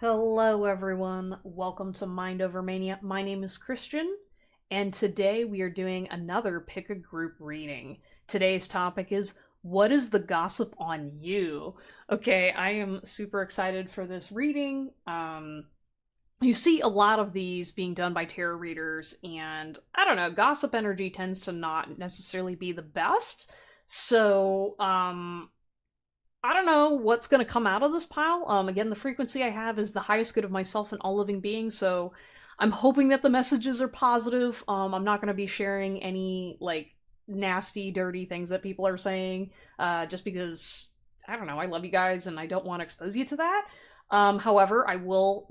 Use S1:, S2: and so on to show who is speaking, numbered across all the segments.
S1: Hello, everyone. Welcome to Mindovermania. My name is Christian, and today we are doing another pick a group reading. Today's topic is what is the gossip on you? Okay, I am super excited for this reading. You see a lot of these being done by tarot readers, and I don't know, gossip energy tends to not necessarily be the best. So, I don't know what's going to come out of this pile. Again, the frequency I have is the highest good of myself and all living beings, so I'm hoping that the messages are positive. I'm not going to be sharing any, like, nasty, dirty things that people are saying, just because, I don't know, I love you guys and I don't want to expose you to that. However, I will,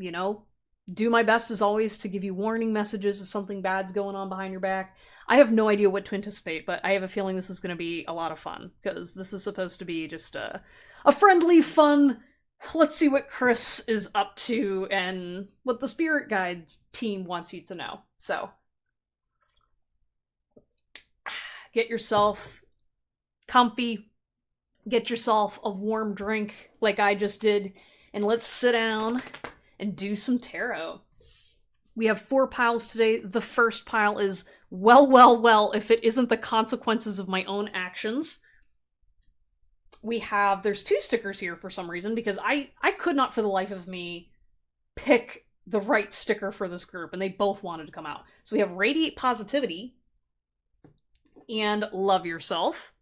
S1: do my best as always to give you warning messages if something bad's going on behind your back. I have no idea what to anticipate, but I have a feeling this is going to be a lot of fun, because this is supposed to be just a friendly, fun, let's see what Chris is up to and what the Spirit Guides team wants you to know. So, get yourself comfy, get yourself a warm drink like I just did, and let's sit down and do some tarot. We have 4 piles today. The first pile is well, if it isn't the consequences of my own actions. There's 2 stickers here for some reason, because I could not for the life of me pick the right sticker for this group, and they both wanted to come out. So we have Radiate Positivity and Love Yourself.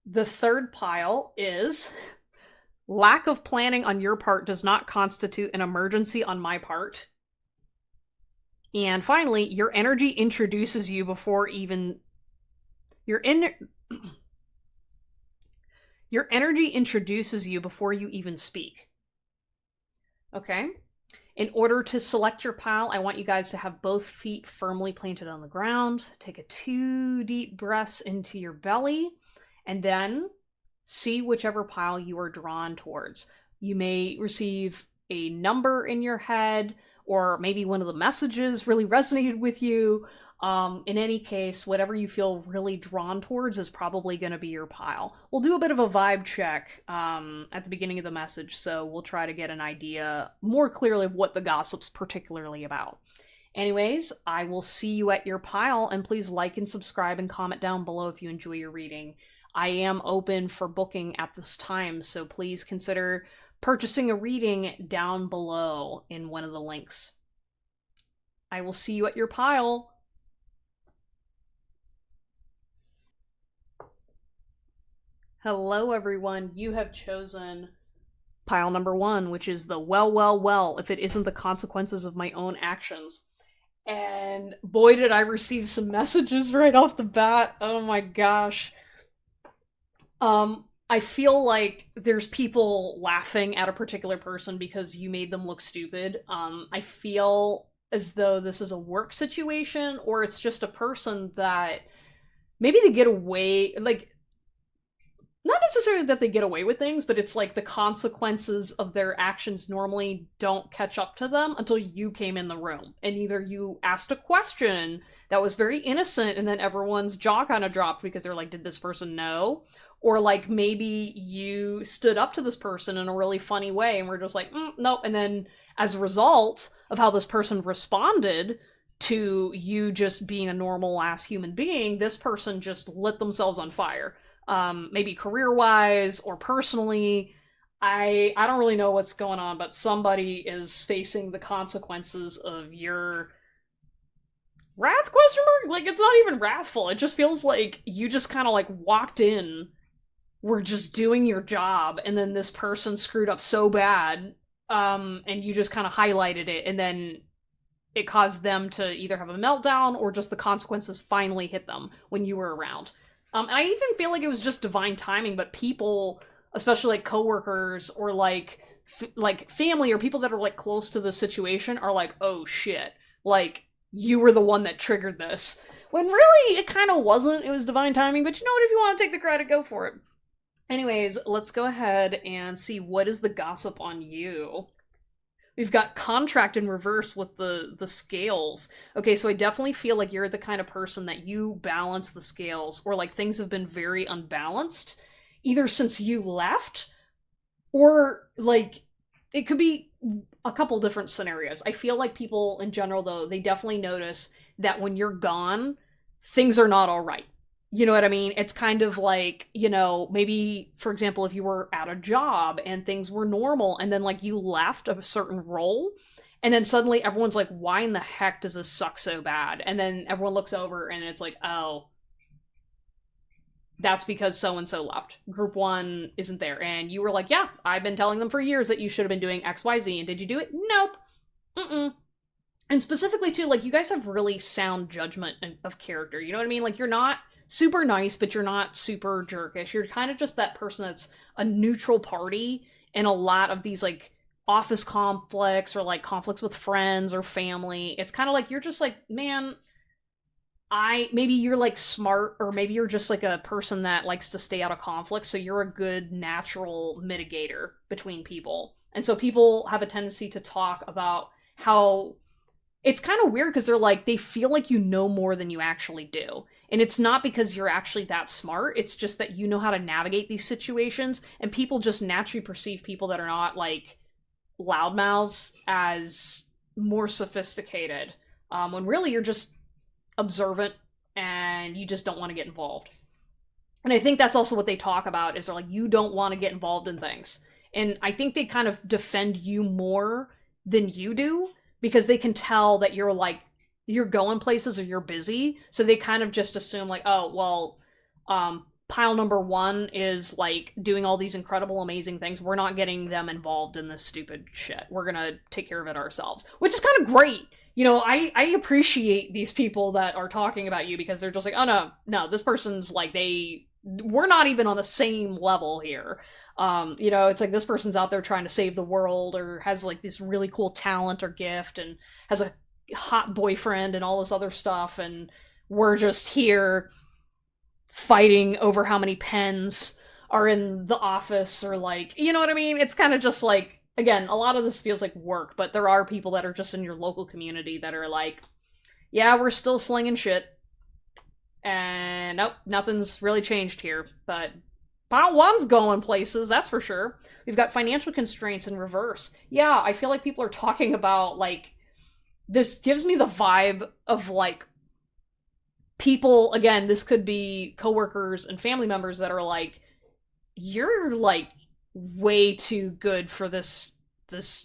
S1: The third pile is Lack of planning on your part does not constitute an emergency on my part. And finally, your energy introduces you before even... Your energy introduces you before you even speak. Okay? In order to select your pile, I want you guys to have both feet firmly planted on the ground. Take a 2 deep breaths into your belly, and then see whichever pile you are drawn towards. You may receive a number in your head, or maybe one of the messages really resonated with you. In any case, whatever you feel really drawn towards is probably going to be your pile. We'll do a bit of a vibe check at the beginning of the message, so we'll try to get an idea more clearly of what the gossip's particularly about. Anyways, I will see you at your pile, and please like and subscribe and comment down below if you enjoy your reading. I am open for booking at this time, so please consider purchasing a reading down below in one of the links. I will see you at your pile. Hello, everyone. You have chosen pile number 1, which is the well, if it isn't the consequences of my own actions. And boy, did I receive some messages right off the bat. Oh my gosh. I feel like there's people laughing at a particular person because you made them look stupid. I feel as though this is a work situation, or it's just a person that maybe they get away, like, not necessarily that they get away with things, but it's like the consequences of their actions normally don't catch up to them until you came in the room. And either you asked a question that was very innocent and then everyone's jaw kind of dropped because they're like, did this person know? Or like maybe you stood up to this person in a really funny way and we're just like, nope. And then as a result of how this person responded to you just being a normal ass human being, this person just lit themselves on fire. Maybe career-wise or personally. I don't really know what's going on, but somebody is facing the consequences of your wrath, question mark? Like, it's not even wrathful. It just feels like you just kind of like walked in, were just doing your job, and then this person screwed up so bad, and you just kind of highlighted it, and then it caused them to either have a meltdown or just the consequences finally hit them when you were around. And I even feel like it was just divine timing, but people, especially like coworkers or like family or people that are like close to the situation are like, oh shit, like you were the one that triggered this. When really it kind of wasn't. It was divine timing, but you know what? If you want to take the credit, go for it. Anyways, let's go ahead and see what is the gossip on you. We've got contract in reverse with the scales. Okay, so I definitely feel like you're the kind of person that you balance the scales, or like things have been very unbalanced, either since you left, or like it could be a couple different scenarios. I feel like people in general, though, they definitely notice that when you're gone, things are not all right. You know what I mean? It's kind of like, maybe, for example, if you were at a job and things were normal and then, like, you left a certain role, and then suddenly everyone's like, why in the heck does this suck so bad? And then everyone looks over and it's like, oh, that's because so and so left. Group one isn't there. And you were like, yeah, I've been telling them for years that you should have been doing XYZ. And did you do it? Nope. Mm-mm. And specifically, too, like, you guys have really sound judgment of character. You know what I mean? Like, you're not super nice, but you're not super jerkish. You're kind of just that person that's a neutral party in a lot of these, like, office conflicts or, like, conflicts with friends or family. It's kind of like you're just like, man, maybe you're like smart, or maybe you're just like a person that likes to stay out of conflict, so you're a good natural mitigator between people. And so people have a tendency to talk about how it's kind of weird because they're like, they feel like you know more than you actually do. And it's not because you're actually that smart, it's just that you know how to navigate these situations, and people just naturally perceive people that are not like loudmouths as more sophisticated, when really you're just observant and you just don't want to get involved. And I think that's also what they talk about, is they're like, you don't want to get involved in things. And I think they kind of defend you more than you do, because they can tell that you're like, you're going places or you're busy. So they kind of just assume like, oh, well, pile number one is like doing all these incredible, amazing things. We're not getting them involved in this stupid shit. We're going to take care of it ourselves, which is kind of great. I appreciate these people that are talking about you, because they're just like, oh no, this person's like, we're not even on the same level here. It's like this person's out there trying to save the world, or has like this really cool talent or gift, and has a hot boyfriend and all this other stuff, and we're just here fighting over how many pens are in the office, or like, you know what I mean? It's kind of just like, again, a lot of this feels like work, but there are people that are just in your local community that are like, yeah, we're still slinging shit, and nope, nothing's really changed here, but pile one's going places, that's for sure. We've got financial constraints in reverse. Yeah, I feel like people are talking about, like, this gives me the vibe of, like, people, again, this could be coworkers and family members that are like, you're, like, way too good for this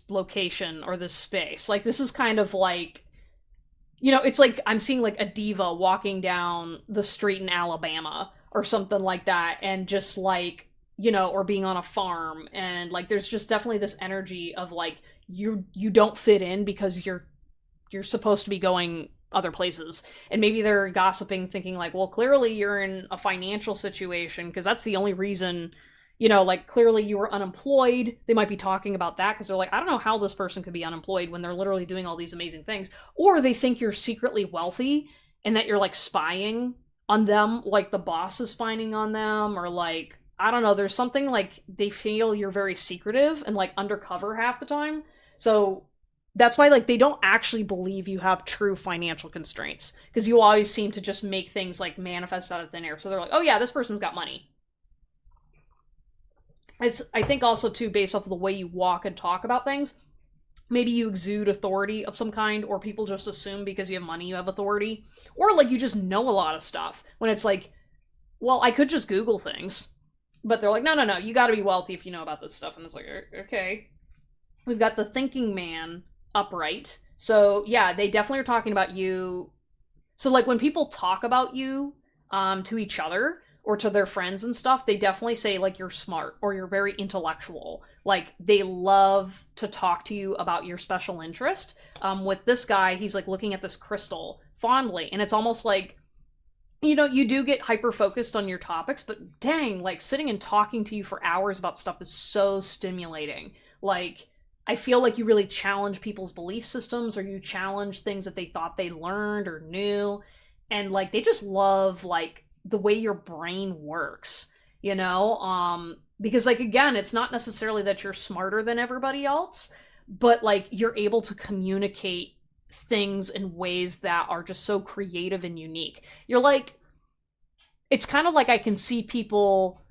S1: location or this space. Like, this is kind of like, it's like I'm seeing, like, a diva walking down the street in Alabama or something like that, and just, like, or being on a farm, and, like, there's just definitely this energy of, like, you don't fit in because you're supposed to be going other places. And maybe they're gossiping, thinking like, well, clearly you're in a financial situation, because that's the only reason, like, clearly you were unemployed. They might be talking about that because they're like, I don't know how this person could be unemployed when they're literally doing all these amazing things. Or they think you're secretly wealthy and that you're, like, spying on them, like the boss is spying on them, or, like, I don't know, there's something, like, they feel you're very secretive and, like, undercover half the time. So that's why, like, they don't actually believe you have true financial constraints, because you always seem to just make things, like, manifest out of thin air. So they're like, oh yeah, this person's got money. I think also, too, based off of the way you walk and talk about things, maybe you exude authority of some kind, or people just assume because you have money you have authority, or, like, you just know a lot of stuff, when it's like, well, I could just Google things. But they're like, no, you gotta be wealthy if you know about this stuff. And it's like, okay. We've got the thinking man upright. So, yeah, they definitely are talking about you. So, like, when people talk about you to each other or to their friends and stuff, they definitely say, like, you're smart or you're very intellectual. Like, they love to talk to you about your special interest. With this guy, he's, like, looking at this crystal fondly, and it's almost like, you do get hyper-focused on your topics, but dang, like, sitting and talking to you for hours about stuff is so stimulating. Like, I feel like you really challenge people's belief systems, or you challenge things that they thought they learned or knew, and, like, they just love, like, the way your brain works, because, like, again, it's not necessarily that you're smarter than everybody else, but, like, you're able to communicate things in ways that are just so creative and unique. You're like, it's kind of like I can see people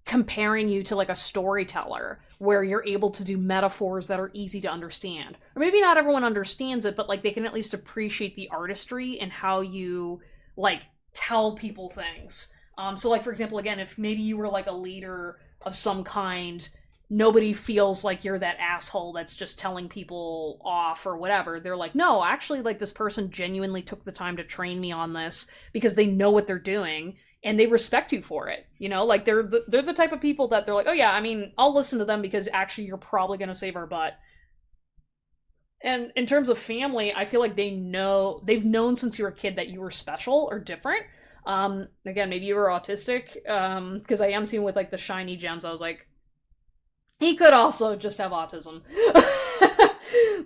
S1: comparing you to like a storyteller where you're able to do metaphors that are easy to understand. Or maybe not everyone understands it, but like they can at least appreciate the artistry and how you like tell people things. So like for example, again, if maybe you were like a leader of some kind, nobody feels like you're that asshole that's just telling people off or whatever. They're like, no, actually, like this person genuinely took the time to train me on this because they know what they're doing and they respect you for it. You know, like they're the type of people that they're like, oh yeah, I mean, I'll listen to them because actually you're probably going to save our butt. And in terms of family, I feel like they've known since you were a kid that you were special or different. Again, maybe you were autistic, because I am seeing with like the shiny gems, I was like, he could also just have autism.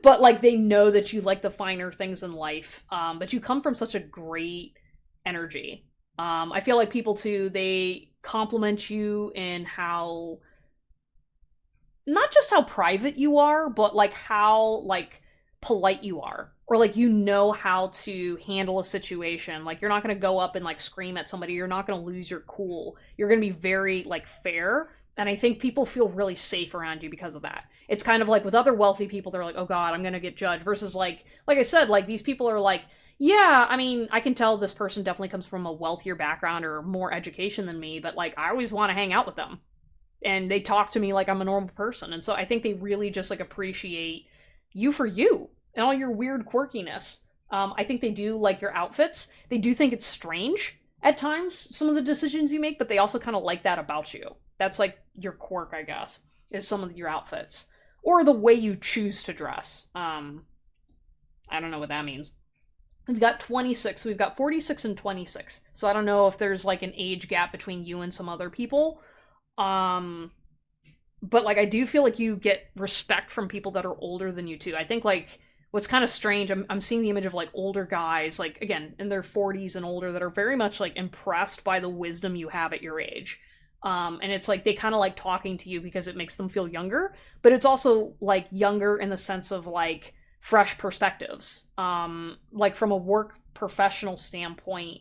S1: But like they know that you like the finer things in life. But you come from such a great energy. I feel like people too, they compliment you in how, not just how private you are, but like how like polite you are. Or like you know how to handle a situation. Like you're not gonna go up and like scream at somebody, you're not gonna lose your cool. You're gonna be very like fair. And I think people feel really safe around you because of that. It's kind of like with other wealthy people, they're like, oh god, I'm gonna get judged. Versus like I said, like these people are like, yeah, I mean, I can tell this person definitely comes from a wealthier background or more education than me, but like I always want to hang out with them. And they talk to me like I'm a normal person. And so I think they really just like appreciate you for you and all your weird quirkiness. I think they do like your outfits. They do think it's strange at times, some of the decisions you make, but they also kind of like that about you. That's like your quirk, I guess, is some of your outfits. Or the way you choose to dress. I don't know what that means. We've got 26, we've got 46 and 26. So I don't know if there's like an age gap between you and some other people. But like I do feel like you get respect from people that are older than you too. I think like what's kind of strange, I'm seeing the image of like older guys, like again, in their 40s and older, that are very much like impressed by the wisdom you have at your age. And it's like they kind of like talking to you because it makes them feel younger, but it's also like younger in the sense of like fresh perspectives. Like from a work professional standpoint,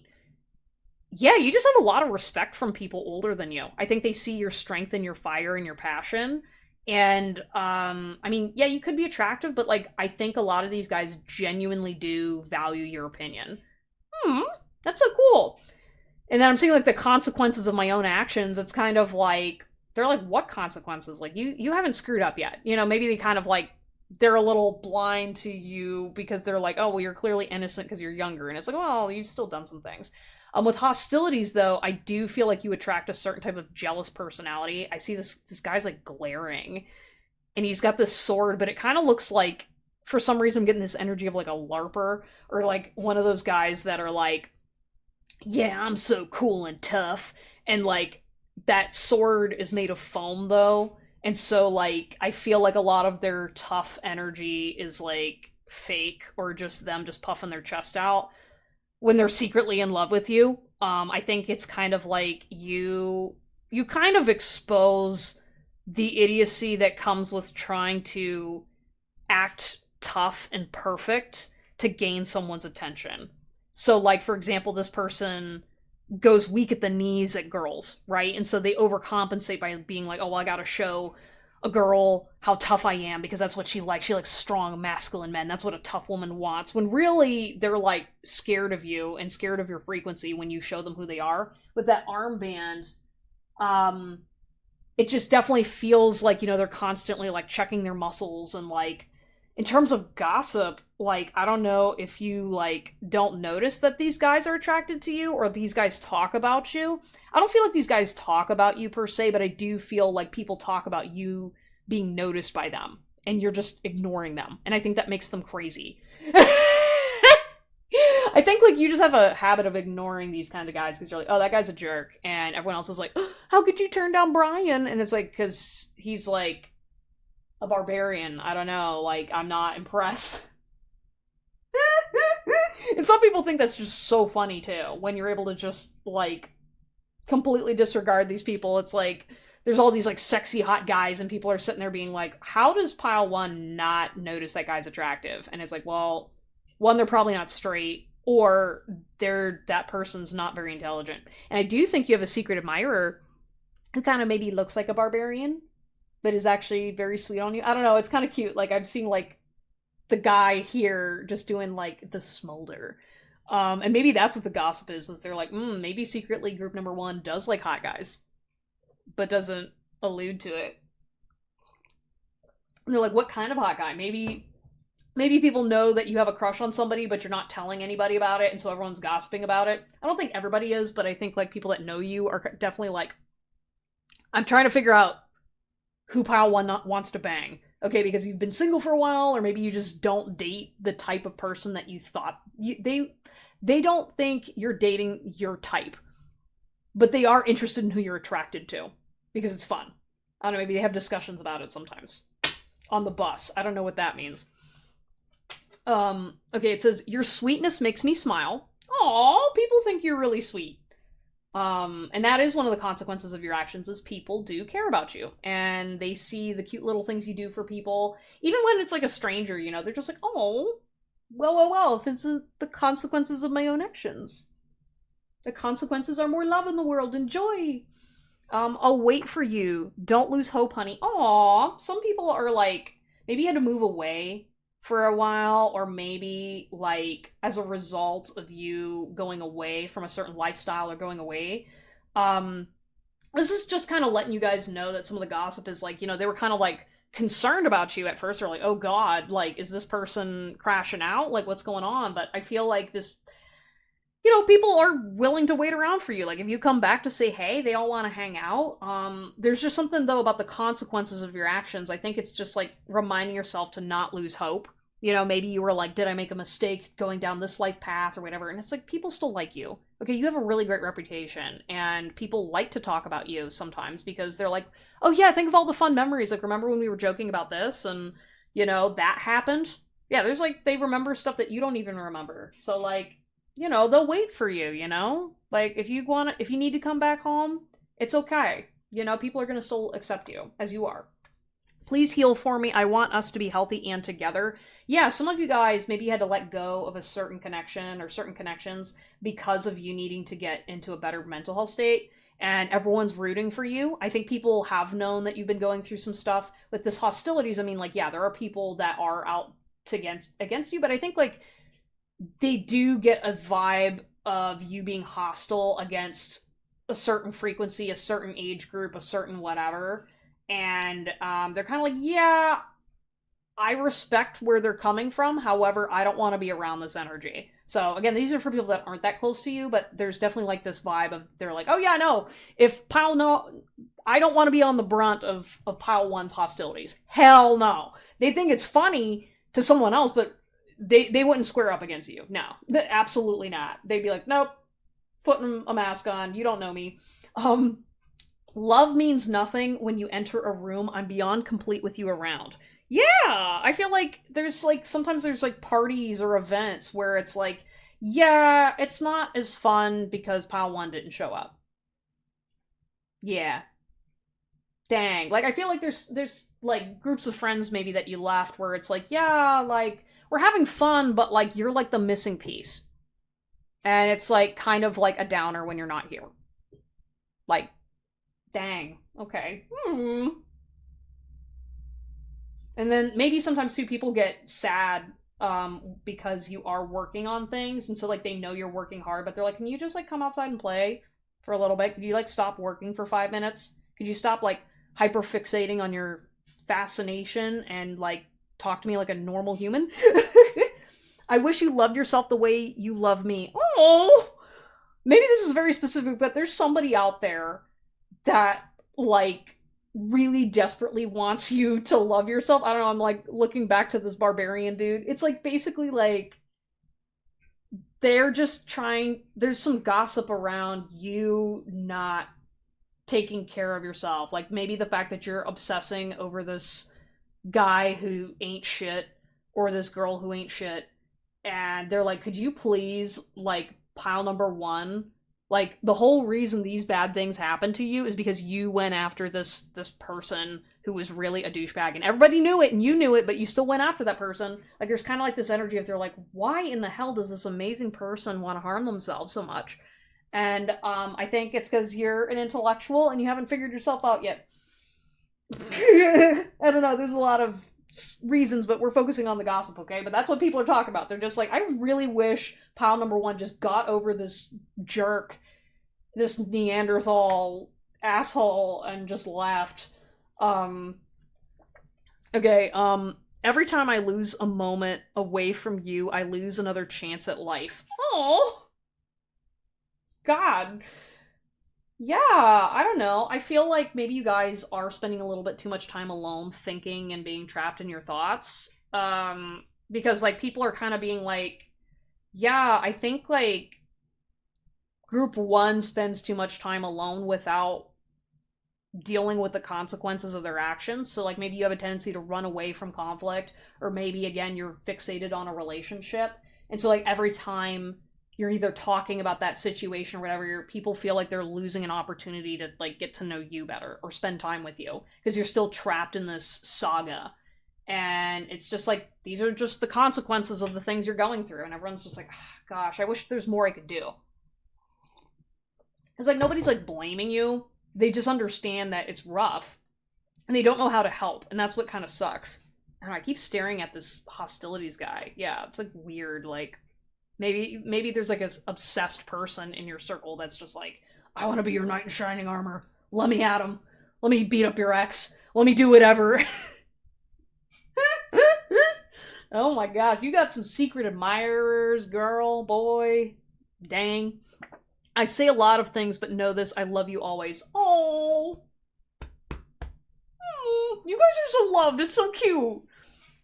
S1: yeah, you just have a lot of respect from people older than you. I think they see your strength and your fire and your passion. And I mean, yeah, you could be attractive, but like I think a lot of these guys genuinely do value your opinion. That's so cool. And then I'm seeing like the consequences of my own actions. It's kind of like they're like, what consequences? Like you haven't screwed up yet. You know, maybe they kind of like they're a little blind to you because they're like, oh well, you're clearly innocent because you're younger. And it's like, well, you've still done some things. With hostilities, though, I do feel like you attract a certain type of jealous personality. I see this guy's like glaring, and he's got this sword, but it kind of looks like, for some reason, I'm getting this energy of like a LARPer, or like one of those guys that are like, yeah, I'm so cool and tough, and like that sword is made of foam though, and so like I feel like a lot of their tough energy is like fake or just them just puffing their chest out when they're secretly in love with you. I think it's kind of like you kind of expose the idiocy that comes with trying to act tough and perfect to gain someone's attention. So like for example, this person goes weak at the knees at girls, right? And so they overcompensate by being like, oh, well, I gotta show a girl how tough I am because that's what she likes. She likes strong, masculine men. That's what a tough woman wants. When really they're like scared of you and scared of your frequency when you show them who they are. With that armband, it just definitely feels like, you know, they're constantly like checking their muscles. And like in terms of gossip, like I don't know if you like don't notice that these guys are attracted to you or these guys talk about you. I don't feel like these guys talk about you per se, but I do feel like people talk about you being noticed by them and you're just ignoring them. And I think that makes them crazy. I think like you just have a habit of ignoring these kind of guys because you're like, oh, that guy's a jerk. And everyone else is like, oh, how could you turn down Brian? And it's like, because he's like a barbarian. I don't know. Like, I'm not impressed. And some people think that's just so funny too, when you're able to just like completely disregard these people. It's like there's all these like sexy hot guys and people are sitting there being like, how does pile one not notice that guy's attractive? And it's like, well, one, they're probably not straight, or that person's not very intelligent. And I do think you have a secret admirer who kind of maybe looks like a barbarian, but is actually very sweet on you. I don't know, it's kind of cute. Like, I've seen, like, the guy here just doing, like, the smolder. And maybe that's what the gossip is they're like, maybe secretly group number one does like hot guys, but doesn't allude to it. And they're like, what kind of hot guy? Maybe people know that you have a crush on somebody, but you're not telling anybody about it, and so everyone's gossiping about it. I don't think everybody is, but I think, like, people that know you are definitely like, I'm trying to figure out who Pile 1 wants to bang. Okay, because you've been single for a while, or maybe you just don't date the type of person that you thought they don't think you're dating your type, but they are interested in who you're attracted to because it's fun. I don't know, maybe they have discussions about it sometimes on the bus. I don't know what that means. Okay, it says, your sweetness makes me smile. Aw, people think you're really sweet. And that is one of the consequences of your actions, is people do care about you. And they see the cute little things you do for people. Even when it's like a stranger, you know, they're just like, oh, well, if it's the consequences of my own actions. The consequences are more love in the world and joy. I'll wait for you. Don't lose hope, honey. Aw, some people are like, maybe you had to move away for a while, or maybe, like, as a result of you going away from a certain lifestyle or going away. This is just kind of letting you guys know that some of the gossip is, like, you know, they were kind of, like, concerned about you at first. They're like, oh god, like, is this person crashing out? Like, what's going on? But I feel like this, you know, people are willing to wait around for you. Like, if you come back to say hey, they all want to hang out. There's just something, though, about the consequences of your actions. I think it's just, like, reminding yourself to not lose hope. You know, maybe you were like, did I make a mistake going down this life path or whatever? And it's like, people still like you. Okay, you have a really great reputation, and people like to talk about you sometimes because they're like, oh yeah, think of all the fun memories. Like, remember when we were joking about this and, you know, that happened? Yeah, there's like, they remember stuff that you don't even remember. So, like, you know, they'll wait for you, you know? Like, if you need to come back home, it's okay. You know, people are gonna still accept you as you are. Please heal for me. I want us to be healthy and together. Yeah, some of you guys, maybe you had to let go of a certain connection or certain connections because of you needing to get into a better mental health state, and everyone's rooting for you. I think people have known that you've been going through some stuff with this hostilities. I mean, like, yeah, there are people that are out against you, but I think, like, they do get a vibe of you being hostile against a certain frequency, a certain age group, a certain whatever. And they're kind of like, yeah, I respect where they're coming from. However, I don't want to be around this energy. So again, these are for people that aren't that close to you, but there's definitely like this vibe of, they're like, oh yeah, no, I don't want to be on the brunt of Pile 1's hostilities. Hell no. They think it's funny to someone else, but they wouldn't square up against you. No, absolutely not. They'd be like, nope, putting a mask on. You don't know me. Love means nothing when you enter a room. I'm beyond complete with you around. Yeah, I feel like sometimes there's like parties or events where it's like, yeah, it's not as fun because Pile 1 didn't show up. Yeah. Dang. Like, I feel like there's like groups of friends maybe that you left where it's like, yeah, like, we're having fun, but like, you're like the missing piece. And it's like kind of like a downer when you're not here. Like, dang. Okay. And then maybe sometimes too, people get sad because you are working on things, and so like they know you're working hard, but they're like, can you just like come outside and play for a little bit? Could you like stop working for 5 minutes? Could you stop like hyperfixating on your fascination and like talk to me like a normal human? I wish you loved yourself the way you love me. Oh, maybe this is very specific, but there's somebody out there that like really desperately wants you to love yourself. I don't know, I'm like looking back to this barbarian dude. It's like basically like they're just trying, there's some gossip around you not taking care of yourself. Like maybe the fact that you're obsessing over this guy who ain't shit or this girl who ain't shit, and they're like, could you please like Pile number 1, like the whole reason these bad things happen to you is because you went after this person who was really a douchebag, and everybody knew it and you knew it, but you still went after that person. Like there's kind of like this energy of, they're like, why in the hell does this amazing person want to harm themselves so much? And I think it's because you're an intellectual and you haven't figured yourself out yet. I don't know, there's a lot of reasons, but we're focusing on the gossip, okay? But that's what people are talking about. They're just like, I really wish pile number one just got over this jerk, this Neanderthal asshole, and just left. Okay, every time I lose a moment away from you, I lose another chance at life. Oh, God. Yeah, I don't know. I feel like maybe you guys are spending a little bit too much time alone thinking and being trapped in your thoughts. Because like people are kind of being like, yeah, I think like group one spends too much time alone without dealing with the consequences of their actions. So like maybe you have a tendency to run away from conflict, or maybe again you're fixated on a relationship. And so like every time you're either talking about that situation or whatever, people feel like they're losing an opportunity to like get to know you better or spend time with you because you're still trapped in this saga. And it's just like these are just the consequences of the things you're going through, and everyone's just like, oh, gosh, I wish there's more I could do. It's like nobody's like blaming you. They just understand that it's rough and they don't know how to help, and that's what kind of sucks. And I keep staring at this hostilities guy. Yeah, it's like weird. Like maybe there's like a obsessed person in your circle that's just like, I want to be your knight in shining armor. Let me at him. Let me beat up your ex. Let me do whatever. Oh my gosh, you got some secret admirers, girl, boy. Dang. I say a lot of things, but know this, I love you always. Oh. You guys are so loved. It's so cute.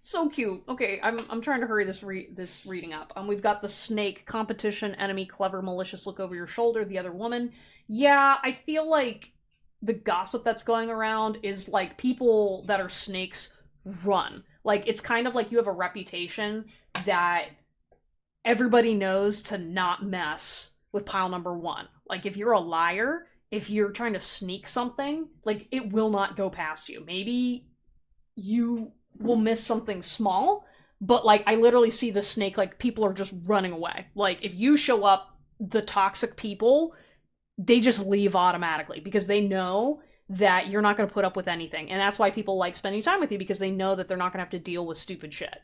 S1: So cute. Okay, I'm trying to hurry this reading up. We've got the snake, competition, enemy, clever, malicious, look over your shoulder, the other woman. Yeah, I feel like the gossip that's going around is like people that are snakes run. Like it's kind of like you have a reputation that everybody knows to not mess with pile number one. Like if you're a liar, if you're trying to sneak something, like it will not go past you. Maybe you will miss something small, but like I literally see the snake, like people are just running away. Like if you show up, the toxic people, they just leave automatically because they know that you're not going to put up with anything. And that's why people like spending time with you, because they know that they're not going to have to deal with stupid shit.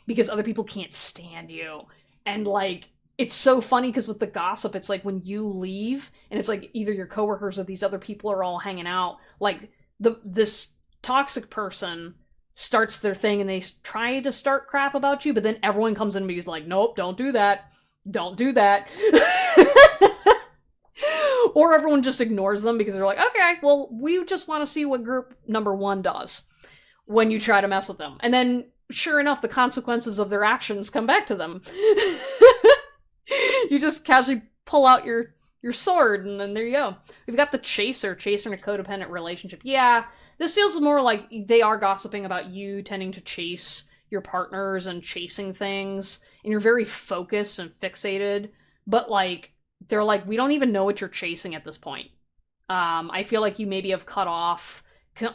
S1: Because other people can't stand you. And like it's so funny because with the gossip, it's like when you leave and it's like either your coworkers or these other people are all hanging out, like this toxic person starts their thing and they try to start crap about you, but then everyone comes in and is like, nope, don't do that. Don't do that. Or everyone just ignores them because they're like, okay, well, we just want to see what group number one does when you try to mess with them. And then, sure enough, the consequences of their actions come back to them. You just casually pull out your sword, and then there you go. We've got the chaser in a codependent relationship. Yeah, this feels more like they are gossiping about you tending to chase your partners and chasing things, and you're very focused and fixated, but like, they're like, we don't even know what you're chasing at this point. I feel like you maybe have cut off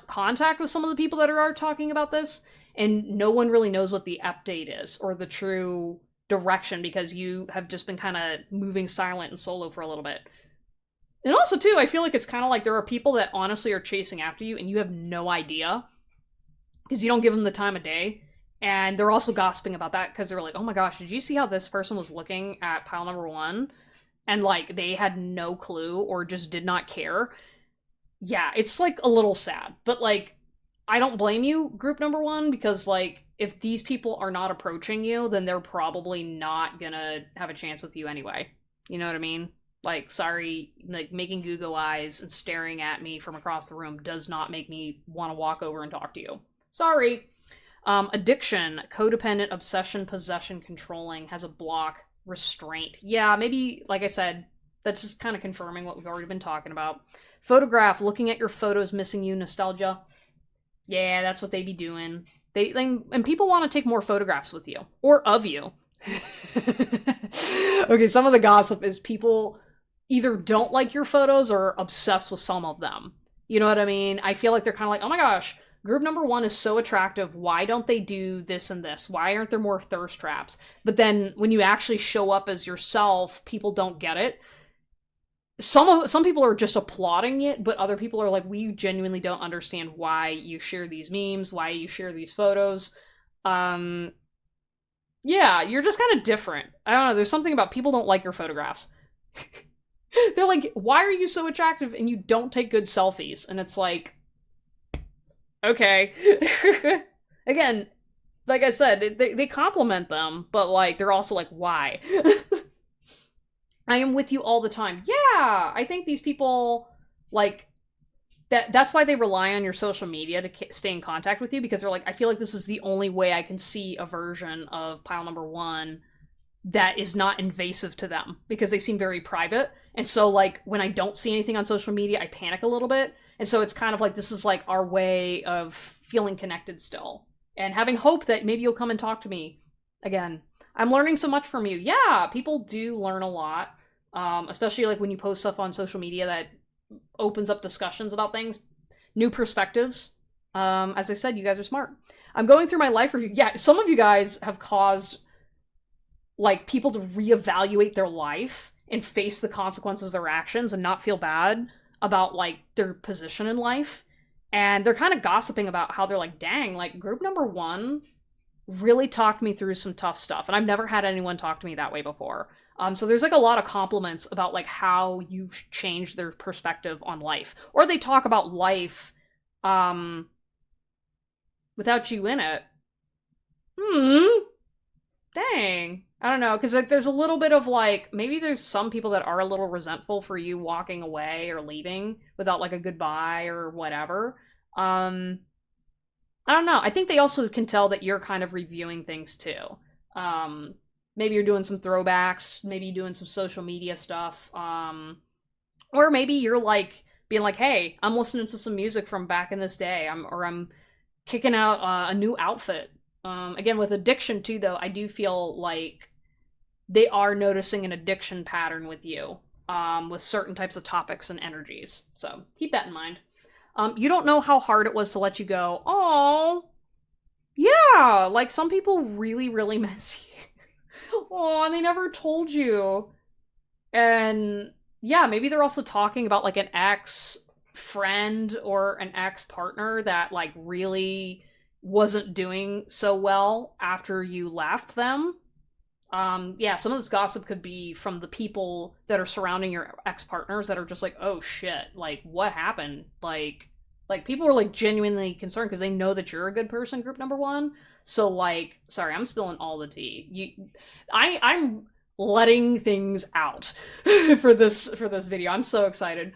S1: contact with some of the people that are talking about this, and no one really knows what the update is or the true direction because you have just been kind of moving silent and solo for a little bit. And also, too, I feel like it's kind of like there are people that honestly are chasing after you and you have no idea because you don't give them the time of day. And they're also gossiping about that because they're like, oh my gosh, did you see how this person was looking at pile number one? And like they had no clue or just did not care. Yeah, it's like a little sad. But like, I don't blame you, group number one, because like, if these people are not approaching you, then they're probably not gonna have a chance with you anyway. You know what I mean? Like, sorry, like making Google eyes and staring at me from across the room does not make me want to walk over and talk to you. Sorry. Addiction, codependent, obsession, possession, controlling, has a block, restraint. Yeah, maybe, like I said, that's just kind of confirming what we've already been talking about. Photograph, looking at your photos, missing you, nostalgia. Yeah, that's what they be doing. And people want to take more photographs with you. Or of you. Okay, some of the gossip is people either don't like your photos or obsessed with some of them. You know what I mean? I feel like they're kind of like, oh my gosh, group number one is so attractive. Why don't they do this and this? Why aren't there more thirst traps? But then when you actually show up as yourself, people don't get it. Some people are just applauding it, but other people are like, we genuinely don't understand why you share these memes, why you share these photos. Yeah, you're just kind of different. I don't know, there's something about people don't like your photographs. They're like, why are you so attractive and you don't take good selfies? And it's like, okay. Again, like I said, they compliment them, but like, they're also like, why? I am with you all the time. Yeah, I think these people, like, that's why they rely on your social media to stay in contact with you, because they're like, I feel like this is the only way I can see a version of pile number one that is not invasive to them, because they seem very private. And so, like, when I don't see anything on social media, I panic a little bit. And so it's kind of like, this is like our way of feeling connected still. And having hope that maybe you'll come and talk to me again. I'm learning so much from you. Yeah, people do learn a lot. Especially like when you post stuff on social media that opens up discussions about things, new perspectives. As I said, you guys are smart. I'm going through my life review. Yeah, some of you guys have caused like people to reevaluate their life and face the consequences of their actions and not feel bad about like their position in life. And they're kind of gossiping about how they're like, dang, like group number one really talked me through some tough stuff. And I've never had anyone talk to me that way before. So there's like a lot of compliments about like how you've changed their perspective on life. Or they talk about life without you in it. Dang. I don't know, because like there's a little bit of like, maybe there's some people that are a little resentful for you walking away or leaving without like a goodbye or whatever. I don't know. I think they also can tell that you're kind of reviewing things too. Maybe you're doing some throwbacks, maybe you're doing some social media stuff, or maybe you're like being like, hey, I'm listening to some music from back in this day, I'm kicking out a new outfit. Again, with addiction too, though, I do feel like they are noticing an addiction pattern with you, with certain types of topics and energies. So keep that in mind. You don't know how hard it was to let you go. Oh, yeah, like some people really, really miss you. Oh, and they never told you. And yeah, maybe they're also talking about like an ex friend or an ex partner that like really wasn't doing so well after you left them. Yeah, some of this gossip could be from the people that are surrounding your ex partners that are just like, oh shit, like what happened? Like people are like genuinely concerned because they know that you're a good person, group number one. So like, sorry, I'm spilling all the tea. I'm letting things out for this video. I'm so excited.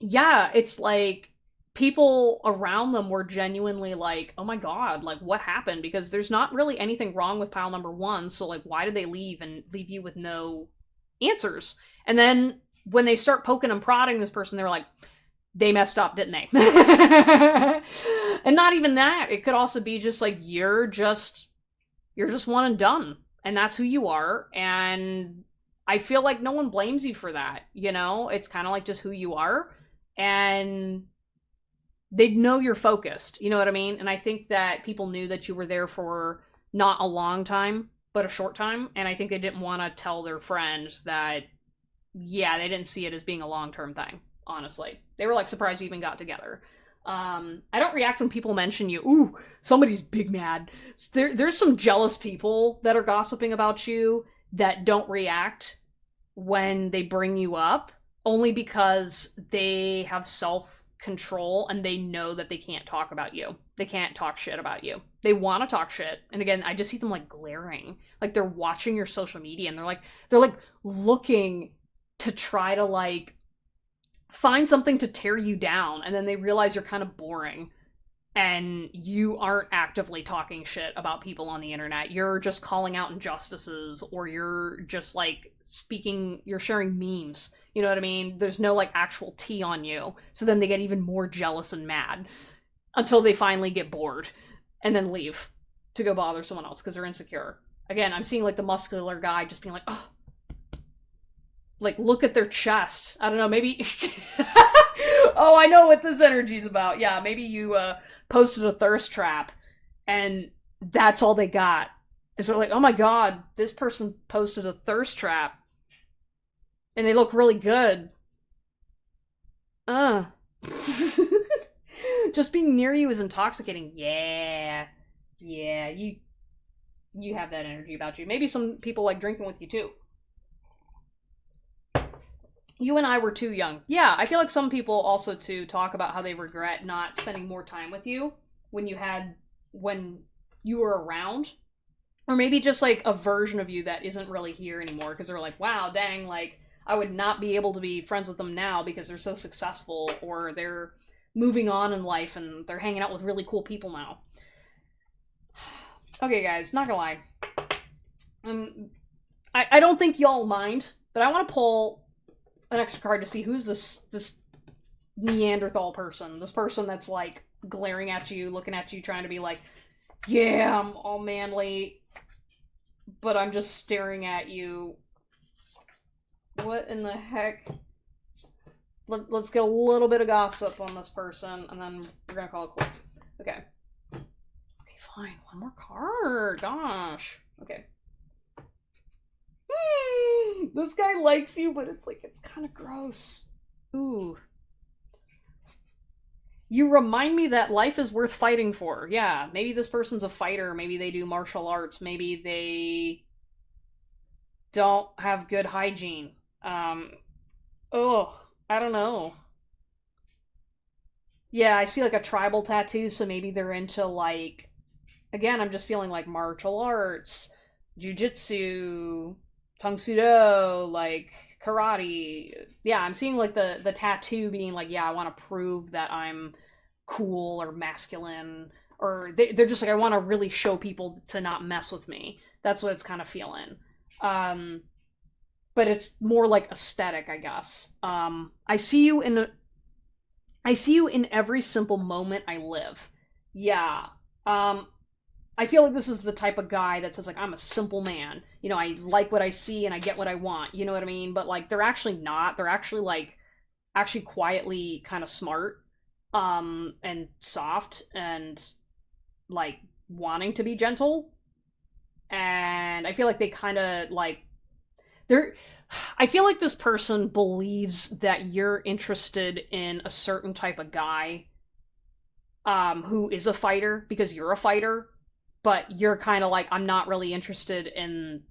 S1: Yeah, it's like people around them were genuinely like, oh my god, like what happened? Because there's not really anything wrong with pile number one, so like why did they leave and leave you with no answers? And then when they start poking and prodding this person, they're like, they messed up, didn't they? And not even that. It could also be just like you're just one and done. And that's who you are. And I feel like no one blames you for that, you know? It's kind of like just who you are. And they know you're focused, you know what I mean? And I think that people knew that you were there for not a long time, but a short time. And I think they didn't want to tell their friends that, yeah, they didn't see it as being a long-term thing. Honestly, they were like surprised you even got together. I don't react when people mention you. Ooh, somebody's big mad. There's some jealous people that are gossiping about you that don't react when they bring you up, only because they have self-control and they know that they can't talk about you. They can't talk shit about you. They want to talk shit. And again, I just see them like glaring. Like they're watching your social media and they're like looking to try to like find something to tear you down, and then they realize you're kind of boring and you aren't actively talking shit about people on the internet. You're just calling out injustices, or you're just like you're sharing memes. You know what I mean? There's no like actual tea on you. So then they get even more jealous and mad until they finally get bored and then leave to go bother someone else because they're insecure. Again, I'm seeing like the muscular guy just being like, oh, like look at their chest. I don't know, maybe Oh, I know what this energy's about. Yeah, maybe you posted a thirst trap and that's all they got. Is they're like, oh my god, this person posted a thirst trap and they look really good. Uh. Just being near you is intoxicating. Yeah. Yeah, you have that energy about you. Maybe some people like drinking with you too. You and I were too young. Yeah, I feel like some people also too talk about how they regret not spending more time with you when you were around. Or maybe just like a version of you that isn't really here anymore because they're like, wow, dang, like I would not be able to be friends with them now because they're so successful or they're moving on in life and they're hanging out with really cool people now. Okay, guys, not gonna lie. I don't think y'all mind, but I want to pull an extra card to see who's this Neanderthal person. This person that's like glaring at you, looking at you, trying to be like, yeah, I'm all manly, but I'm just staring at you. What in the heck? Let's get a little bit of gossip on this person, and then we're gonna call it quits. Okay. Okay, fine. One more card. Gosh. Okay. This guy likes you, but it's like, it's kind of gross. Ooh. You remind me that life is worth fighting for. Yeah, maybe this person's a fighter. Maybe they do martial arts. Maybe they don't have good hygiene. Oh, I don't know. Yeah, I see like a tribal tattoo, so maybe they're into like, again, I'm just feeling like martial arts, jujitsu, tang sudo, like karate. Yeah, I'm seeing like the tattoo being like, yeah, I want to prove that I'm cool or masculine, or they're just like, I want to really show people to not mess with me. That's what it's kind of feeling. Um, but it's more like aesthetic, I guess. I see you in every simple moment I live. Yeah. I feel like this is the type of guy that says like, I'm a simple man. You know, I like what I see and I get what I want. You know what I mean? But like, they're actually not. They're actually like, actually quietly kind of smart, and soft and like wanting to be gentle. And I feel like they kind of like, they're, I feel like this person believes that you're interested in a certain type of guy, who is a fighter because you're a fighter, but you're kind of like, I'm not really interested in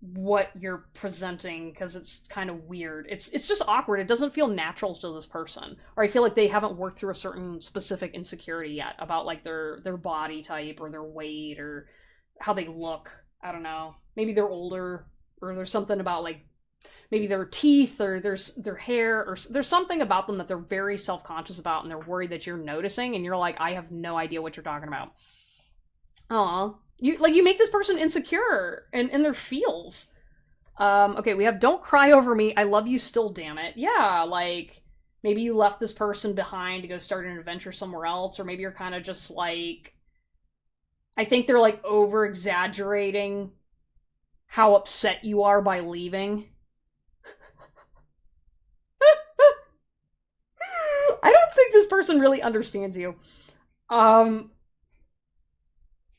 S1: what you're presenting because it's kind of weird. It's just awkward. It doesn't feel natural to this person. Or I feel like they haven't worked through a certain specific insecurity yet about like their body type or their weight or how they look. I don't know. Maybe they're older, or there's something about like maybe their teeth, or there's their hair, or there's something about them that they're very self-conscious about and they're worried that you're noticing and you're like, I have no idea what you're talking about. Aw. You make this person insecure and in their feels. Okay, we have don't cry over me. I love you still, damn it. Yeah, like maybe you left this person behind to go start an adventure somewhere else, or maybe you're kind of just like, I think they're like over exaggerating how upset you are by leaving. I don't think this person really understands you. Um,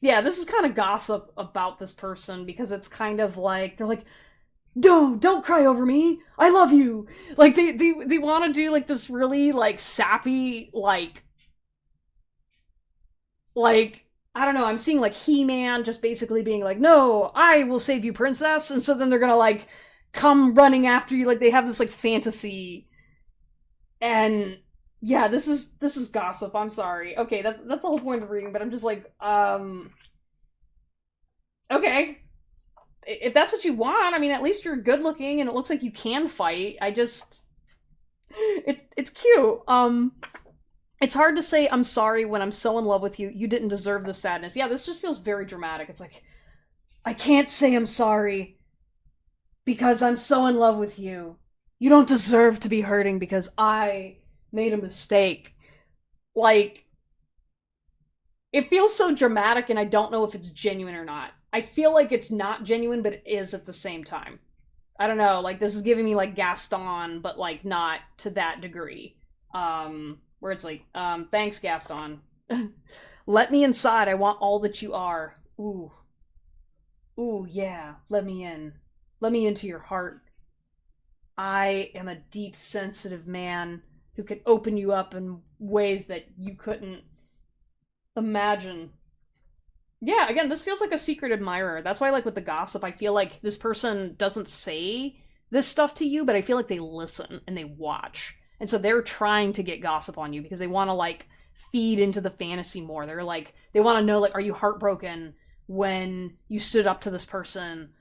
S1: yeah, this is kind of gossip about this person because it's kind of like, they're like, no, don't cry over me. I love you. Like they want to do like this really like sappy like I don't know. I'm seeing like He-Man just basically being like, no, I will save you, princess. And so then they're gonna like come running after you. Like they have this like fantasy. And yeah, this is gossip. I'm sorry. Okay, that's the whole point of the reading. But I'm just like, okay, if that's what you want, I mean, at least you're good looking and it looks like you can fight. I just, it's cute. It's hard to say I'm sorry when I'm so in love with you. You didn't deserve the sadness. Yeah, this just feels very dramatic. It's like, I can't say I'm sorry because I'm so in love with you. You don't deserve to be hurting because I made a mistake. Like, it feels so dramatic and I don't know if it's genuine or not. I feel like it's not genuine, but it is at the same time. I don't know, like this is giving me like Gaston, but like not to that degree. Where it's like, thanks, Gaston. Let me inside. I want all that you are. Ooh. Ooh, yeah. Let me in. Let me into your heart. I am a deep, sensitive man who can open you up in ways that you couldn't imagine. Yeah, again, this feels like a secret admirer. That's why, like, with the gossip, I feel like this person doesn't say this stuff to you, but I feel like they listen and they watch. And so they're trying to get gossip on you because they want to, like, feed into the fantasy more. They're like, they want to know, like, are you heartbroken when you stood up to this person?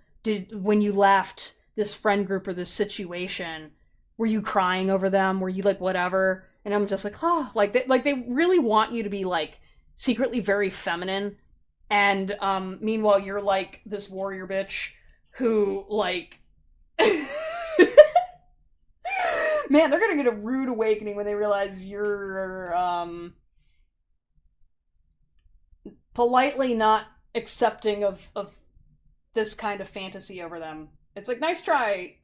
S1: When you left this friend group or this situation, were you crying over them? Were you, like, whatever? And I'm just like, oh, like they really want you to be, like, secretly very feminine, and meanwhile you're like this warrior bitch who, like, man, they're gonna get a rude awakening when they realize you're politely not accepting of this kind of fantasy over them. It's like, nice try,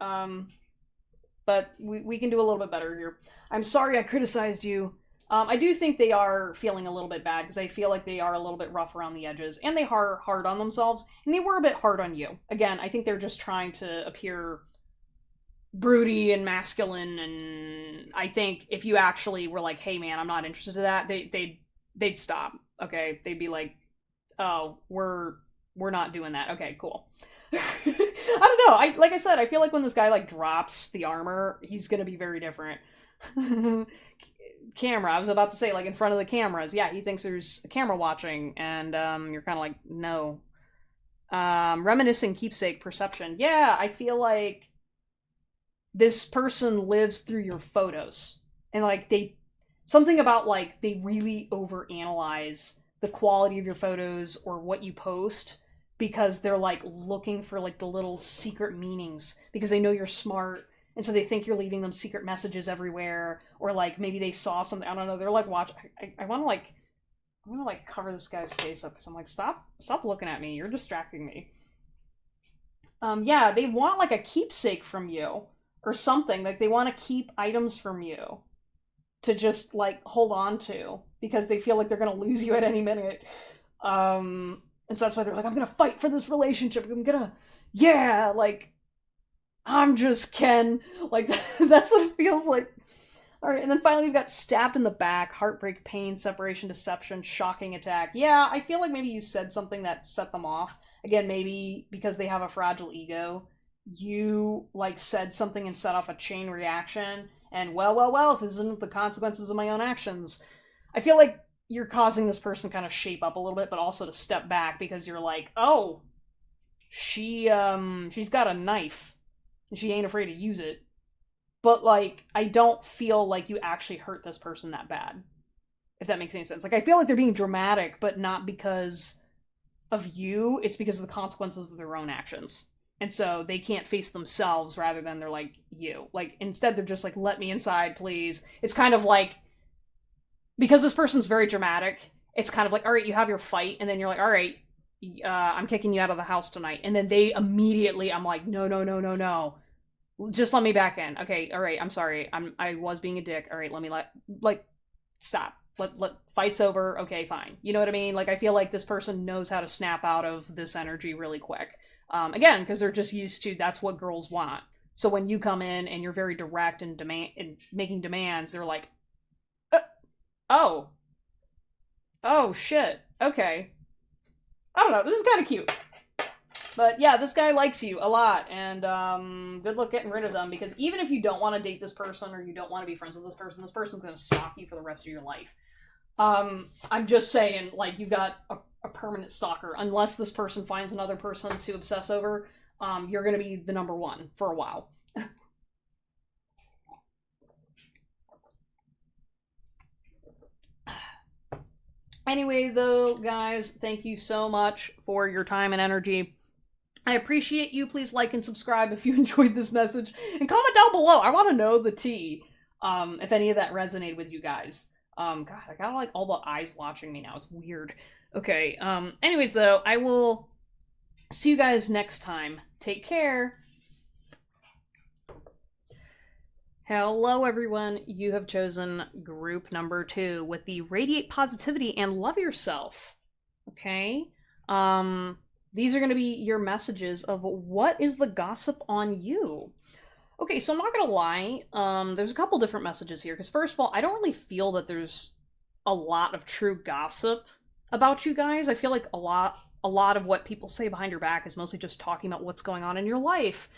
S1: but we can do a little bit better here. I'm sorry I criticized you. I do think they are feeling a little bit bad because I feel like they are a little bit rough around the edges, and they are hard on themselves, and they were a bit hard on you. Again, I think they're just trying to appear broody and masculine, and I think if you actually were like, "Hey, man, I'm not interested in that," they'd stop. Okay, they'd be like, "Oh, we're not doing that." Okay, cool. I don't know. Like I said, I feel like when this guy, like, drops the armor, he's gonna be very different. Camera. I was about to say, like, in front of the cameras. Yeah, he thinks there's a camera watching, and you're kind of like, no. Reminiscing, keepsake, perception. Yeah, I feel like this person lives through your photos, and, like, something about, like, they really overanalyze the quality of your photos or what you post because they're, like, looking for, like, the little secret meanings because they know you're smart, and so they think you're leaving them secret messages everywhere, or, like, maybe they saw something. I don't know. They're like, watch. I want to, like, cover this guy's face up because I'm like, stop looking at me. You're distracting me. Yeah, they want, like, a keepsake from you or something. Like, they want to keep items from you to just, like, hold on to because they feel like they're gonna lose you at any minute. And so that's why they're like, I'm gonna fight for this relationship. Yeah, like, I'm just Ken. Like, that's what it feels like. All right, and then finally we've got stabbed in the back, heartbreak, pain, separation, deception, shocking attack. Yeah, I feel like maybe you said something that set them off. Again, maybe because they have a fragile ego, you, like, said something and set off a chain reaction, and well, if this isn't the consequences of my own actions. I feel like you're causing this person kind of shape up a little bit, but also to step back because you're like, oh, she's got a knife she ain't afraid to use it. But, like, I don't feel like you actually hurt this person that bad, if that makes any sense. Like, I feel like they're being dramatic, but not because of you. It's because of the consequences of their own actions. And so they can't face themselves rather than they're like, you. Like, instead they're just like, let me inside, please. It's kind of like, because this person's very dramatic, it's kind of like, all right, you have your fight, and then you're like, all right, I'm kicking you out of the house tonight. And then they immediately, I'm like, no. Just let me back in. Okay, all right, I'm sorry. I was being a dick. All right, let me stop. Let fight's over. Okay, fine. You know what I mean? Like, I feel like this person knows how to snap out of this energy really quick. Again, because they're just used to, that's what girls want. So when you come in and you're very direct and making demands, they're like, oh shit. Okay. I don't know. This is kind of cute. But yeah, this guy likes you a lot, and good luck getting rid of them, because even if you don't want to date this person or you don't want to be friends with this person's going to stalk you for the rest of your life. I'm just saying, like, you got a permanent stalker. Unless this person finds another person to obsess over, you're going to be the number one for a while. Anyway, though, guys, thank you so much for your time and energy. I appreciate you. Please like and subscribe if you enjoyed this message, and comment down below. I want to know the tea, if any of that resonated with you guys. God, I got, like, all the eyes watching me now. It's weird. Okay, anyways, though, I will see you guys next time. Take care. Hello, everyone. You have chosen group number 2 with the radiate positivity and love yourself. Okay? Um, these are going to be your messages of what is the gossip on you. Okay, so I'm not gonna lie. There's a couple different messages here. Because first of all, I don't really feel that there's a lot of true gossip about you guys. I feel like a lot of what people say behind your back is mostly just talking about what's going on in your life.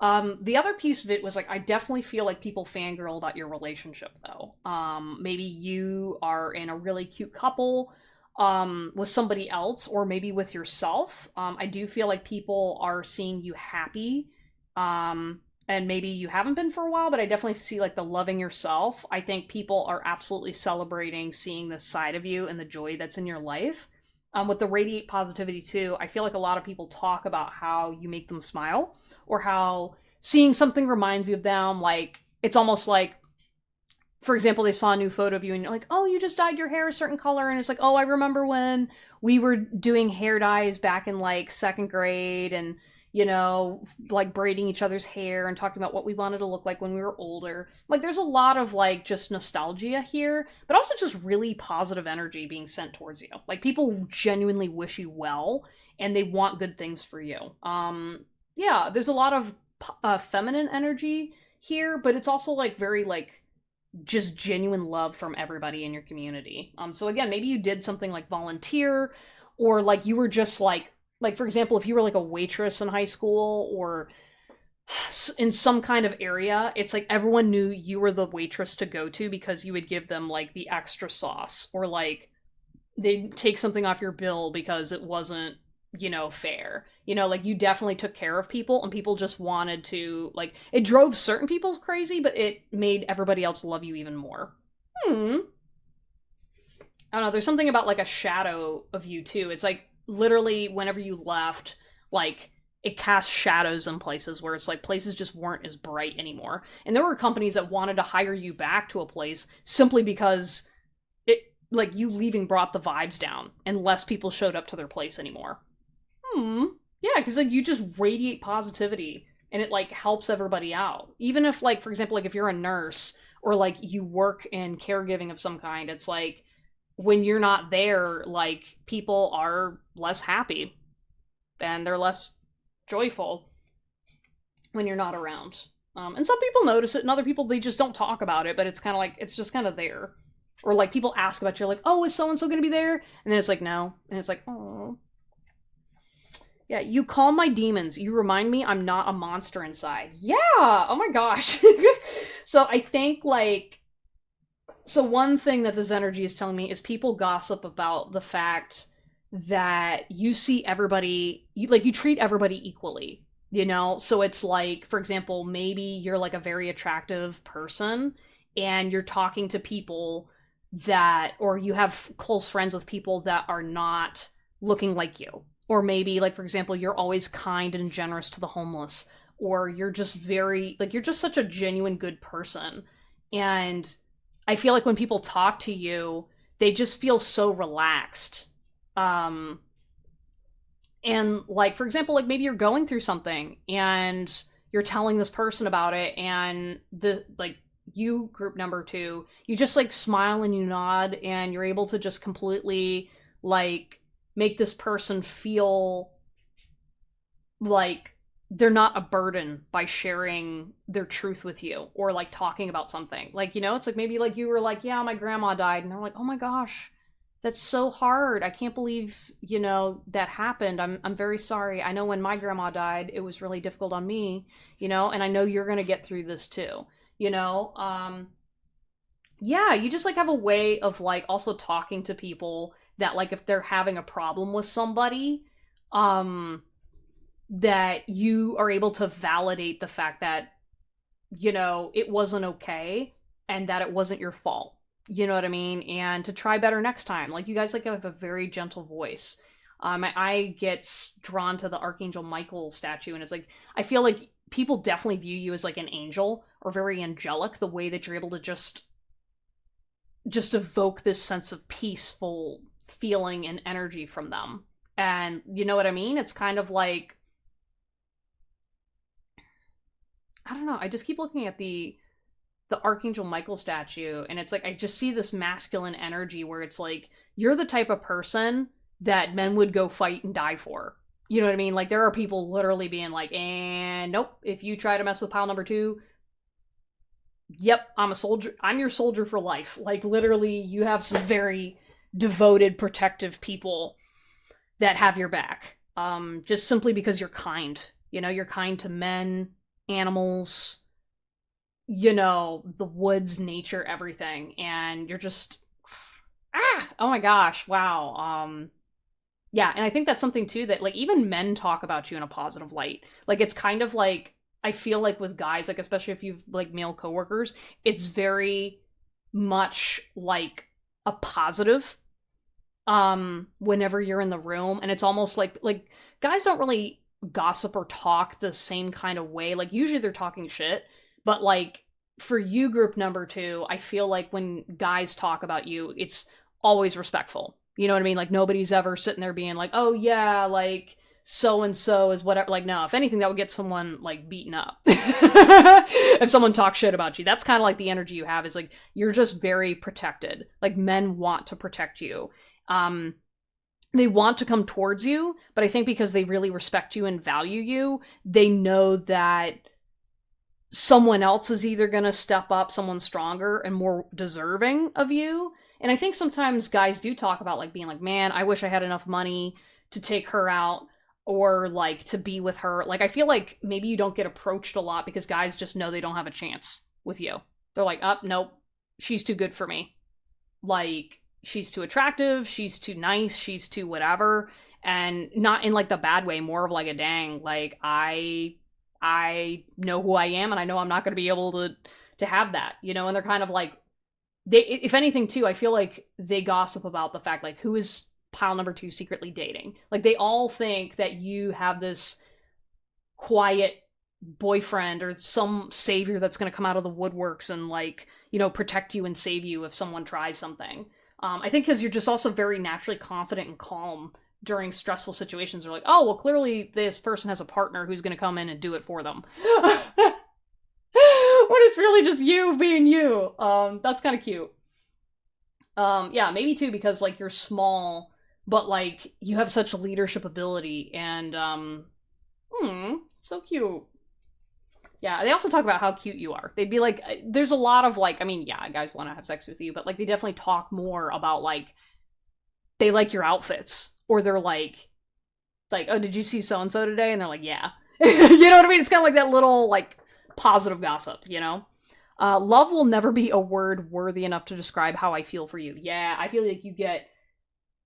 S1: The other piece of it was like I definitely feel like people fangirl about your relationship though. Maybe you are in a really cute couple with somebody else, or maybe with yourself. I do feel like people are seeing you happy. And maybe you haven't been for a while, but I definitely see like the loving yourself. I think people are absolutely celebrating seeing this side of you and the joy that's in your life. With the radiate positivity too, I feel like a lot of people talk about how you make them smile, or how seeing something reminds you of them. Like it's almost like, for example, they saw a new photo of you and you're like, oh, you just dyed your hair a certain color. And it's like, oh, I remember when we were doing hair dyes back in like second grade, and, like braiding each other's hair and talking about what we wanted to look like when we were older. Like there's a lot of like just nostalgia here, but also just really positive energy being sent towards you. Like people genuinely wish you well and they want good things for you. Yeah, there's a lot of feminine energy here, but it's also like very like just genuine love from everybody in your community. So again, maybe you did something like volunteer, or like you were just like for example, if you were like a waitress in high school, or in some kind of area, it's like everyone knew you were the waitress to go to because you would give them like the extra sauce, or like they'd take something off your bill because it wasn't, fair. Like you definitely took care of people, and people just wanted to, like, it drove certain people crazy, but it made everybody else love you even more. I don't know, there's something about like a shadow of you too. It's like literally whenever you left, like it cast shadows in places where it's like places just weren't as bright anymore. And there were companies that wanted to hire you back to a place simply because it, like, you leaving brought the vibes down and less people showed up to their place anymore. Yeah, because like you just radiate positivity and it like helps everybody out. Even if, like, for example, like if you're a nurse, or like you work in caregiving of some kind, it's like when you're not there, like people are less happy and they're less joyful when you're not around. And some people notice it, and other people, they just don't talk about it, but it's kind of like, it's just kind of there. Or like people ask about you, like, oh, is so and so going to be there? And then it's like, no. And it's like, oh. Yeah, you calm my demons. You remind me I'm not a monster inside. Yeah! Oh my gosh. So I think, like, so one thing that this energy is telling me is people gossip about the fact that you see everybody, you treat everybody equally, So it's like, for example, maybe you're like a very attractive person and you're talking to people that, or you have close friends with people that are not looking like you. Or maybe, like, for example, you're always kind and generous to the homeless, or you're just very, like, you're just such a genuine good person. And I feel like when people talk to you, they just feel so relaxed. Um, and like, for example, like maybe you're going through something and you're telling this person about it, and the, like, you, group number 2, you just like smile and you nod, and you're able to just completely like make this person feel like they're not a burden by sharing their truth with you, or like talking about something. Like, it's like maybe like you were like, yeah, my grandma died, and they're like, oh my gosh, that's so hard. I can't believe, that happened. I'm very sorry. I know when my grandma died, it was really difficult on me, and I know you're going to get through this too, yeah, you just like have a way of like also talking to people that, like, if they're having a problem with somebody, um that you are able to validate the fact that, it wasn't okay, and that it wasn't your fault. You know what I mean? And to try better next time. Like, you guys like have a very gentle voice. I get drawn to the Archangel Michael statue, and it's like, I feel like people definitely view you as like an angel, or very angelic, the way that you're able to just evoke this sense of peaceful feeling and energy from them. And you know what I mean? It's kind of like, I don't know, I just keep looking at the the Archangel Michael statue, and it's like I just see this masculine energy where it's like you're the type of person that men would go fight and die for. You know what I mean? Like there are people literally being like, and nope, if you try to mess with pile number 2, yep, I'm a soldier. I'm your soldier for life. Like literally you have some very devoted, protective people that have your back. Just simply because you're kind. You know, you're kind to men, animals, you know, the woods, nature, everything. And you're just, oh my gosh, wow. Yeah, and I think that's something too that, like, even men talk about you in a positive light. Like, it's kind of like, I feel like with guys, like, especially if you've, like, male coworkers, it's very much like a positive whenever you're in the room, and it's almost like guys don't really gossip or talk the same kind of way. Like usually they're talking shit, but like for you, group number 2, I feel like when guys talk about you, it's always respectful. You know what I mean? Like nobody's ever sitting there being like, oh yeah, like so and so is whatever. Like no, if anything, that would get someone like beaten up. If someone talks shit about you, that's kind of like the energy you have, is like you're just very protected. Like men want to protect you. They want to come towards you, but I think because they really respect you and value you, they know that someone else is either going to step up, someone stronger and more deserving of you. And I think sometimes guys do talk about like being like, man, I wish I had enough money to take her out or like to be with her. Like I feel like maybe you don't get approached a lot because guys just know they don't have a chance with you. They're like, oh, nope, she's too good for me. Like, she's too attractive, she's too nice, she's too whatever, and not in like the bad way, more of like a dang, like I know who I am and I know I'm not going to be able to have that, you know. And they're kind of like, they, if anything too, I feel like they gossip about the fact like who is pile number 2 secretly dating. Like they all think that you have this quiet boyfriend or some savior that's going to come out of the woodworks and like, you know, protect you and save you if someone tries something. I think because you're just also very naturally confident and calm during stressful situations. They're like, oh, well, clearly this person has a partner who's going to come in and do it for them. When it's really just you being you. That's kind of cute. Yeah, maybe too because like you're small, but like you have such leadership ability and so cute. Yeah, they also talk about how cute you are. They'd be like, there's a lot of like, I mean, yeah, guys want to have sex with you, but like they definitely talk more about like, they like your outfits. Or they're like, oh, did you see so-and-so today? And they're like, yeah. You know what I mean? It's kind of like that little like positive gossip, you know? Love will never be a word worthy enough to describe how I feel for you. Yeah, I feel like you get,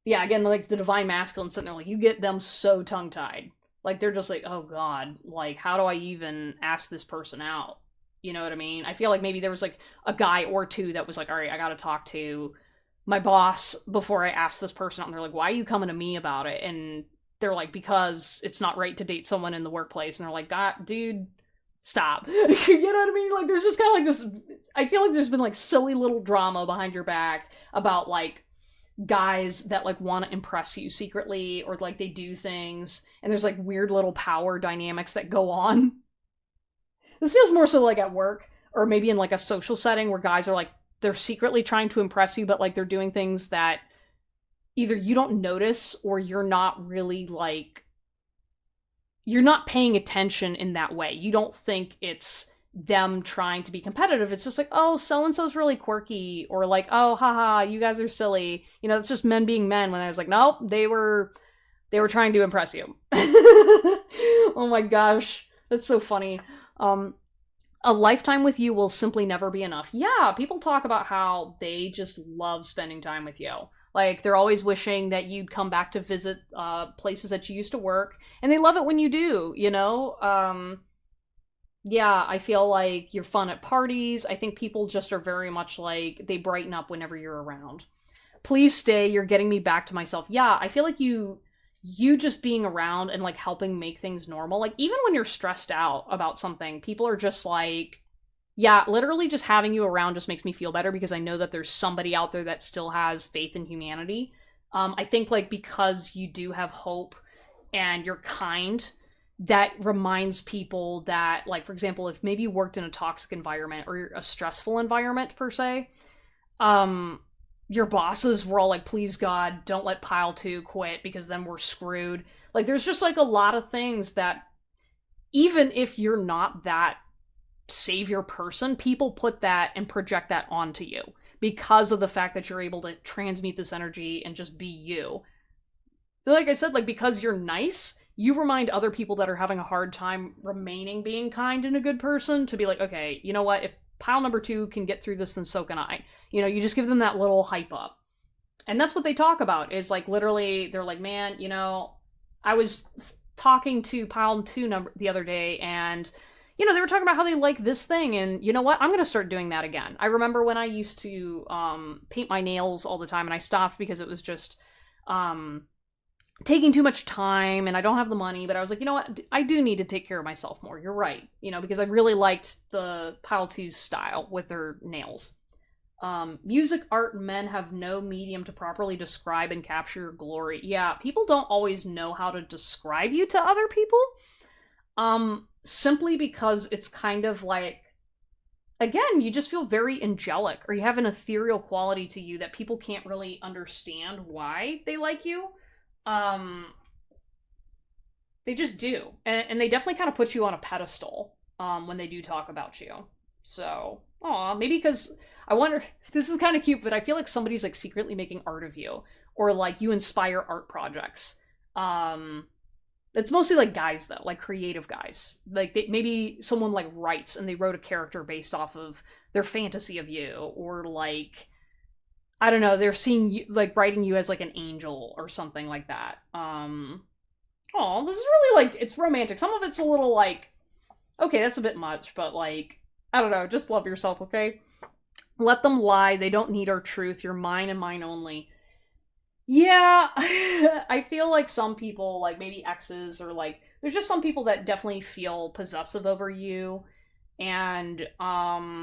S1: yeah, again, like the divine masculine sitting there, like you get them so tongue-tied. Like, they're just like, oh god, like, how do I even ask this person out? You know what I mean? I feel like maybe there was, like, a guy or two that was like, alright, I gotta talk to my boss before I ask this person out. And they're like, why are you coming to me about it? And they're like, because it's not right to date someone in the workplace. And they're like, God, dude, stop. You know what I mean? Like, there's just kind of like this, I feel like there's been, like, silly little drama behind your back about, like, guys that like want to impress you secretly or like they do things and there's like weird little power dynamics that go on. This feels more so like at work or maybe in like a social setting where guys are like they're secretly trying to impress you but like they're doing things that either you don't notice or you're not really like you're not paying attention in that way. You don't think it's them trying to be competitive. It's just like, oh, so-and-so's really quirky, or like, oh, haha, you guys are silly. You know, it's just men being men when I was like, nope, they were trying to impress you. Oh my gosh, that's so funny. A lifetime with you will simply never be enough. Yeah, people talk about how they just love spending time with you. Like, they're always wishing that you'd come back to visit places that you used to work, and they love it when you do, you know? Yeah, I feel like you're fun at parties. I think people just are very much like, they brighten up whenever you're around. Please stay, you're getting me back to myself. Yeah, I feel like you just being around and like helping make things normal. Like, even when you're stressed out about something, people are just like, yeah, literally just having you around just makes me feel better because I know that there's somebody out there that still has faith in humanity. I think like because you do have hope and you're kind, that reminds people that, like, for example, if maybe you worked in a toxic environment or a stressful environment per se, your bosses were all like, please God, don't let pile two quit because then we're screwed. Like, there's just like a lot of things that, even if you're not that savior person, people put that and project that onto you because of the fact that you're able to transmute this energy and just be you. Like I said, like, because you're nice, you remind other people that are having a hard time remaining being kind and a good person to be like, okay, you know what, if pile number two can get through this, then so can I. You know, you just give them that little hype up. And that's what they talk about, is like, literally, they're like, man, you know, I was talking to pile two number the other day, and you know, they were talking about how they like this thing, and you know what, I'm gonna start doing that again. I remember when I used to paint my nails all the time, and I stopped because it was just taking too much time, and I don't have the money, but I was like, you know what, I do need to take care of myself more. You're right. You know, because I really liked the pile two's style with their nails. Music, art, and men have no medium to properly describe and capture your glory. Yeah, people don't always know how to describe you to other people. Simply because it's kind of like, again, you just feel very angelic, or you have an ethereal quality to you that people can't really understand why they like you. They just do. And they definitely kind of put you on a pedestal, when they do talk about you. So, maybe because, I wonder, this is kind of cute, but I feel like somebody's like secretly making art of you, or like you inspire art projects. It's mostly like guys though, like creative guys. Like maybe someone like writes and they wrote a character based off of their fantasy of you, or like, I don't know, they're seeing you, like writing you as like an angel or something like that. This is really like, it's romantic. Some of it's a little like, okay, that's a bit much, but like, I don't know, just love yourself, okay? Let them lie. They don't need our truth. You're mine and mine only. Yeah, I feel like some people, like maybe exes, or like, there's just some people that definitely feel possessive over you. And, yeah, I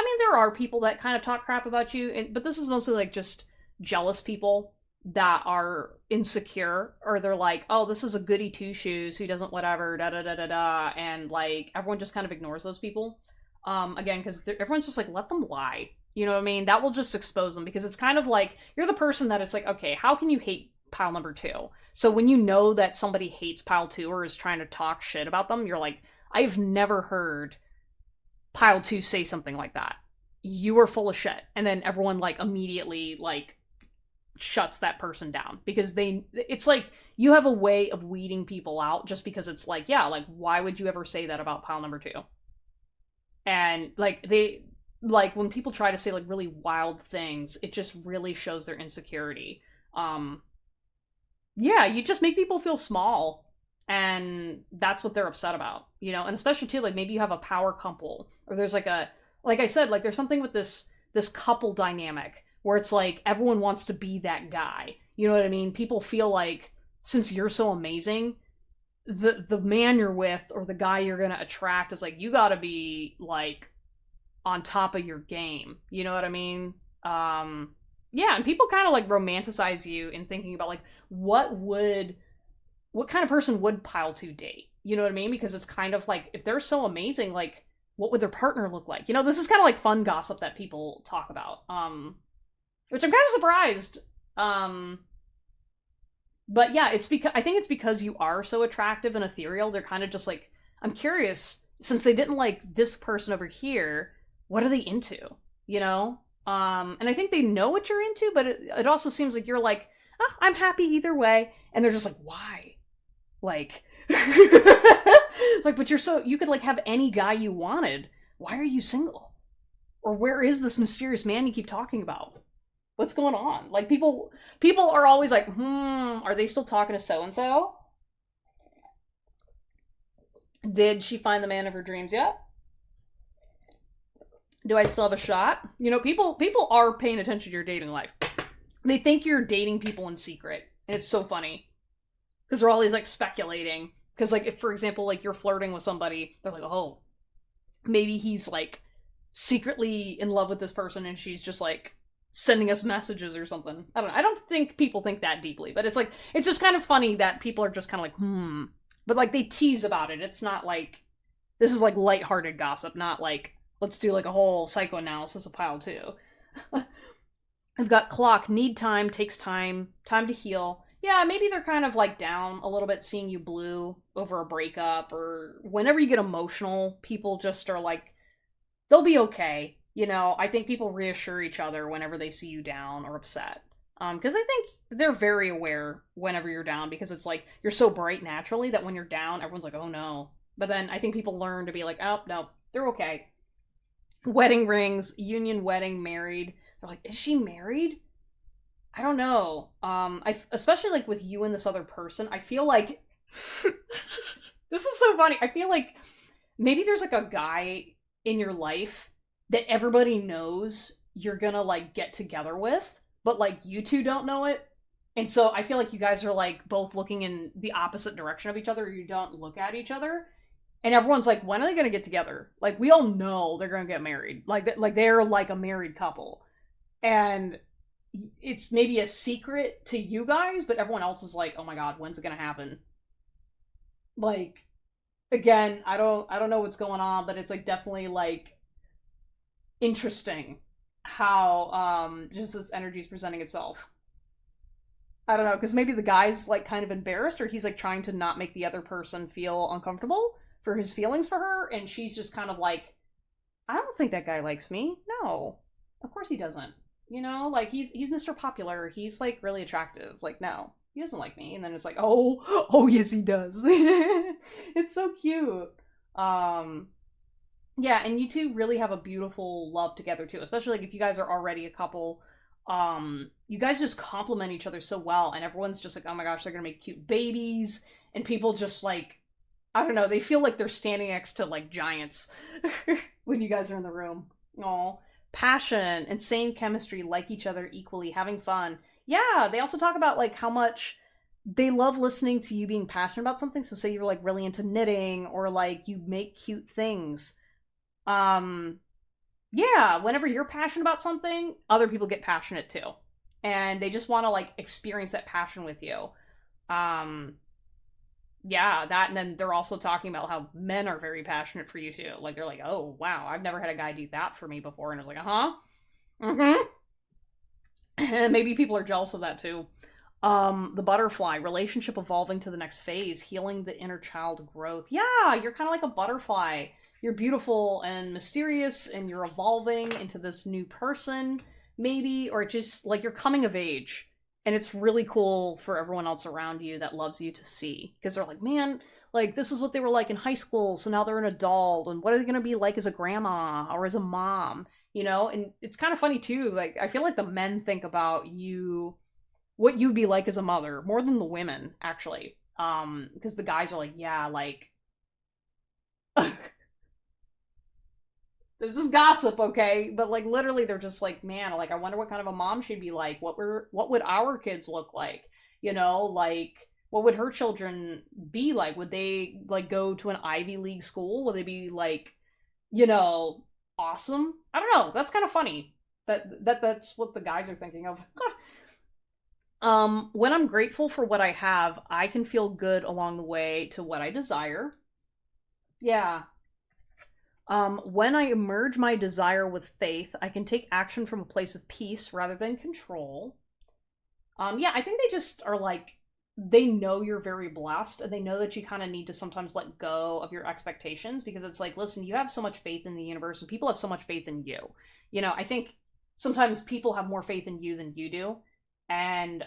S1: mean, there are people that kind of talk crap about you, but this is mostly like just jealous people that are insecure, or they're like, oh, this is a goody two shoes who doesn't whatever, da da da da da, and like, everyone just kind of ignores those people. Again, because everyone's just like, let them lie. You know what I mean? That will just expose them, because it's kind of like, you're the person that it's like, okay, how can you hate pile number two? So when you know that somebody hates pile two or is trying to talk shit about them, you're like, I've never heard pile two say something like that. You are full of shit. And then everyone like immediately like shuts that person down, because it's like, you have a way of weeding people out, just because it's like, yeah, like, why would you ever say that about pile number two? And like, like when people try to say like really wild things, it just really shows their insecurity. Yeah, you just make people feel small, and that's what they're upset about, you know. And especially too, like, maybe you have a power couple, or there's like a, like I said, like, there's something with this couple dynamic where it's like everyone wants to be that guy, you know what I mean? People feel like, since you're so amazing, the man you're with, or the guy you're gonna attract, is like, you gotta be like on top of your game, you know what I mean? Yeah, and people kind of like romanticize you in thinking about like, what kind of person would pile two date, you know what I mean? Because it's kind of like, if they're so amazing, like, what would their partner look like? You know, this is kind of like fun gossip that people talk about, which I'm kind of surprised. But yeah, I think it's because you are so attractive and ethereal. They're kind of just like, I'm curious, since they didn't like this person over here, what are they into? You know? And I think they know what you're into, but it also seems like you're like, oh, I'm happy either way. And they're just like, why? Like, like, but you could like have any guy you wanted. Why are you single? Or where is this mysterious man you keep talking about? What's going on? Like, people are always like, are they still talking to so-and-so? Did she find the man of her dreams yet? Do I still have a shot? You know, people are paying attention to your dating life. They think you're dating people in secret. And it's so funny. Because they're always, like, speculating. Because, like, if, for example, like, you're flirting with somebody, they're like, oh, maybe he's, like, secretly in love with this person, and she's just, like, sending us messages or something. I don't know. I don't think people think that deeply, but it's like, it's just kind of funny that people are just kind of like, but like they tease about it. It's not like, this is like lighthearted gossip, not like, let's do like a whole psychoanalysis of pile two. I've got clock, need time, takes time, time to heal. Yeah, maybe they're kind of like down a little bit seeing you blue over a breakup, or whenever you get emotional, people just are like, they'll be okay. You know, I think people reassure each other whenever they see you down or upset. Because I think they're very aware whenever you're down, because it's like you're so bright naturally that when you're down, everyone's like, oh no. But then I think people learn to be like, oh no, they're okay. Wedding rings, union wedding, married. They're like, is she married? I don't know. Especially like with you and this other person, I feel like this is so funny. I feel like maybe there's like a guy in your life that everybody knows you're gonna like get together with, but like you two don't know it. And so I feel like you guys are like both looking in the opposite direction of each other, or you don't look at each other. And everyone's like, when are they gonna get together? Like, we all know they're gonna get married. Like they're like a married couple. And it's maybe a secret to you guys, but everyone else is like, oh my god, when's it gonna happen? Like, again, I don't know what's going on, but it's like definitely like interesting how just this energy is presenting itself. I don't know, because maybe the guy's like kind of embarrassed, or he's like trying to not make the other person feel uncomfortable for his feelings for her, and she's just kind of like, I don't think that guy likes me. No, of course he doesn't. You know, like he's Mr. Popular. He's like really attractive. Like, no, he doesn't like me. And then it's like, oh yes he does. It's so cute. Um, yeah, and you two really have a beautiful love together too. Especially like if you guys are already a couple. You guys just complement each other so well, and everyone's just like, oh my gosh, they're gonna make cute babies, and people just like, I don't know, they feel like they're standing next to like giants when you guys are in the room. Aw. Passion, insane chemistry, like each other equally, having fun. Yeah, they also talk about like how much they love listening to you being passionate about something. So say you're like really into knitting, or like you make cute things. Um yeah, whenever you're passionate about something, other people get passionate too. And they just want to like experience that passion with you. Um yeah, that, and then they're also talking about how men are very passionate for you too. Like they're like, "Oh, wow, I've never had a guy do that for me before." And I was like, "Uh-huh." Mhm. And maybe people are jealous of that too. The butterfly, relationship evolving to the next phase, healing the inner child growth. Yeah, you're kind of like a butterfly. You're beautiful and mysterious, and you're evolving into this new person, maybe, or just like you're coming of age. And it's really cool for everyone else around you that loves you to see. Because they're like, man, like this is what they were like in high school, so now they're an adult, and what are they gonna be like as a grandma or as a mom? You know? And it's kind of funny too, like I feel like the men think about you, what you'd be like as a mother, more than the women, actually. Because the guys are like, yeah, like this is gossip, okay? But like literally they're just like, man, like I wonder what kind of a mom she'd be like. What would our kids look like? You know, like what would her children be like? Would they like go to an Ivy League school? Would they be like, you know, awesome? I don't know. That's kind of funny. That's what the guys are thinking of. When I'm grateful for what I have, I can feel good along the way to what I desire. Yeah. When I merge my desire with faith, I can take action from a place of peace rather than control. Yeah, I think they just are like, they know you're very blessed, and they know that you kind of need to sometimes let go of your expectations, because it's like, listen, you have so much faith in the universe, and people have so much faith in you. You know, I think sometimes people have more faith in you than you do, and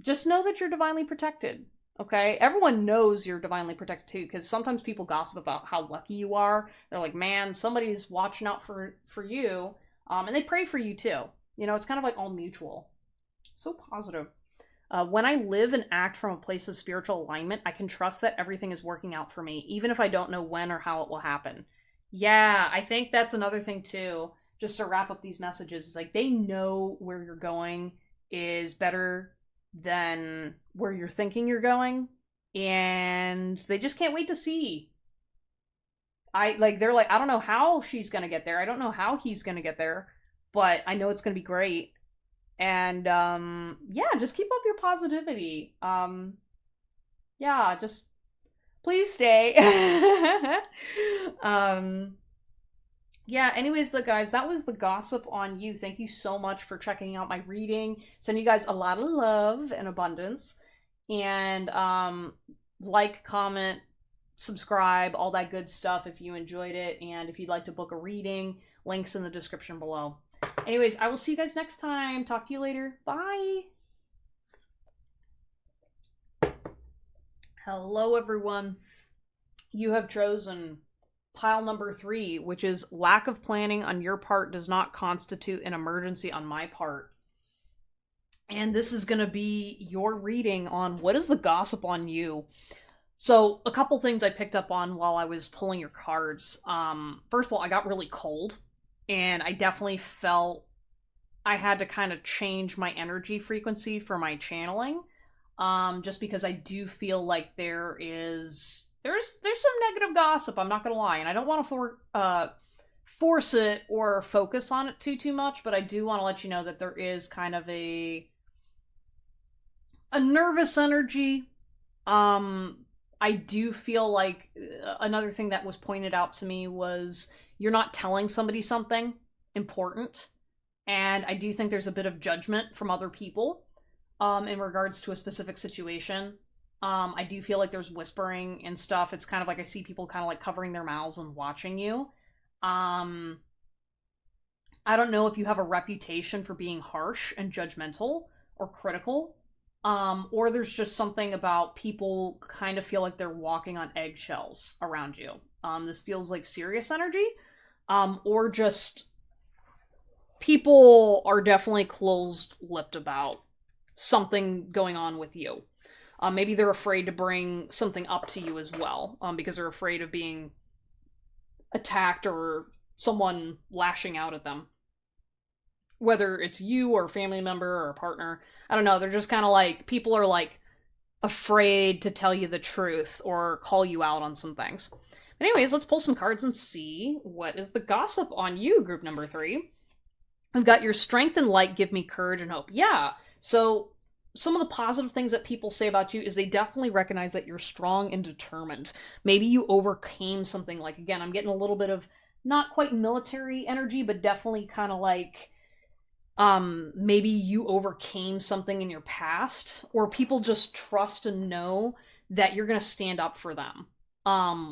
S1: just know that you're divinely protected. Okay, everyone knows you're divinely protected too, because sometimes people gossip about how lucky you are. They're like, man, somebody's watching out for you, and they pray for you too. You know, it's kind of like all mutual. So positive. When I live and act from a place of spiritual alignment, I can trust that everything is working out for me, even if I don't know when or how it will happen. Yeah, I think that's another thing too. Just to wrap up these messages, is like they know where you're going is better than where you're thinking you're going, and they just can't wait to see. They're like, I don't know how she's gonna get there. I don't know how he's gonna get there, but I know it's going to be great. And yeah, just keep up your positivity. Yeah, just please stay. um yeah, anyways, the guys, that was the gossip on you. Thank you so much for checking out my reading. Send you guys a lot of love and abundance. And like, comment, subscribe, all that good stuff if you enjoyed it. And if you'd like to book a reading, links in the description below. Anyways, I will see you guys next time. Talk to you later. Bye. Hello, everyone. You have chosen pile number 3, which is lack of planning on your part does not constitute an emergency on my part. And this is going to be your reading on what is the gossip on you. So, a couple things I picked up on while I was pulling your cards. First of all, I got really cold, and I definitely felt I had to kind of change my energy frequency for my channeling. Just because I do feel like there's some negative gossip, I'm not gonna lie, and I don't want to force it or focus on it too much, but I do want to let you know that there is kind of a nervous energy. I do feel like another thing that was pointed out to me was you're not telling somebody something important, and I do think there's a bit of judgment from other people in regards to a specific situation. I do feel like there's whispering and stuff. It's kind of like I see people kind of like covering their mouths and watching you. I don't know if you have a reputation for being harsh and judgmental or critical. Or there's just something about people kind of feel like they're walking on eggshells around you. This feels like serious energy. Or just people are definitely closed-lipped about something going on with you. Maybe they're afraid to bring something up to you as well, because they're afraid of being attacked or someone lashing out at them. Whether it's you or a family member or a partner, I don't know, they're just kind of like, people are like afraid to tell you the truth or call you out on some things. But anyways, let's pull some cards and see what is the gossip on you, group number 3. We've got your strength and light give me courage and hope. Yeah, so some of the positive things that people say about you is they definitely recognize that you're strong and determined. Maybe you overcame something, like, again, I'm getting a little bit of not quite military energy, but definitely kind of like maybe you overcame something in your past, or people just trust and know that you're going to stand up for them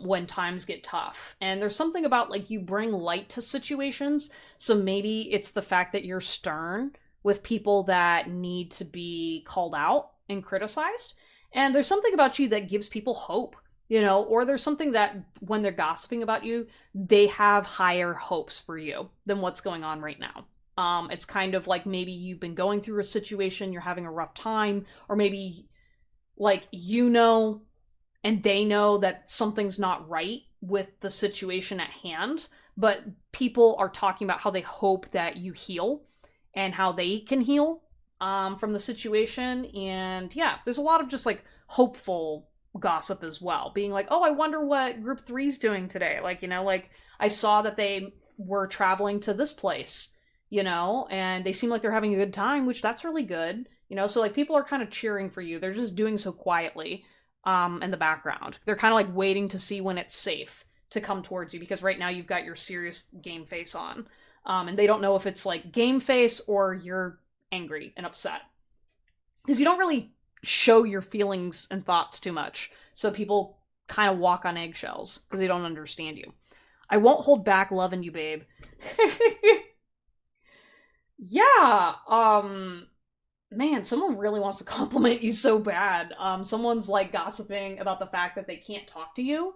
S1: when times get tough. And there's something about like you bring light to situations, so maybe it's the fact that you're stern with people that need to be called out and criticized. And there's something about you that gives people hope, you know, or there's something that when they're gossiping about you, they have higher hopes for you than what's going on right now. It's kind of like maybe you've been going through a situation, you're having a rough time, or maybe like you know and they know that something's not right with the situation at hand, but people are talking about how they hope that you heal and how they can heal from the situation. And yeah, there's a lot of just like hopeful gossip as well, being like, oh, I wonder what group 3's doing today. Like, you know, like I saw that they were traveling to this place, you know, and they seem like they're having a good time, which that's really good, you know. So like people are kind of cheering for you. They're just doing so quietly in the background. They're kind of like waiting to see when it's safe to come towards you, because right now you've got your serious game face on. And they don't know if it's like game face or you're angry and upset, because you don't really show your feelings and thoughts too much. So people kind of walk on eggshells because they don't understand you. I won't hold back loving you, babe. Yeah, man, someone really wants to compliment you so bad. Someone's like gossiping about the fact that they can't talk to you.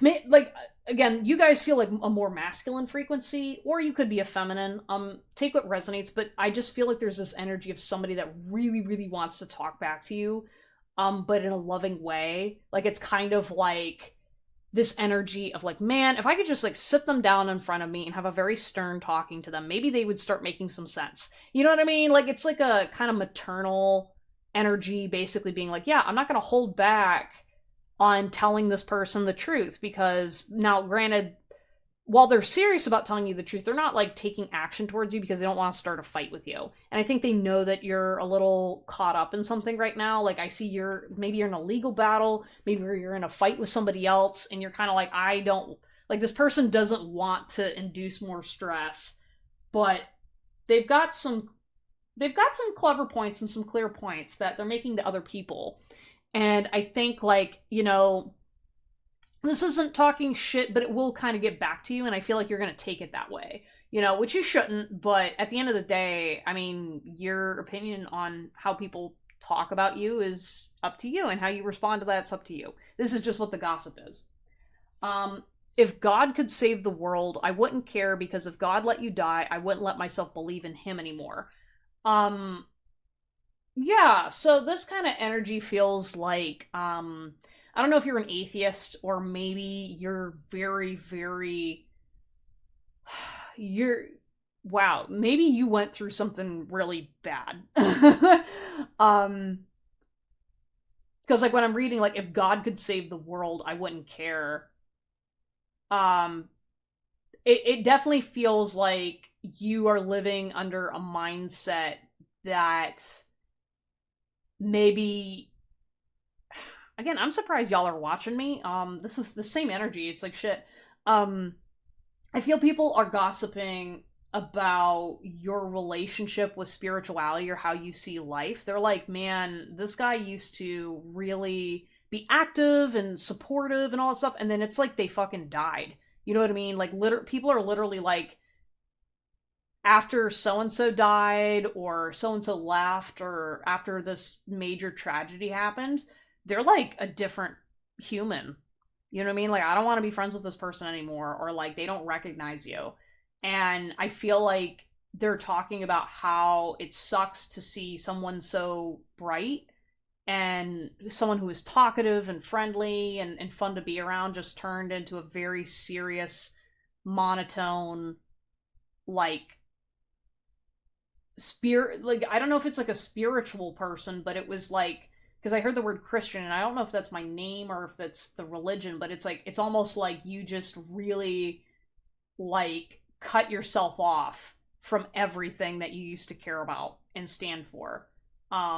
S1: Like, again, you guys feel like a more masculine frequency, or you could be a feminine. Take what resonates, but I just feel like there's this energy of somebody that really, really wants to talk back to you, but in a loving way. Like, it's kind of like this energy of like, man, if I could just like sit them down in front of me and have a very stern talking to them, maybe they would start making some sense. You know what I mean? Like, it's like a kind of maternal energy, basically being like, yeah, I'm not going to hold back on telling this person the truth, because now, granted, while they're serious about telling you the truth, they're not like taking action towards you because they don't want to start a fight with you. And I think they know that you're a little caught up in something right now. Like I see maybe you're in a legal battle, maybe you're in a fight with somebody else, and you're kind of like, I don't like this person doesn't want to induce more stress, but they've got some clever points and some clear points that they're making to other people. And I think like, this isn't talking shit, but it will kind of get back to you, and I feel like you're going to take it that way, which you shouldn't, but at the end of the day, I mean, your opinion on how people talk about you is up to you, and how you respond to that's up to you. This is just what the gossip is. If God could save the world, I wouldn't care, because if God let you die, I wouldn't let myself believe in him anymore. Yeah, so this kind of energy feels like, I don't know if you're an atheist, or maybe you're very, very, you're, wow, maybe you went through something really bad. Because like when I'm reading, like, if God could save the world, I wouldn't care. Um, it definitely feels like you are living under a mindset that maybe, again, I'm surprised y'all are watching me. This is the same energy. It's like shit. Um, I feel people are gossiping about your relationship with spirituality, or how you see life. They're like, man, this guy used to really be active and supportive and all that stuff, and then it's like they fucking died. You know what I mean? Like, people are literally like, after so and so died, or so and so left, or after this major tragedy happened, they're like a different human. You know what I mean? Like, I don't want to be friends with this person anymore, or like they don't recognize you. And I feel like they're talking about how it sucks to see someone so bright, and someone who is talkative and friendly and fun to be around, just turned into a very serious, monotone, like, spirit. Like, I don't know if it's like a spiritual person, but it was like, because I heard the word Christian, and I don't know if that's my name or if that's the religion, but it's like, it's almost like you just really like cut yourself off from everything that you used to care about and stand for.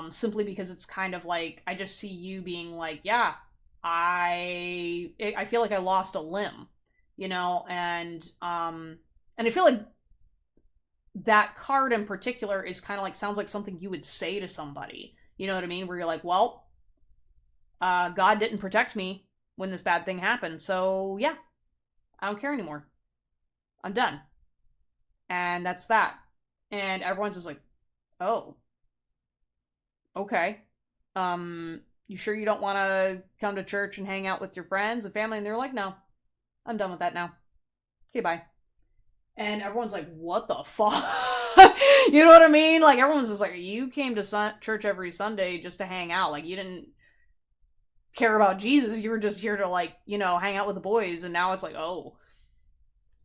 S1: Simply because it's kind of like, I just see you being like, yeah, I feel like I lost a limb, and I feel like that card in particular is kind of like, sounds like something you would say to somebody. You know what I mean? Where you're like, well, God didn't protect me when this bad thing happened, so yeah, I don't care anymore. I'm done. And that's that. And everyone's just like, oh, okay. You sure you don't want to come to church and hang out with your friends and family? And they're like, no, I'm done with that now. Okay, bye. And everyone's like, what the fuck? You know what I mean? Like, everyone's just like, you came to church every Sunday just to hang out. Like, you didn't care about Jesus. You were just here to, like, hang out with the boys. And now it's like, oh.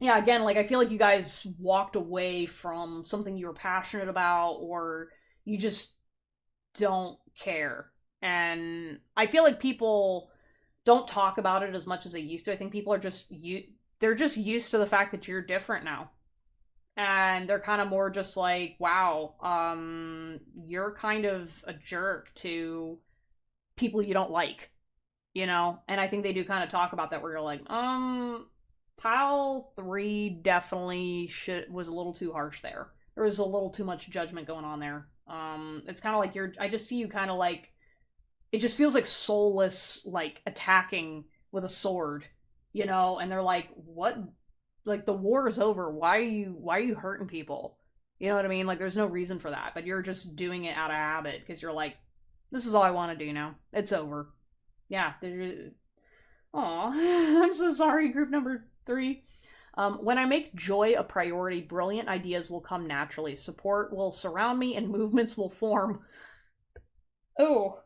S1: Yeah, again, like, I feel like you guys walked away from something you were passionate about, or you just don't care. And I feel like people don't talk about it as much as they used to. I think people are just, they're just used to the fact that you're different now. And they're kind of more just like, wow, you're kind of a jerk to people you don't like, And I think they do kind of talk about that, where you're like, pile 3 definitely was a little too harsh there. There was a little too much judgment going on there. It's kind of like I just see you kind of like, it just feels like soulless, like, attacking with a sword, and they're like, what? Like, the war is over. Why are you hurting people? You know what I mean? Like, there's no reason for that, but you're just doing it out of habit, because you're like, this is all I want to do now. It's over. Yeah. Aw, I'm so sorry, group number 3. When I make joy a priority, brilliant ideas will come naturally. Support will surround me, and movements will form. Oh.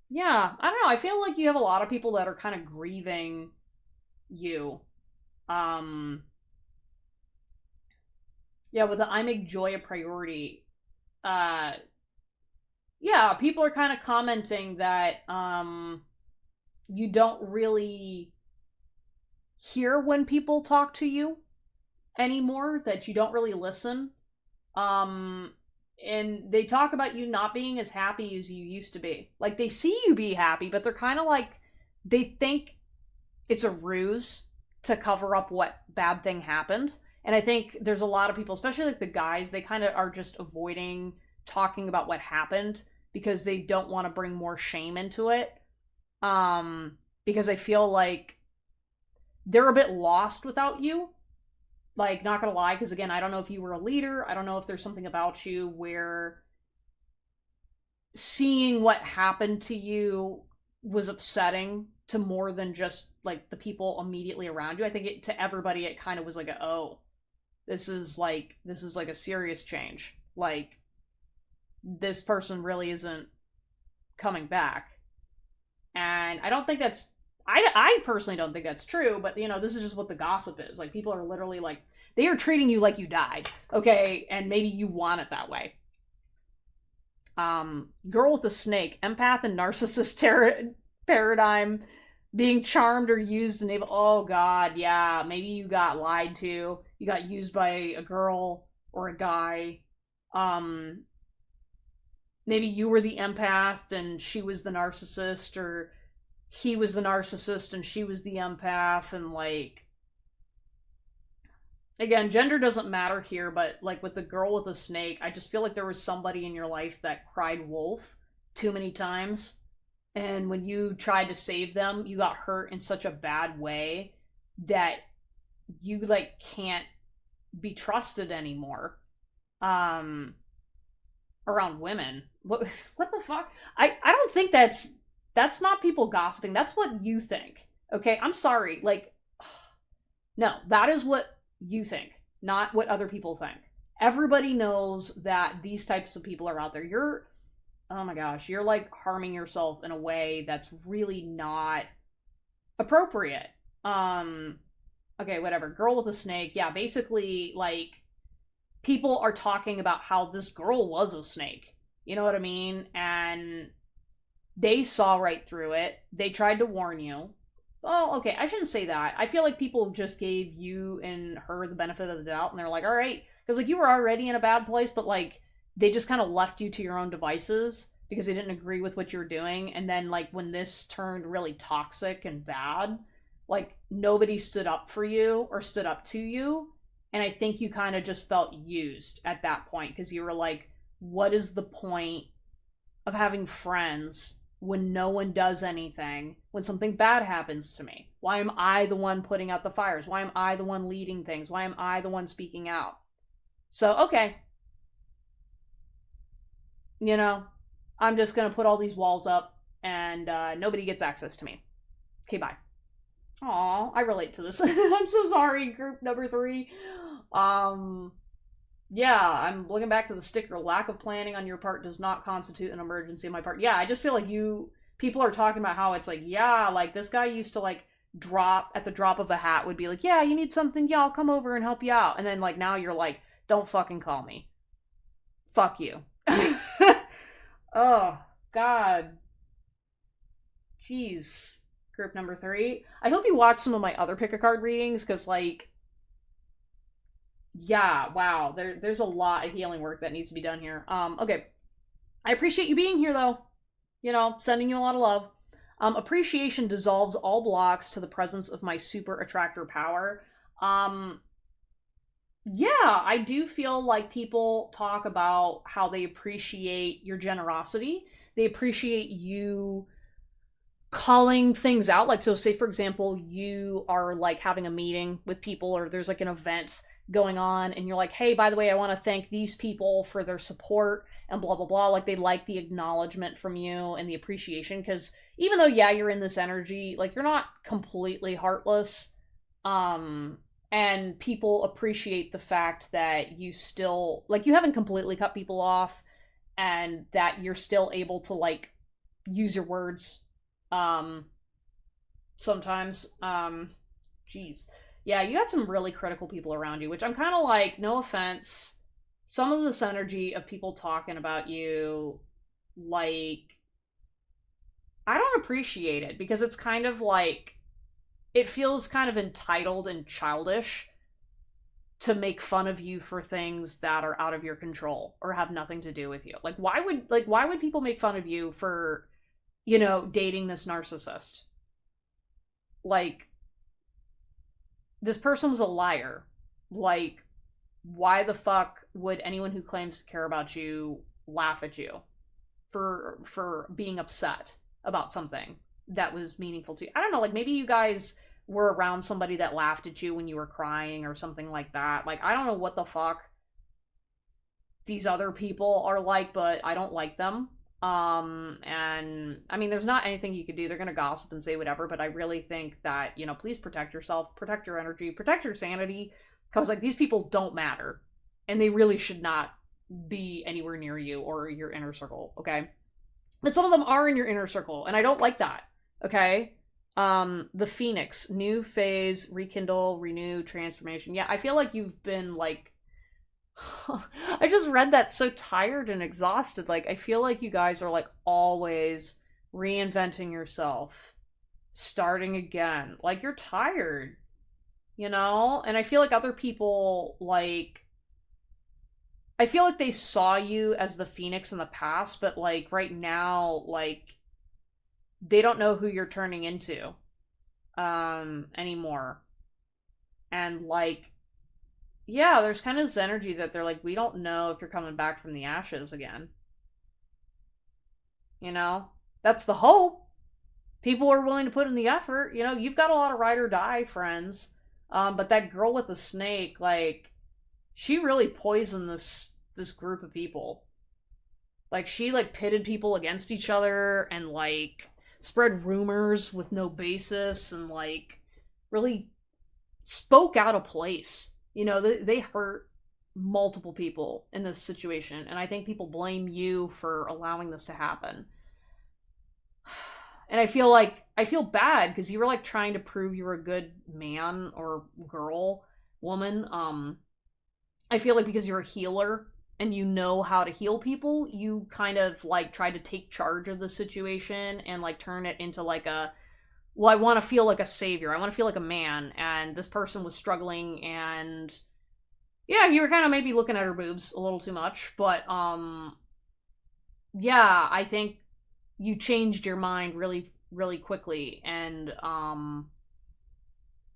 S1: Yeah, I don't know. I feel like you have a lot of people that are kind of grieving you. Um, yeah, with the I make joy a priority. Uh, yeah, people are kind of commenting that, you don't really hear when people talk to you anymore, that you don't really listen. Um, and they talk about you not being as happy as you used to be. Like, they see you be happy, but they're kind of like, they think it's a ruse to cover up what bad thing happened. And I think there's a lot of people, especially like the guys, they kind of are just avoiding talking about what happened because they don't want to bring more shame into it. Because I feel like they're a bit lost without you. Like, not gonna lie, because again, I don't know if you were a leader. I don't know if there's something about you where seeing what happened to you was upsetting to more than just like the people immediately around you. I think to everybody it kind of was like oh, this is like a serious change. Like, this person really isn't coming back. And I don't think that's I personally don't think that's true, but this is just what the gossip is. Like, people are literally like, they are treating you like you died, okay? And maybe you want it that way. Girl with the snake, empath and narcissist paradigm, being charmed or used and able. Oh god, yeah. Maybe you got lied to. You got used by a girl or a guy. Maybe you were the empath and she was the narcissist, or he was the narcissist and she was the empath, and like, again, gender doesn't matter here, but like with the girl with the snake, I just feel like there was somebody in your life that cried wolf too many times, and when you tried to save them, you got hurt in such a bad way that you like can't be trusted anymore around women. What the fuck? I don't think that's not people gossiping. That's what you think. Okay? I'm sorry. Like, no, that is what you think, not what other people think. Everybody knows that these types of people are out there. Oh my gosh, you're like harming yourself in a way that's really not appropriate. Okay, whatever. Girl with a snake. Yeah, basically, like, people are talking about how this girl was a snake. You know what I mean? And they saw right through it. They tried to warn you. Oh, okay, I shouldn't say that. I feel like people just gave you and her the benefit of the doubt, and they're like, all right. Because, like, you were already in a bad place, but, like, they just kind of left you to your own devices because they didn't agree with what you were doing. And then, like, when this turned really toxic and bad, like, nobody stood up for you or stood up to you. And I think you kind of just felt used at that point because you were like, what is the point of having friends when no one does anything, when something bad happens to me? Why am I the one putting out the fires? Why am I the one leading things? Why am I the one speaking out? So, okay. I'm just going to put all these walls up and nobody gets access to me. Okay, bye. Aw, I relate to this. I'm so sorry, group number 3. Yeah, I'm looking back to the sticker. Lack of planning on your part does not constitute an emergency on my part. Yeah, I just feel like people are talking about how it's like, yeah, like this guy used to like drop at the drop of a hat would be like, yeah, you need something, yeah, I'll come over and help you out. And then like now you're like, don't fucking call me. Fuck you. Oh, God. Jeez. Group number 3. I hope you watch some of my other pick a card readings, because like, yeah, wow, there's a lot of healing work that needs to be done here. Okay. I appreciate you being here though. Sending you a lot of love. Appreciation dissolves all blocks to the presence of my super attractor power. Yeah, I do feel like people talk about how they appreciate your generosity. They appreciate you calling things out. Like, so say for example, you are like having a meeting with people, or there's like an event going on, and you're like, hey, by the way, I want to thank these people for their support and blah blah blah. Like, they like the acknowledgement from you and the appreciation, because even though, yeah, you're in this energy, like, you're not completely heartless. And people appreciate the fact that you still, like, you haven't completely cut people off, and that you're still able to like use your words sometimes. Jeez. Yeah, you got some really critical people around you, which I'm kind of like, no offense, some of this energy of people talking about you, like, I don't appreciate it, because it's kind of like it feels kind of entitled and childish to make fun of you for things that are out of your control or have nothing to do with you. Why would people make fun of you for, dating this narcissist? Like, this person was a liar. Like, why the fuck would anyone who claims to care about you laugh at you for being upset about something that was meaningful to you? I don't know, like maybe you guys were around somebody that laughed at you when you were crying or something like that. Like, I don't know what the fuck these other people are like, but I don't like them. And I mean, there's not anything you could do. They're gonna gossip and say whatever, but I really think that, please protect yourself, protect your energy, protect your sanity, because like these people don't matter, and they really should not be anywhere near you or your inner circle, okay? But some of them are in your inner circle, and I don't like that, okay? The Phoenix, new phase, rekindle, renew, transformation. Yeah, I feel like you've been like I just read that so tired and exhausted. Like, I feel like you guys are like always reinventing yourself, starting again. Like, you're tired, And I feel like other people, like, I feel like they saw you as the Phoenix in the past, but like right now, like, they don't know who you're turning into anymore. And like, yeah, there's kind of this energy that they're like, we don't know if you're coming back from the ashes again. That's the hope. People are willing to put in the effort. You've got a lot of ride or die friends. But that girl with the snake, like, she really poisoned this group of people. Like, she like pitted people against each other and like spread rumors with no basis and like really spoke out of place. They hurt multiple people in this situation, and I think people blame you for allowing this to happen. And I feel bad because you were like trying to prove you were a good man or girl, woman. I feel like because you're a healer and you know how to heal people, you kind of like try to take charge of the situation and like turn it into like well, I want to feel like a savior. I want to feel like a man. And this person was struggling, and yeah, you were kind of maybe looking at her boobs a little too much. But yeah, I think you changed your mind really, really quickly. And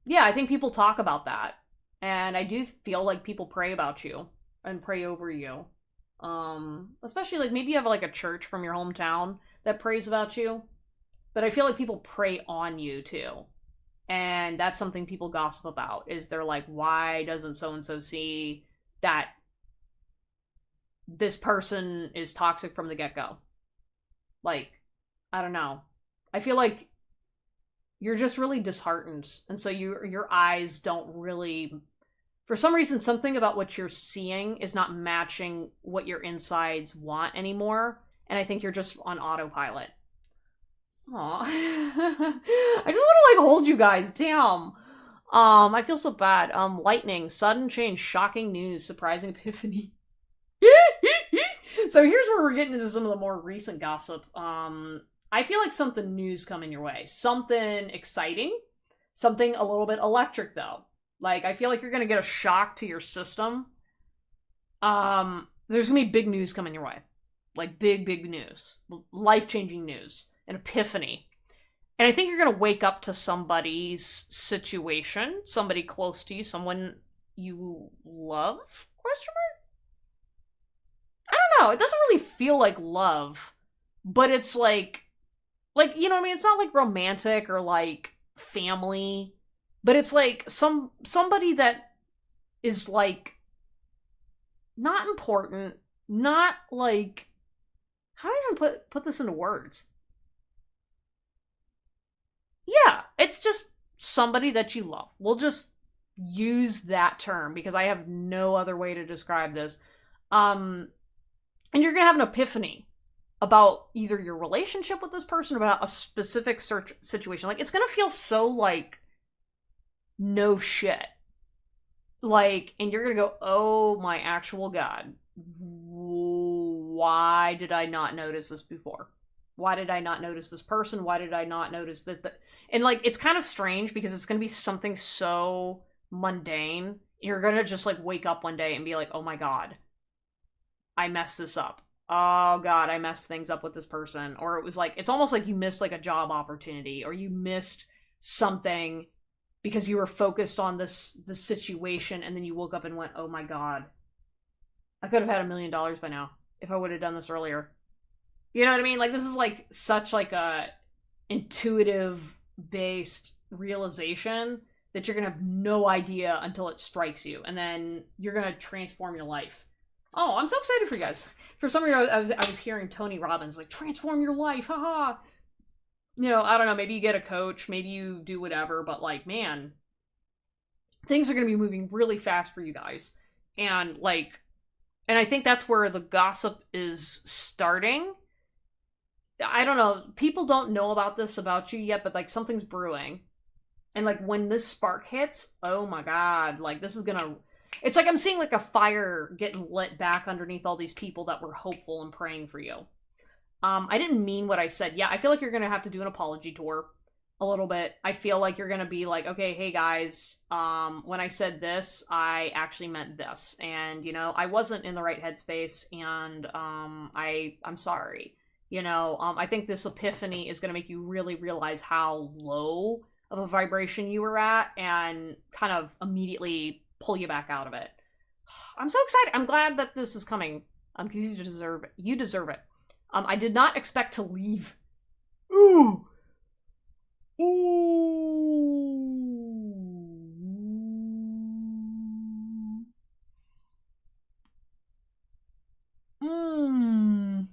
S1: yeah, I think people talk about that. And I do feel like people pray about you and pray over you. Especially like maybe you have like a church from your hometown that prays about you. But I feel like people prey on you too. And that's something people gossip about, is they're like, why doesn't so-and-so see that this person is toxic from the get-go? Like, I don't know. I feel like you're just really disheartened. And so your eyes don't really, for some reason, something about what you're seeing is not matching what your insides want anymore. And I think you're just on autopilot. Aw. I just want to like hold you guys. Damn. I feel so bad. Lightning, sudden change, shocking news, surprising epiphany. So here's where we're getting into some of the more recent gossip. I feel like something new's coming your way. Something exciting. Something a little bit electric, though. Like, I feel like you're gonna get a shock to your system. There's gonna be big news coming your way. Like, big, big news. Life-changing news. An epiphany. And I think you're going to wake up to somebody's situation, somebody close to you, someone you love? Question mark? I don't know. It doesn't really feel like love, but it's like, you know what I mean? It's not like romantic or like family, but it's like somebody that is like not important, not like, how do I even put this into words? Yeah, it's just somebody that you love. We'll just use that term because I have no other way to describe this. And you're gonna have an epiphany about either your relationship with this person or about a specific search situation. Like, it's gonna feel so like no shit. Like, and you're gonna go, oh my actual god, why did I not notice this before? Why did I not notice this person? Why did I not notice this? And like, it's kind of strange because it's going to be something so mundane. You're going to just like wake up one day and be like, oh my God, I messed this up. Oh God, I messed things up with this person. Or it was like, it's almost like you missed like a job opportunity, or you missed something because you were focused on this situation, and then you woke up and went, oh my God, I could have had $1 million by now if I would have done this earlier. You know what I mean? Like, this is like such like a intuitive based realization that you're gonna have no idea until it strikes you, and then you're gonna transform your life. Oh, I'm so excited for you guys. For some reason, I was hearing Tony Robbins like transform your life, haha. You know, I don't know. Maybe you get a coach, maybe you do whatever, but like, man, things are gonna be moving really fast for you guys, and like, and I think that's where the gossip is starting. I don't know. People don't know about this about you yet, but like something's brewing. And like when this spark hits, oh my God, like this is gonna. It's like I'm seeing like a fire getting lit back underneath all these people that were hopeful and praying for you. I didn't mean what I said. Yeah, I feel like you're gonna have to do an apology tour a little bit. I feel like you're gonna be like, okay, hey guys, when I said this, I actually meant this, and you know, I wasn't in the right headspace, and I'm sorry. You know, I think this epiphany is gonna make you really realize how low of a vibration you were at, and kind of immediately pull you back out of it. I'm so excited. I'm glad that this is coming. Because you deserve it. You deserve it. I did not expect to leave. Ooh. Ooh. Mmm.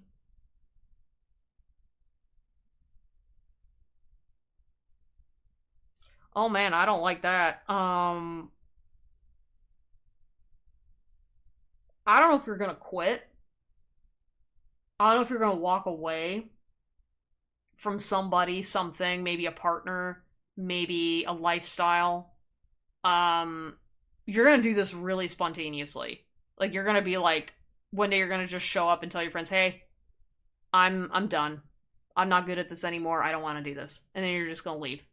S1: Oh man, I don't like that. I don't know if you're gonna quit. I don't know if you're gonna walk away from somebody, something, maybe a partner, maybe a lifestyle. Um, you're gonna do this really spontaneously. Like you're gonna be like, one day you're gonna just show up and tell your friends, "Hey, I'm done. I'm not good at this anymore. I don't want to do this," and then you're just gonna leave,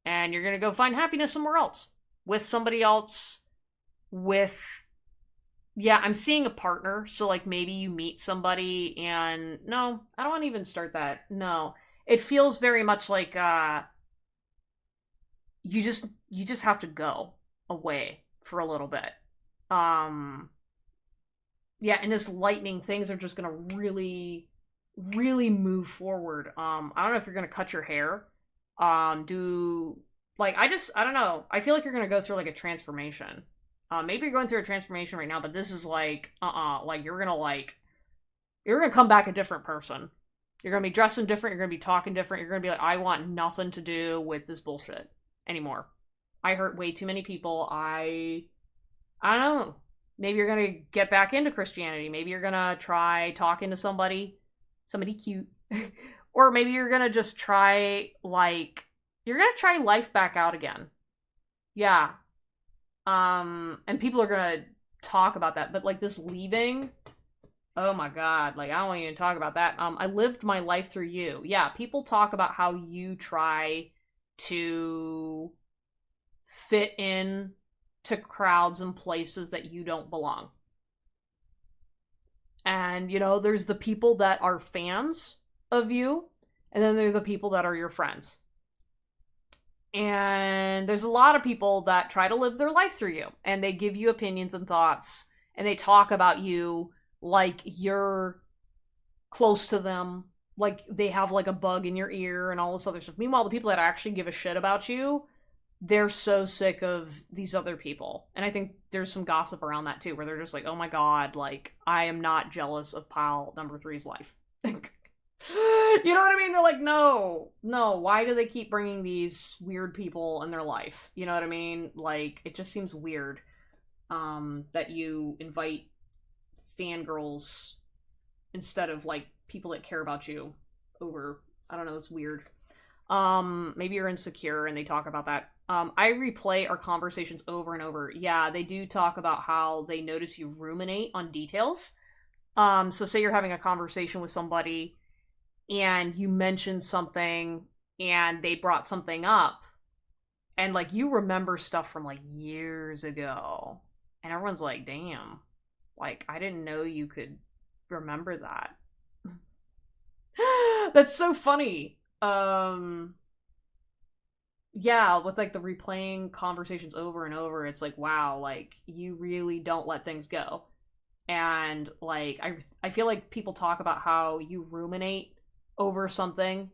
S1: and you're gonna go find happiness somewhere else, with somebody else, with yeah, I'm seeing a partner. So like maybe you meet somebody, and no, I don't want to even start that. No. It feels very much like you just have to go away for a little bit. Um yeah, and this lightning, things are just going to really really move forward. I don't know if you're going to cut your hair. Do like I don't know. I feel like you're going to go through like a transformation. Maybe you're going through a transformation right now, but this is like like you're gonna come back a different person. You're gonna be dressing different, you're gonna be talking different, you're gonna be like, I want nothing to do with this bullshit anymore. I hurt way too many people. I don't know. Maybe you're gonna get back into Christianity. Maybe you're gonna try talking to somebody cute. Or maybe you're gonna just try like you're gonna try life back out again. Yeah, and people are gonna talk about that, but like this leaving, oh my God, like I don't want to even talk about that. I lived my life through you. Yeah, people talk about how you try to fit in to crowds and places that you don't belong. And you know, there's the people that are fans of you, and then there's the people that are your friends. And there's a lot of people that try to live their life through you, and they give you opinions and thoughts, and they talk about you like you're close to them, like they have like a bug in your ear and all this other stuff. Meanwhile, the people that actually give a shit about you, they're so sick of these other people. And I think there's some gossip around that too, where they're just like, oh my God, like I am not jealous of pile number three's life. You know what I mean? They're like, no, no, why do they keep bringing these weird people in their life? You know what I mean? Like, it just seems weird that you invite fangirls instead of, like, people that care about you over, I don't know, it's weird. Maybe you're insecure and they talk about that. I replay our conversations over and over. Yeah, they do talk about how they notice you ruminate on details. So say you're having a conversation with somebody and you mentioned something and they brought something up, and like you remember stuff from like years ago, and everyone's like, damn, like I didn't know you could remember that. That's so funny. Yeah, with like the replaying conversations over and over, it's like, wow, like you really don't let things go. And like I feel like people talk about how you ruminate over something,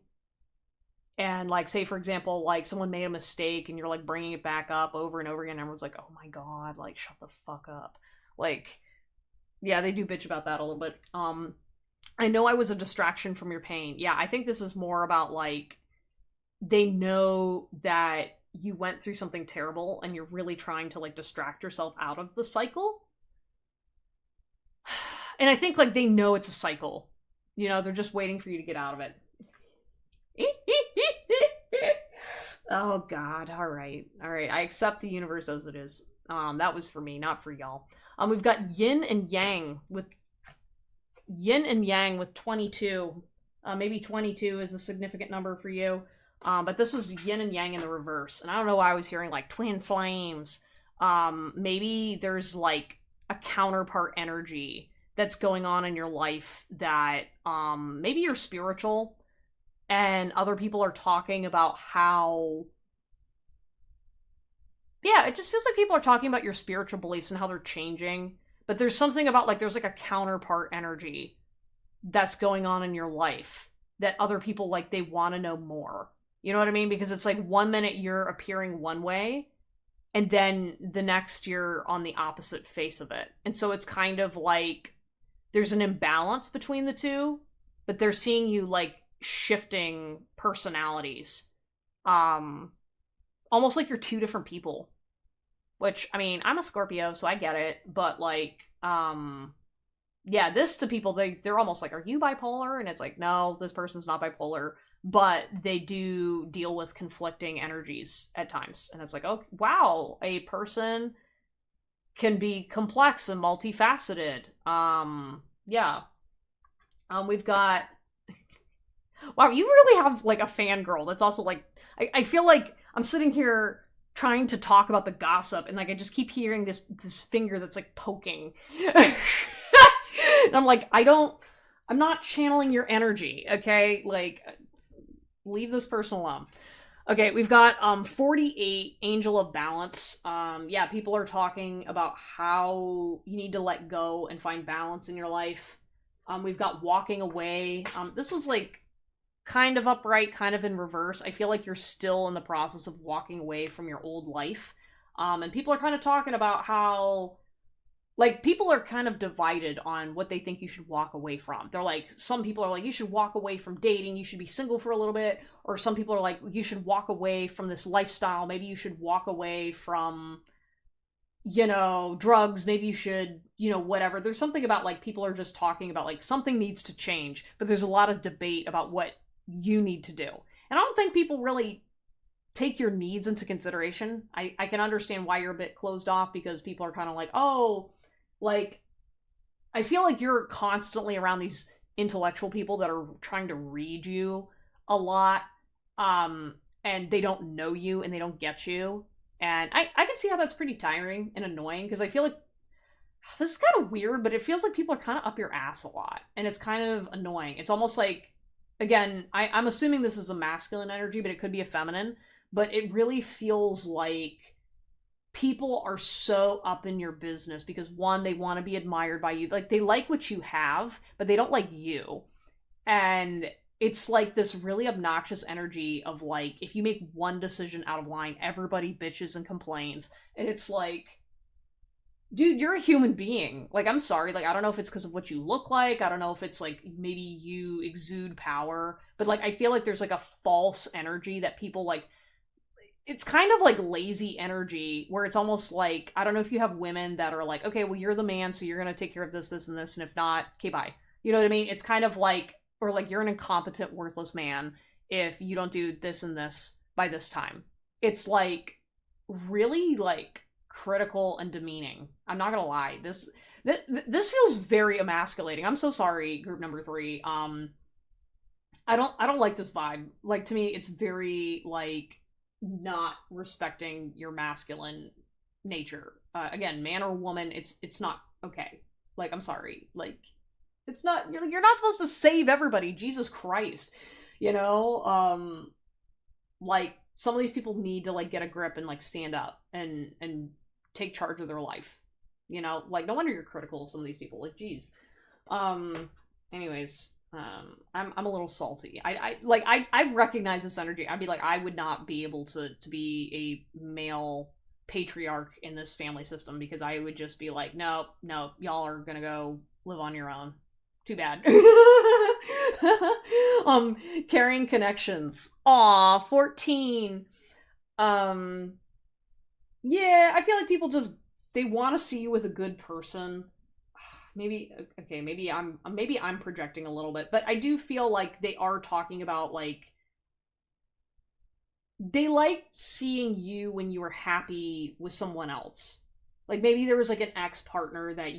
S1: and like say for example like someone made a mistake and you're like bringing it back up over and over again, and everyone's like, oh my god, like shut the fuck up. Like, yeah, they do bitch about that a little bit. I know I was a distraction from your pain. Yeah, I think this is more about like they know that you went through something terrible and you're really trying to like distract yourself out of the cycle. And I think like they know it's a cycle. You know, they're just waiting for you to get out of it. Oh god, all right. All right. I accept the universe as it is. That was for me, not for y'all. We've got yin and yang with 22. Maybe 22 is a significant number for you. But this was yin and yang in the reverse. And I don't know why I was hearing like twin flames. Maybe there's like a counterpart energy that's going on in your life that maybe you're spiritual and other people are talking about how, yeah, it just feels like people are talking about your spiritual beliefs and how they're changing, but there's something about like there's like a counterpart energy that's going on in your life that other people like they want to know more. You know what I mean? Because it's like one minute you're appearing one way and then the next you're on the opposite face of it. And so it's kind of like there's an imbalance between the two, but they're seeing you like shifting personalities. Almost like you're two different people. Which, I mean, I'm a Scorpio, so I get it, but like, yeah, this to people, they're almost like, are you bipolar? And it's like, no, this person's not bipolar, but they do deal with conflicting energies at times. And it's like, oh, wow, a person can be complex and multifaceted. Yeah. We've got, wow, you really have like a fangirl that's also like, I feel like I'm sitting here trying to talk about the gossip and like I just keep hearing this finger that's like poking. And I'm like, I'm not channeling your energy, okay? Like leave this person alone. Okay, we've got 48, Angel of Balance. Yeah, people are talking about how you need to let go and find balance in your life. We've got Walking Away. This was like kind of upright, kind of in reverse. I feel like you're still in the process of walking away from your old life. And people are kind of talking about how, like, people are kind of divided on what they think you should walk away from. They're like, some people are like, you should walk away from dating, you should be single for a little bit. Or some people are like, you should walk away from this lifestyle, maybe you should walk away from, you know, drugs, maybe you should, you know, whatever. There's something about, like, people are just talking about, like, something needs to change, but there's a lot of debate about what you need to do. And I don't think people really take your needs into consideration. I can understand why you're a bit closed off because people are kind of like, oh, like, I feel like you're constantly around these intellectual people that are trying to read you a lot, and they don't know you and they don't get you. And I can see how that's pretty tiring and annoying because I feel like this is kind of weird, but it feels like people are kind of up your ass a lot. And it's kind of annoying. It's almost like, again, I'm assuming this is a masculine energy, but it could be a feminine. But it really feels like people are so up in your business because, one, they want to be admired by you. Like, they like what you have, but they don't like you. And it's like this really obnoxious energy of like, if you make one decision out of line, everybody bitches and complains. And it's like, dude, you're a human being. Like, I'm sorry. Like, I don't know if it's because of what you look like. I don't know if it's like maybe you exude power. But like, I feel like there's like a false energy that people like. It's kind of like lazy energy where it's almost like, I don't know if you have women that are like, okay, well, you're the man, so you're going to take care of this, this, and this. And if not, okay, bye. You know what I mean? It's kind of like, or like you're an incompetent, worthless man if you don't do this and this by this time. It's like really like critical and demeaning. I'm not gonna lie. This feels very emasculating. I'm so sorry, group number 3. I don't like this vibe. Like, to me, it's very like not respecting your masculine nature. Again, man or woman, it's not okay. Like, I'm sorry. Like, it's not, you're not supposed to save everybody. Jesus Christ. You know? Like, some of these people need to like get a grip and like stand up and take charge of their life. You know? Like, no wonder you're critical of some of these people. Like, geez. Um anyways, I'm a little salty. I recognize this energy. I'd be like, I would not be able to be a male patriarch in this family system, because I would just be like, no, no, y'all are gonna go live on your own. Too bad. Carrying connections. Aw, 14. Um, yeah, I feel like people just, they want to see you with a good person. Maybe, okay, maybe I'm projecting a little bit, but I do feel like they are talking about like, they like seeing you when you were happy with someone else. Like, maybe there was like an ex partner that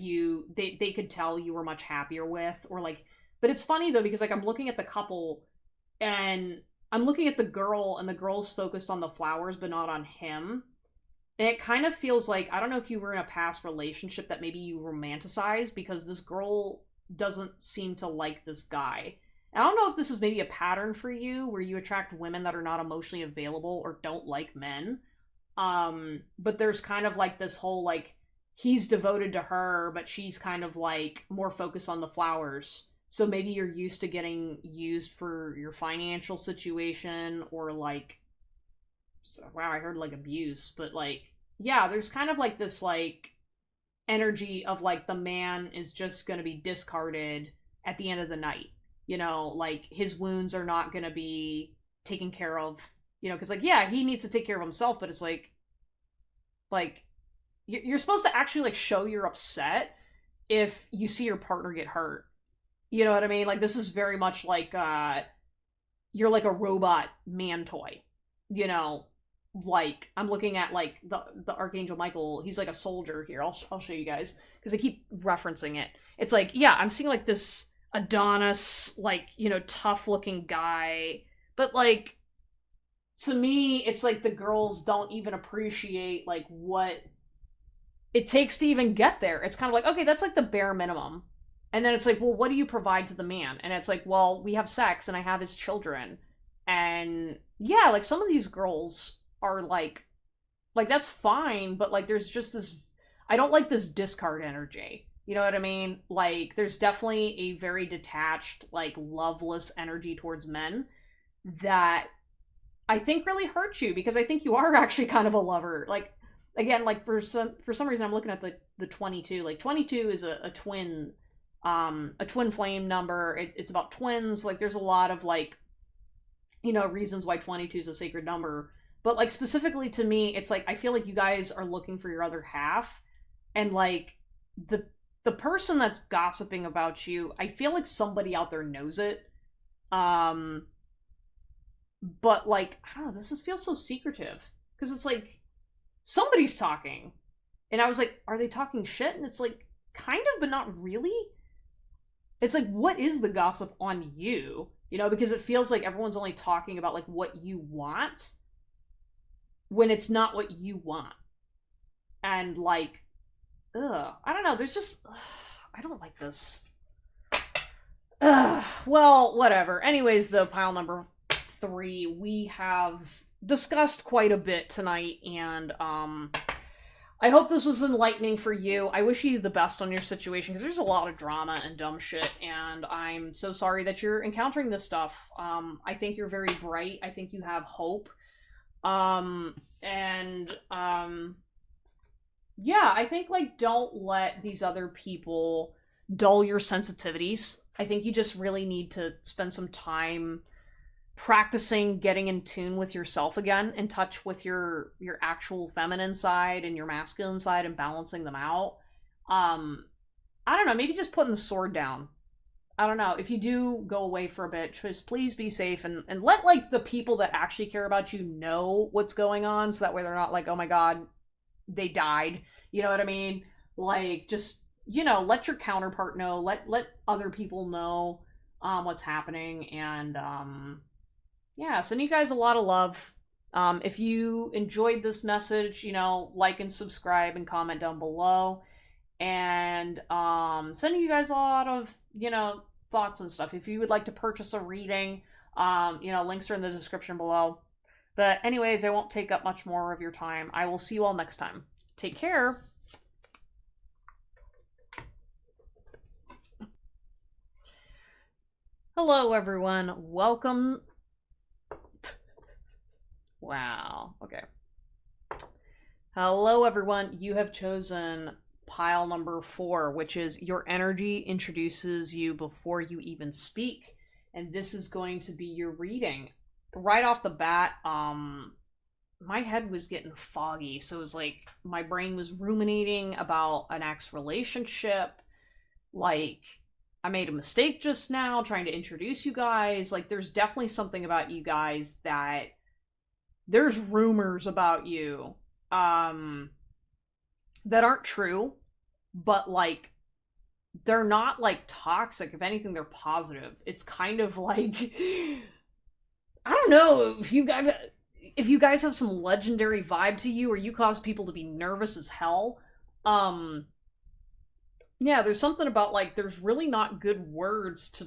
S1: they could tell you were much happier with, or like, but it's funny though, because like I'm looking at the couple, and I'm looking at the girl, and the girl's focused on the flowers but not on him. And it kind of feels like, I don't know if you were in a past relationship that maybe you romanticize, because this girl doesn't seem to like this guy. I don't know if this is maybe a pattern for you where you attract women that are not emotionally available or don't like men. But there's kind of like this whole like, he's devoted to her, but she's kind of like more focused on the flowers. So maybe you're used to getting used for your financial situation, or like, wow, I heard like abuse, but like, yeah, there's kind of like this like energy of like the man is just going to be discarded at the end of the night. You know, like his wounds are not going to be taken care of, you know, because like, yeah, he needs to take care of himself, but it's like you're supposed to actually like show you're upset if you see your partner get hurt. You know what I mean? Like, this is very much like you're like a robot man toy, you know. Like, I'm looking at like the Archangel Michael. He's like a soldier here. I'll show you guys, because I keep referencing it. It's like, yeah, I'm seeing like this Adonis, like, you know, tough looking guy, but like, to me it's like the girls don't even appreciate like what it takes to even get there. It's kind of like, okay, that's like the bare minimum. And then it's like, well, what do you provide to the man? And it's like, well, we have sex and I have his children. And yeah, like some of these girls are like that's fine, but like there's just this, I don't like this discard energy. You know what I mean? Like, there's definitely a very detached, like loveless energy towards men that I think really hurts you, because I think you are actually kind of a lover. Like, again, like for some reason I'm looking at the 22. Like, 22 is a twin flame number. It's about twins. Like, there's a lot of like, you know, reasons why 22 is a sacred number. But like, specifically to me, it's like I feel like you guys are looking for your other half, and like the person that's gossiping about you, I feel like somebody out there knows it. Um but like, I don't know, this just feels so secretive, because it's like somebody's talking. And I was like, are they talking shit? And it's like, kind of, but not really. It's like, what is the gossip on you? You know, because it feels like everyone's only talking about like what you want, when it's not what you want. And like, I don't know, there's just, I don't like this. Well, whatever. Anyways, the pile number 3, we have discussed quite a bit tonight, and I hope this was enlightening for you. I wish you the best on your situation, because there's a lot of drama and dumb shit, and I'm so sorry that you're encountering this stuff. I think you're very bright. I think you have hope. And yeah, I think like, don't let these other people dull your sensitivities. I think you just really need to spend some time practicing getting in tune with yourself again, in touch with your actual feminine side and your masculine side, and balancing them out. I don't know, maybe just putting the sword down. I don't know, if you do go away for a bit, just please be safe, and let like the people that actually care about you know what's going on, so that way they're not like, oh my god, they died. You know what I mean? Like, just, you know, let your counterpart know, let other people know. what's happening, and yeah, send you guys a lot of love. If you enjoyed this message, like and subscribe and comment down below. And sending you guys a lot of, thoughts and stuff. If you would like to purchase a reading, links are in the description below. But anyways, I won't take up much more of your time. I will see you all next time. Take care. Hello, everyone. Welcome. Wow. Okay. Hello, everyone. You have chosen pile number 4, which is your energy introduces you before you even speak. And this is going to be your reading. Right off the bat, my head was getting foggy. So it was like my brain was ruminating about an ex relationship. Like, I made a mistake just now trying to introduce you guys. Like, there's definitely something about you guys that there's rumors about you that aren't true, but like they're not like toxic. If anything, they're positive. It's kind of like, I don't know if you guys have some legendary vibe to you, or you cause people to be nervous as hell. Yeah, there's something about like there's really not good words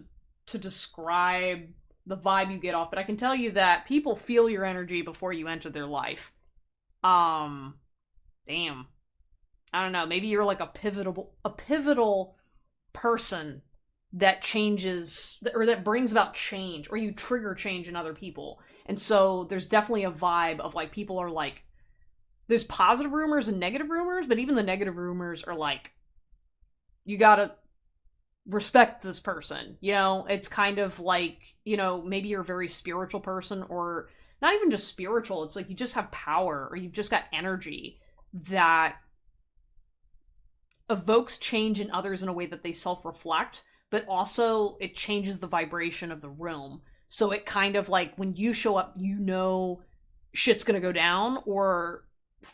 S1: to describe the vibe you get off, but I can tell you that people feel your energy before you enter their life. Damn. I don't know, maybe you're like a pivotal person that changes, or that brings about change, or you trigger change in other people. And so there's definitely a vibe of like people are like, there's positive rumors and negative rumors, but even the negative rumors are like, you gotta respect this person. It's kind of like, maybe you're a very spiritual person, or not even just spiritual. It's like you just have power, or you've just got energy that evokes change in others in a way that they self-reflect, but also it changes the vibration of the room. So it kind of like when you show up, shit's gonna go down, or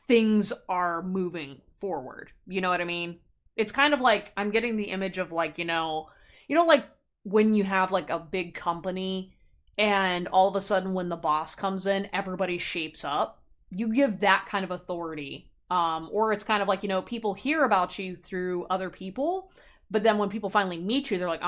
S1: things are moving forward. You know what I mean? It's kind of like, I'm getting the image of like, like when you have like a big company and all of a sudden when the boss comes in, everybody shapes up. You give that kind of authority. Or it's kind of like, people hear about you through other people, but then when people finally meet you, they're like,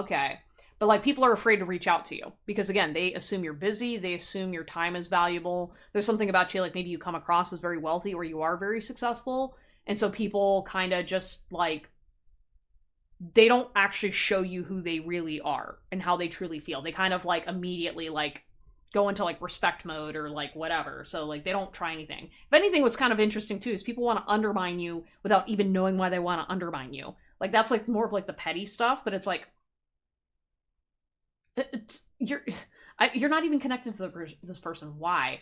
S1: okay. But like people are afraid to reach out to you because again, they assume you're busy. They assume your time is valuable. There's something about you, like maybe you come across as very wealthy or you are very successful. And so people kind of just like, they don't actually show you who they really are and how they truly feel. They kind of like immediately like go into like respect mode or like whatever. So like they don't try anything. If anything, what's kind of interesting too is people want to undermine you without even knowing why they want to undermine you. Like that's like more of like the petty stuff, but it's like you're not even connected to this person. Why?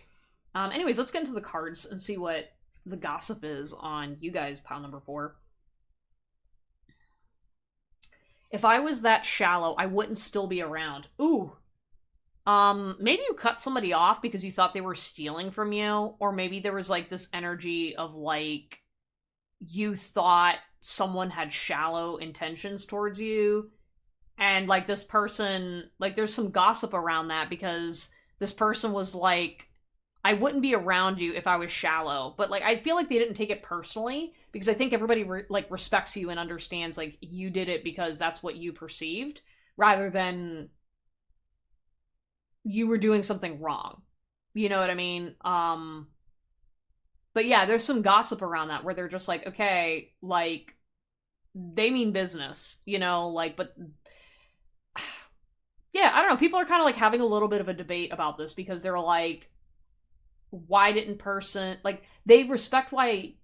S1: Anyways, let's get into the cards and see what the gossip is on you guys, pile number 4. If I was that shallow, I wouldn't still be around. Ooh. Maybe you cut somebody off because you thought they were stealing from you, or maybe there was like this energy of like you thought someone had shallow intentions towards you, and like this person, like there's some gossip around that because this person was like, I wouldn't be around you if I was shallow, but like I feel like they didn't take it personally because I think everybody respects you and understands like you did it because that's what you perceived rather than you were doing something wrong. You know what I mean? But yeah, there's some gossip around that where they're just like, okay, like they mean business, like, but yeah, I don't know. People are kind of like having a little bit of a debate about this because they're like, why didn't person, like they respect why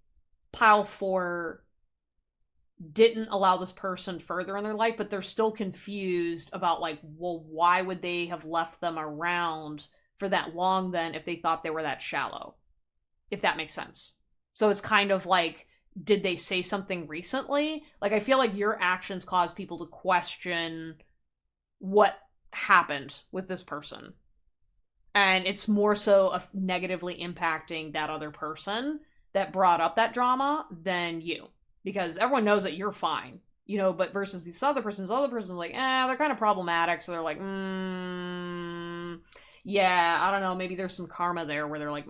S1: pile 4 didn't allow this person further in their life, but they're still confused about like, well, why would they have left them around for that long then if they thought they were that shallow? If that makes sense. So it's kind of like, did they say something recently? Like, I feel like your actions cause people to question what happened with this person. And it's more so negatively impacting that other person that brought up that drama than you. Because everyone knows that you're fine. but versus this other person's like, they're kind of problematic, so they're like, yeah, I don't know, maybe there's some karma there where they're like,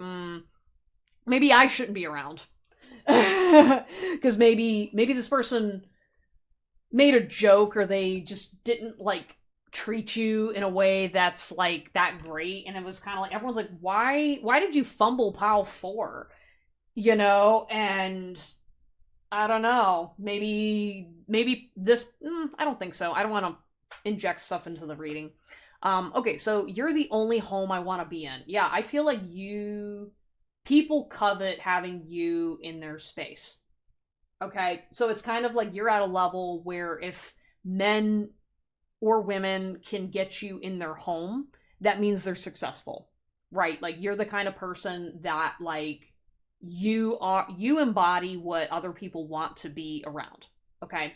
S1: maybe I shouldn't be around. Because maybe this person made a joke, or they just didn't like treat you in a way that's like that great, and it was kind of like everyone's like, why did you fumble pile 4, and I don't know, maybe this, I don't think so. I don't want to inject stuff into the reading. Okay, so you're the only home I want to be in. Yeah, I feel like people covet having you in their space. Okay, so it's kind of like you're at a level where if men or women can get you in their home, that means they're successful, right? Like you're the kind of person that like you embody what other people want to be around. Okay,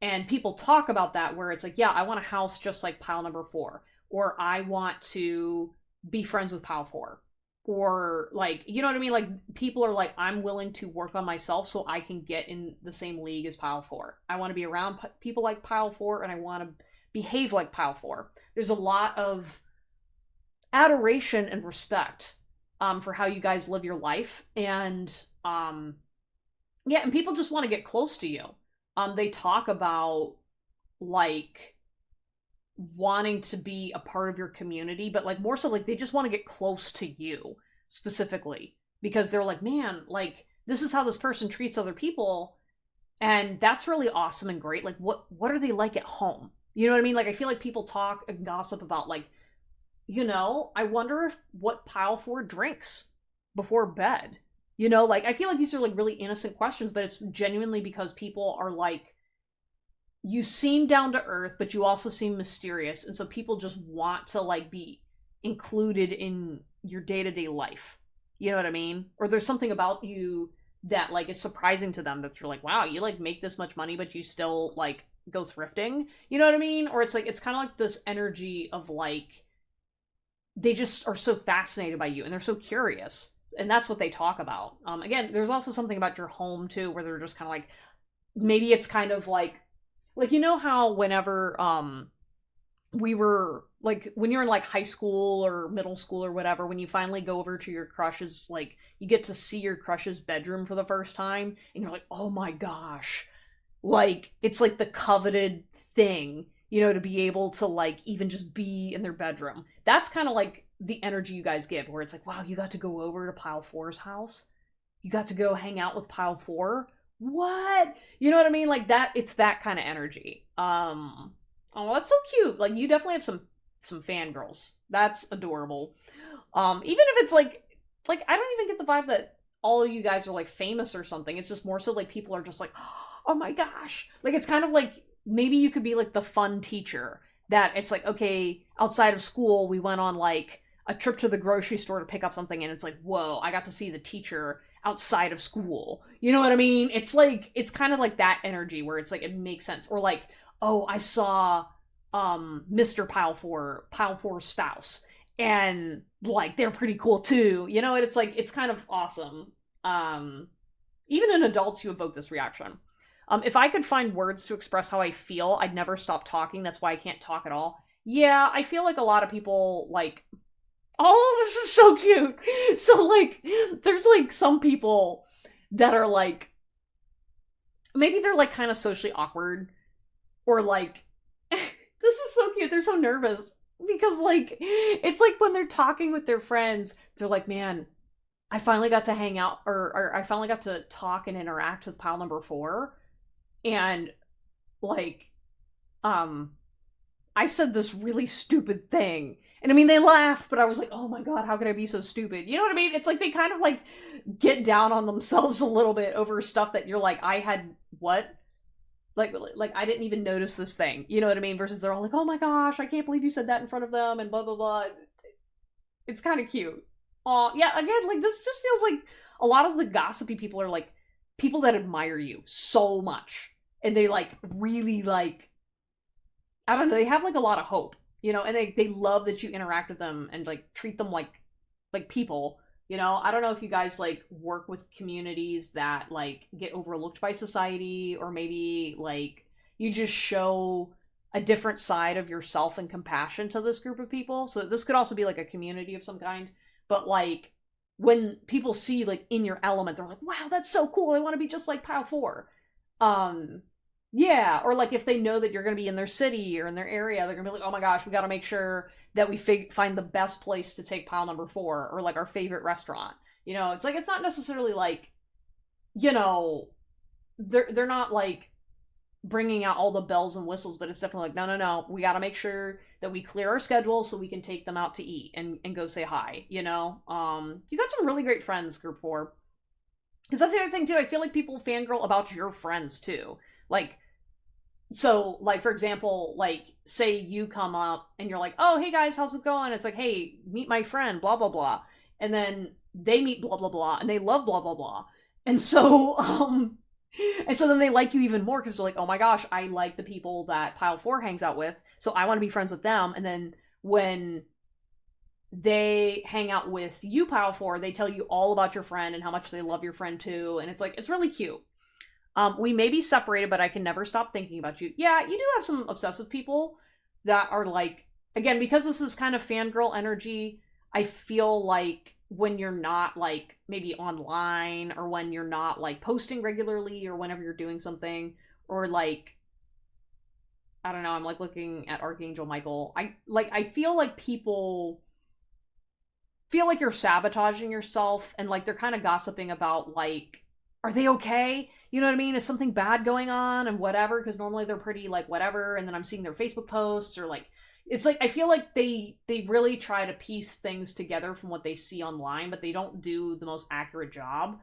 S1: and people talk about that where it's like, yeah, I want a house just like pile number 4, or I want to be friends with pile 4, or like, you know what I mean? Like people are like, I'm willing to work on myself so I can get in the same league as pile 4. I want to be around people like pile 4, and I want to behave like pile 4. There's a lot of adoration and respect for how you guys live your life, and yeah, and people just want to get close to you. They talk about like wanting to be a part of your community, but like more so like they just want to get close to you specifically, because they're like, man, like this is how this person treats other people, and that's really awesome and great. Like what are they like at home? You know what I mean? Like I feel like people talk and gossip about like, I wonder if what pile 4 drinks before bed. Like I feel like these are like really innocent questions, but it's genuinely because people are like, you seem down to earth, but you also seem mysterious, and so people just want to like be included in your day-to-day life. You know what I mean? Or there's something about you that like is surprising to them, that you're like, wow, you like make this much money, but you still like go thrifting. You know what I mean? Or it's like, it's kind of like this energy of like, they just are so fascinated by you and they're so curious. And that's what they talk about. Again, there's also something about your home too, where they're just kind of like, maybe it's kind of like how whenever we were like, when you're in like high school or middle school or whatever, when you finally go over to your crush's, like you get to see your crush's bedroom for the first time, and you're like, oh my gosh, like it's like the coveted thing, to be able to like even just be in their bedroom. That's kind of like the energy you guys give, where it's like, wow, you got to go over to pile 4's house, you got to go hang out with pile 4. What? You know what I mean? Like that, it's that kind of energy. Oh, that's so cute. Like you definitely have some fangirls. That's adorable. Even if it's like I don't even get the vibe that all of you guys are like famous or something. It's just more so like people are just like, oh my gosh. Like it's kind of like maybe you could be like the fun teacher, that it's like, okay, outside of school we went on like a trip to the grocery store to pick up something, and it's like, whoa, I got to see the teacher outside of school. You know what I mean? It's like, it's kind of like that energy where it's like, it makes sense. Or like, oh, I saw Mr. Pile 4's spouse, and like they're pretty cool too. And it's like, it's kind of awesome. Even in adults, you evoke this reaction. If I could find words to express how I feel, I'd never stop talking. That's why I can't talk at all. Yeah, I feel like a lot of people like, oh, this is so cute. So like, there's like some people that are like, maybe they're like kind of socially awkward, or like, this is so cute. They're so nervous because like, it's like when they're talking with their friends, they're like, man, I finally got to hang out, or I finally got to talk and interact with pile number 4. And like, I said this really stupid thing. And I mean, they laughed, but I was like, oh my god, how could I be so stupid? You know what I mean? It's like they kind of like get down on themselves a little bit over stuff that you're like, I had what? Like I didn't even notice this thing. You know what I mean? Versus they're all like, oh my gosh, I can't believe you said that in front of them, and blah, blah, blah. It's kind of cute. Aw, yeah, again, like this just feels like a lot of the gossipy people are like people that admire you so much. And they like really like, I don't know, they have like a lot of hope, and they love that you interact with them and like treat them like people. I don't know if you guys like work with communities that like get overlooked by society, or maybe like, you just show a different side of yourself and compassion to this group of people. So this could also be like a community of some kind. But like when people see you like in your element, they're like, wow, that's so cool. I want to be just like Pile 4. Yeah, or like if they know that you're going to be in their city or in their area, they're going to be like, oh my gosh, we got to make sure that we find the best place to take pile number 4 or like our favorite restaurant. You know, it's like it's not necessarily like, you know, they're not like bringing out all the bells and whistles, but it's definitely like, no, we got to make sure that we clear our schedule so we can take them out to eat and go say hi, you know? You got some really great friends, Group 4. Because that's the other thing, too. I feel like people fangirl about your friends, too. Like, so, like, for example, like, say you come up and you're like, oh, hey, guys, how's it going? It's like, hey, meet my friend, blah, blah, blah. And then they meet blah, blah, blah, and they love blah, blah, blah. And so, then they like you even more because they're like, oh my gosh, I like the people that Pile 4 hangs out with, so I want to be friends with them. And then when they hang out with you, Pile 4, they tell you all about your friend and how much they love your friend too. And it's like, it's really cute. We may be separated, but I can never stop thinking about you. Yeah, you do have some obsessive people that are like, again, because this is kind of fangirl energy, I feel like when you're not like maybe online or when you're not like posting regularly or whenever you're doing something or like, I don't know, I'm like looking at Archangel Michael. I feel like people feel like you're sabotaging yourself and like they're kind of gossiping about like, are they okay? You know what I mean? Is something bad going on and whatever? Because normally they're pretty like whatever, and then I'm seeing their Facebook posts or like, it's like I feel like they really try to piece things together from what they see online, but they don't do the most accurate job.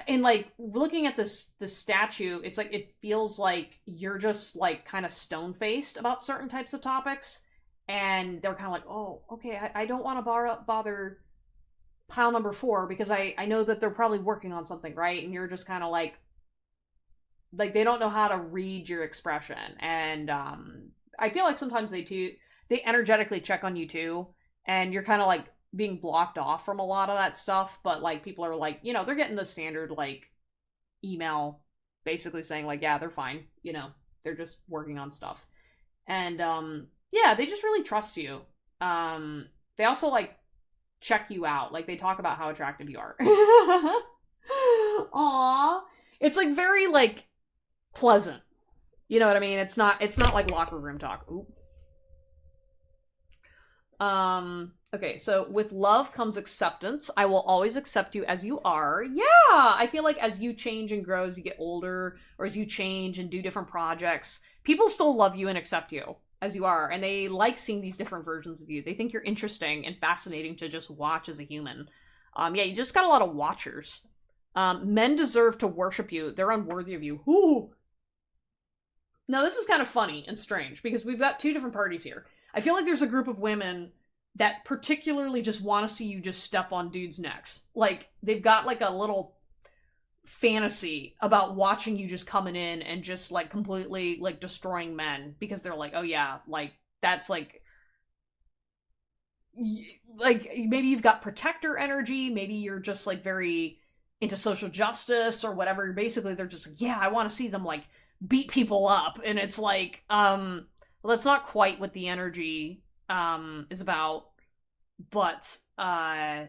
S1: And like looking at this statue, it's like it feels like you're just like kind of stone faced about certain types of topics, and they're kind of like, oh, okay, I don't want to bother Pile number 4 because I know that they're probably working on something, right? And you're just kind of like they don't know how to read your expression, and I feel like sometimes they energetically check on you too, and you're kind of like being blocked off from a lot of that stuff, but like people are like, you know, they're getting the standard like email basically saying like, yeah, they're fine, you know, they're just working on stuff. And yeah, they just really trust you. They also like check you out, like they talk about how attractive you are. Aww. It's like very like pleasant. You know what I mean? It's not like locker room talk. Ooh. Okay, so with love comes acceptance. I will always accept you as you are. Yeah, I feel like as you change and grow, as you get older, or as you change and do different projects, people still love you and accept you as you are, and they like seeing these different versions of you. They think you're interesting and fascinating to just watch as a human. Yeah, you just got a lot of watchers. Men deserve to worship you. They're unworthy of you. Ooh. Now, this is kind of funny and strange because we've got two different parties here. I feel like there's a group of women that particularly just want to see you just step on dudes' necks. Like, they've got like a little fantasy about watching you just coming in and just like completely like destroying men because they're like, oh yeah, like that's like maybe you've got protector energy, maybe you're just like very into social justice or whatever. Basically, they're just like, yeah, I want to see them like beat people up, and it's like, well, that's not quite what the energy is about, but yeah.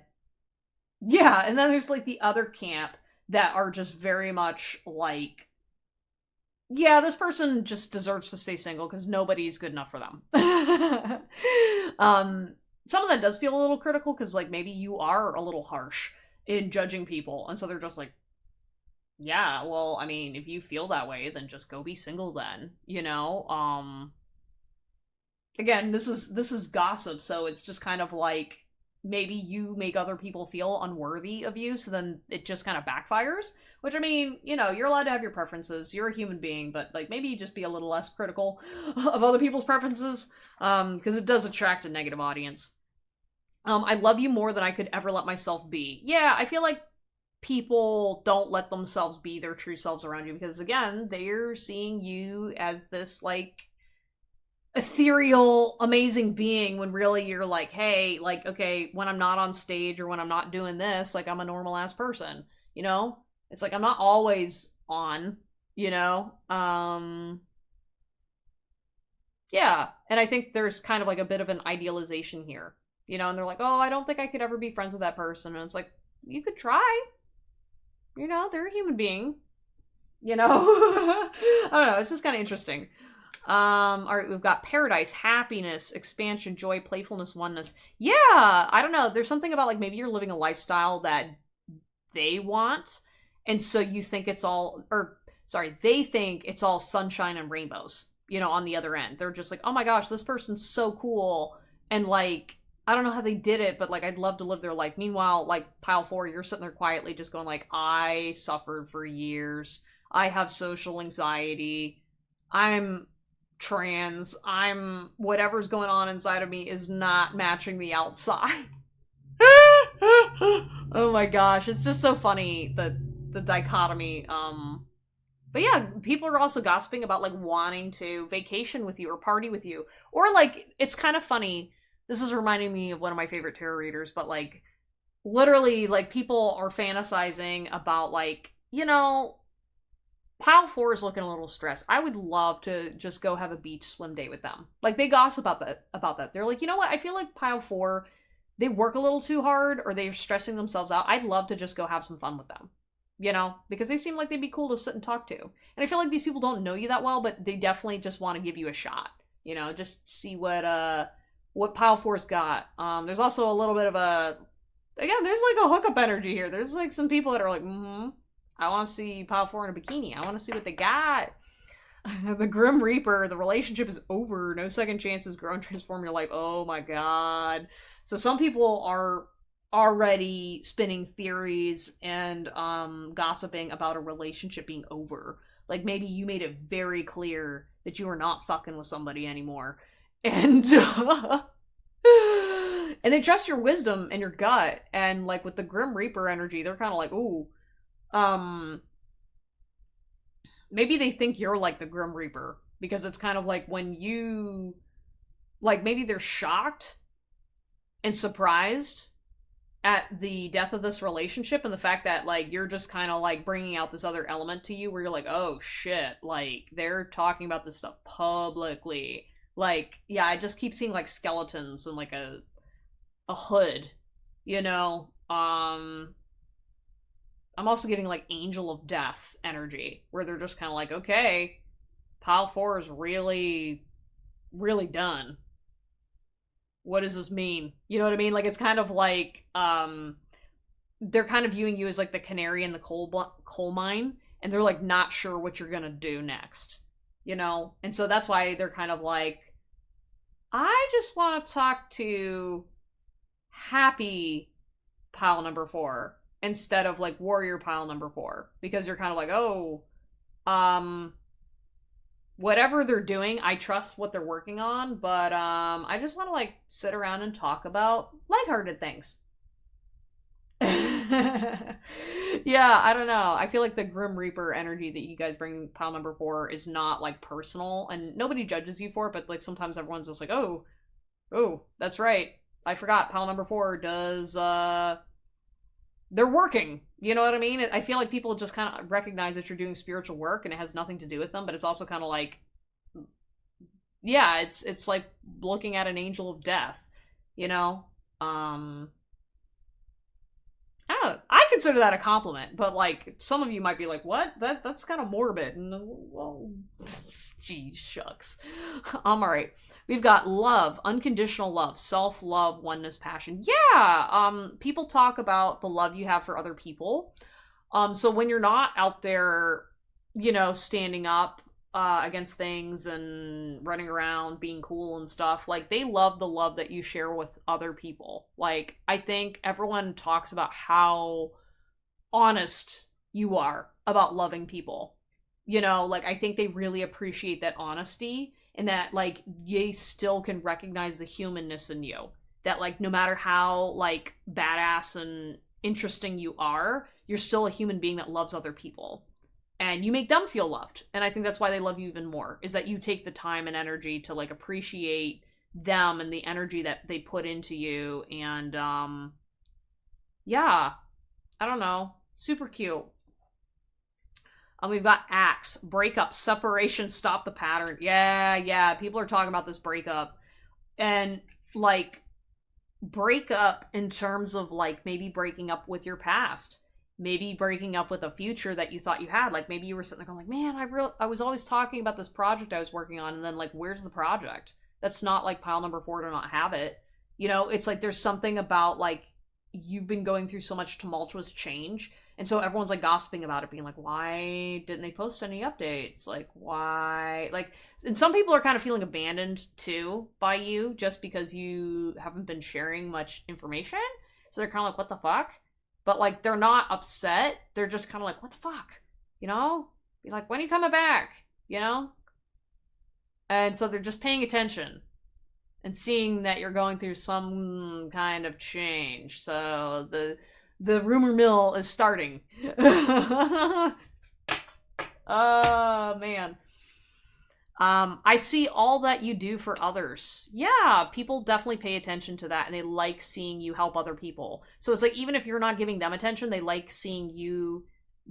S1: And then there's like the other camp that are just very much like, yeah, this person just deserves to stay single because nobody's good enough for them. Some of that does feel a little critical because like maybe you are a little harsh in judging people, and so they're just like, yeah, well, I mean, if you feel that way, then just go be single then, you know? Again, this is gossip, so it's just kind of like maybe you make other people feel unworthy of you, so then it just kind of backfires. Which, I mean, you know, you're allowed to have your preferences. You're a human being, but like maybe just be a little less critical of other people's preferences, because it does attract a negative audience. I love you more than I could ever let myself be. Yeah, I feel like people don't let themselves be their true selves around you because, again, they're seeing you as this like ethereal, amazing being when really you're like, hey, like, okay, when I'm not on stage or when I'm not doing this, like, I'm a normal ass person, you know? It's like, I'm not always on. you know? Yeah, and I think there's kind of like a bit of an idealization here, you know, and they're like, oh, I don't think I could ever be friends with that person. And it's like, you could try, you know, they're a human being, you know? I don't know, it's just kind of interesting. All right, we've got paradise, happiness, expansion, joy, playfulness, oneness. Yeah, I don't know. There's something about like maybe you're living a lifestyle that they want, and so you think it's all, or sorry, they think it's all sunshine and rainbows, you know, on the other end. They're just like, oh my gosh, this person's so cool, and like, I don't know how they did it, but like, I'd love to live their life. Meanwhile, like, pile four, you're sitting there quietly just going like, I suffered for years. I have social anxiety. I'm trans. I'm whatever's going on inside of me is not matching the outside. Oh my gosh, it's just so funny the dichotomy. But yeah, people are also gossiping about like wanting to vacation with you or party with you. Or like it's kind of funny. This is reminding me of one of my favorite tarot readers, but like literally like people are fantasizing about like, you know, Pile 4 is looking a little stressed. I would love to just go have a beach swim day with them. Like they gossip about that. They're like, you know what? I feel like Pile 4, they work a little too hard or they're stressing themselves out. I'd love to just go have some fun with them. You know? Because they seem like they'd be cool to sit and talk to. And I feel like these people don't know you that well, but they definitely just want to give you a shot. You know, just see what Pile 4's got. There's also a little bit of a again, there's like a hookup energy here. There's like some people that are like, mm-hmm. I want to see Pile 4 in a bikini. I want to see what they got. The Grim Reaper, the relationship is over. No second chances. Grow and transform your life. Oh my god. So some people are already spinning theories and gossiping about a relationship being over. Like maybe you made it very clear that you are not fucking with somebody anymore. And and they trust your wisdom and your gut. And like with the Grim Reaper energy, they're kind of like, ooh, um maybe they think you're like the Grim Reaper because it's kind of like when you like maybe they're shocked and surprised at the death of this relationship and the fact that like you're just kind of like bringing out this other element to you where you're like, oh shit, like they're talking about this stuff publicly. Like yeah, I just keep seeing like skeletons and like a hood, you know. I'm also getting like Angel of Death energy, where they're just kind of like, okay, Pile 4 is really, really done. What does this mean? You know what I mean? Like, it's kind of like, they're kind of viewing you as like the canary in the coal mine, and they're like not sure what you're gonna do next, you know? And so that's why they're kind of like, I just want to talk to happy Pile number 4 instead of like warrior Pile number 4 because you're kind of like, oh, um whatever they're doing, I trust what they're working on, but I just want to like sit around and talk about lighthearted things. Yeah, I don't know. I feel like the Grim Reaper energy that you guys bring Pile number 4 is not like personal and nobody judges you for it, but like sometimes everyone's just like, oh, that's right. I forgot Pile number 4 does they're working. You know what I mean? I feel like people just kind of recognize that you're doing spiritual work and it has nothing to do with them, but it's also kind of like, yeah, it's like looking at an angel of death, you know? I don't know. I consider that a compliment, but like some of you might be like, "What? That's kind of morbid." And well, gee shucks. All right. We've got love, unconditional love, self-love, oneness, passion. Yeah. People talk about the love you have for other people. So when you're not out there, you know, standing up against things and running around being cool and stuff, like they love the love that you share with other people. Like I think everyone talks about how honest you are about loving people. You know, like I think they really appreciate that honesty and that like they still can recognize the humanness in you. That like no matter how like badass and interesting you are, you're still a human being that loves other people and you make them feel loved. And I think that's why they love you even more, is that you take the time and energy to like appreciate them and the energy that they put into you. And yeah, I don't know, super cute. We've got axe, breakup, separation, stop the pattern. Yeah, people are talking about this breakup. And, like, breakup in terms of, like, maybe breaking up with your past. Maybe breaking up with a future that you thought you had. Like, maybe you were sitting there going, like, man, I was always talking about this project I was working on, and then, like, where's the project? That's not, like, pile number 4 to not have it. You know, it's like there's something about, like, you've been going through so much tumultuous change, and so everyone's like gossiping about it, being like, why didn't they post any updates? Like, why? Like, and some people are kind of feeling abandoned too by you just because you haven't been sharing much information. So they're kind of like, what the fuck? But like, they're not upset. They're just kind of like, what the fuck? You know? Be like, when are you coming back? You know? And so they're just paying attention and seeing that you're going through some kind of change. So the rumor mill is starting. Oh man. I see all that you do for others. Yeah, people definitely pay attention to that, and they like seeing you help other people. So it's like, even if you're not giving them attention, they like seeing you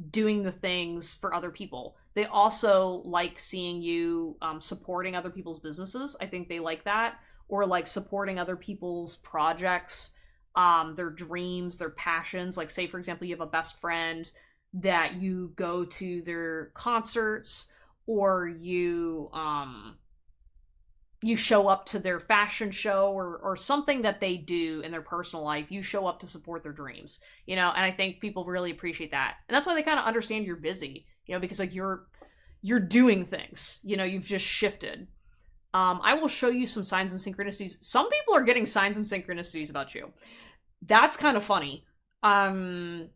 S1: doing the things for other people. They also like seeing you supporting other people's businesses. I think they like that. Or like supporting other people's projects, their dreams, their passions. Like, say, for example, you have a best friend that you go to their concerts, or you show up to their fashion show, or something that they do in their personal life. You show up to support their dreams, you know. And I think people really appreciate that, and that's why they kind of understand you're busy, you know, because like you're doing things, you know. You've just shifted. I will show you some signs and synchronicities. Some people are getting signs and synchronicities about you. That's kind of funny. And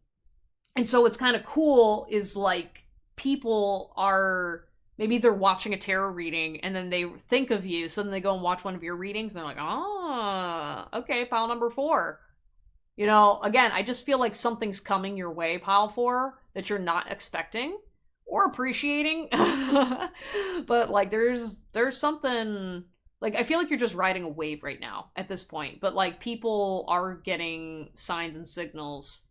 S1: so what's kind of cool is like people are, maybe they're watching a tarot reading and then they think of you. So then they go and watch one of your readings and they're like, oh, okay, pile number 4. You know, again, I just feel like something's coming your way, pile 4, that you're not expecting or appreciating. But like there's something, like, I feel like you're just riding a wave right now at this point, but like people are getting signs and signals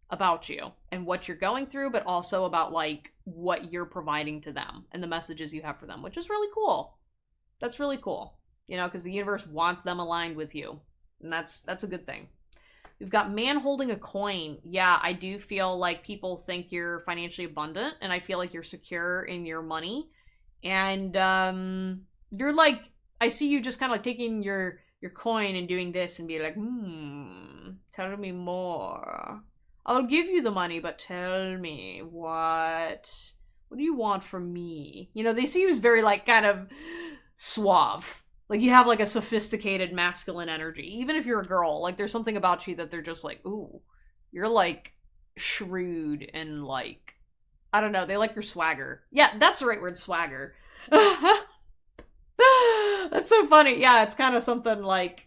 S1: about you and what you're going through, but also about like what you're providing to them and the messages you have for them, which is really cool. That's really cool, you know, because the universe wants them aligned with you, and that's a good thing. We've got man holding a coin. Yeah, I do feel like people think you're financially abundant, and I feel like you're secure in your money. And you're like, I see you just kind of like taking your coin and doing this and be like, tell me more. I'll give you the money, but tell me what do you want from me? You know, they see you as very like kind of suave. Like, you have, like, a sophisticated masculine energy. Even if you're a girl, like, there's something about you that they're just like, ooh, you're, like, shrewd and, like, I don't know, they like your swagger. Yeah, that's the right word, swagger. That's so funny. Yeah, it's kind of something like,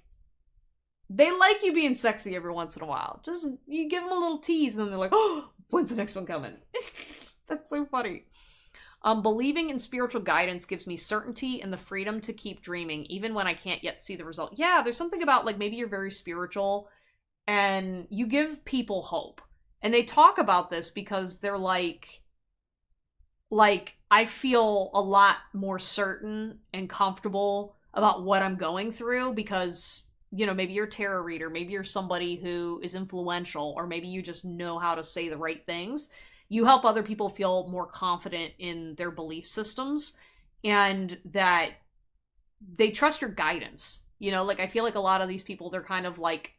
S1: they like you being sexy every once in a while. Just, you give them a little tease, and then they're like, oh, when's the next one coming? That's so funny. Believing in spiritual guidance gives me certainty and the freedom to keep dreaming, even when I can't yet see the result. Yeah, there's something about, like, maybe you're very spiritual and you give people hope. And they talk about this because they're like, I feel a lot more certain and comfortable about what I'm going through because, you know, maybe you're a tarot reader, maybe you're somebody who is influential, or maybe you just know how to say the right things. You help other people feel more confident in their belief systems and that they trust your guidance. You know, like, I feel like a lot of these people, they're kind of like,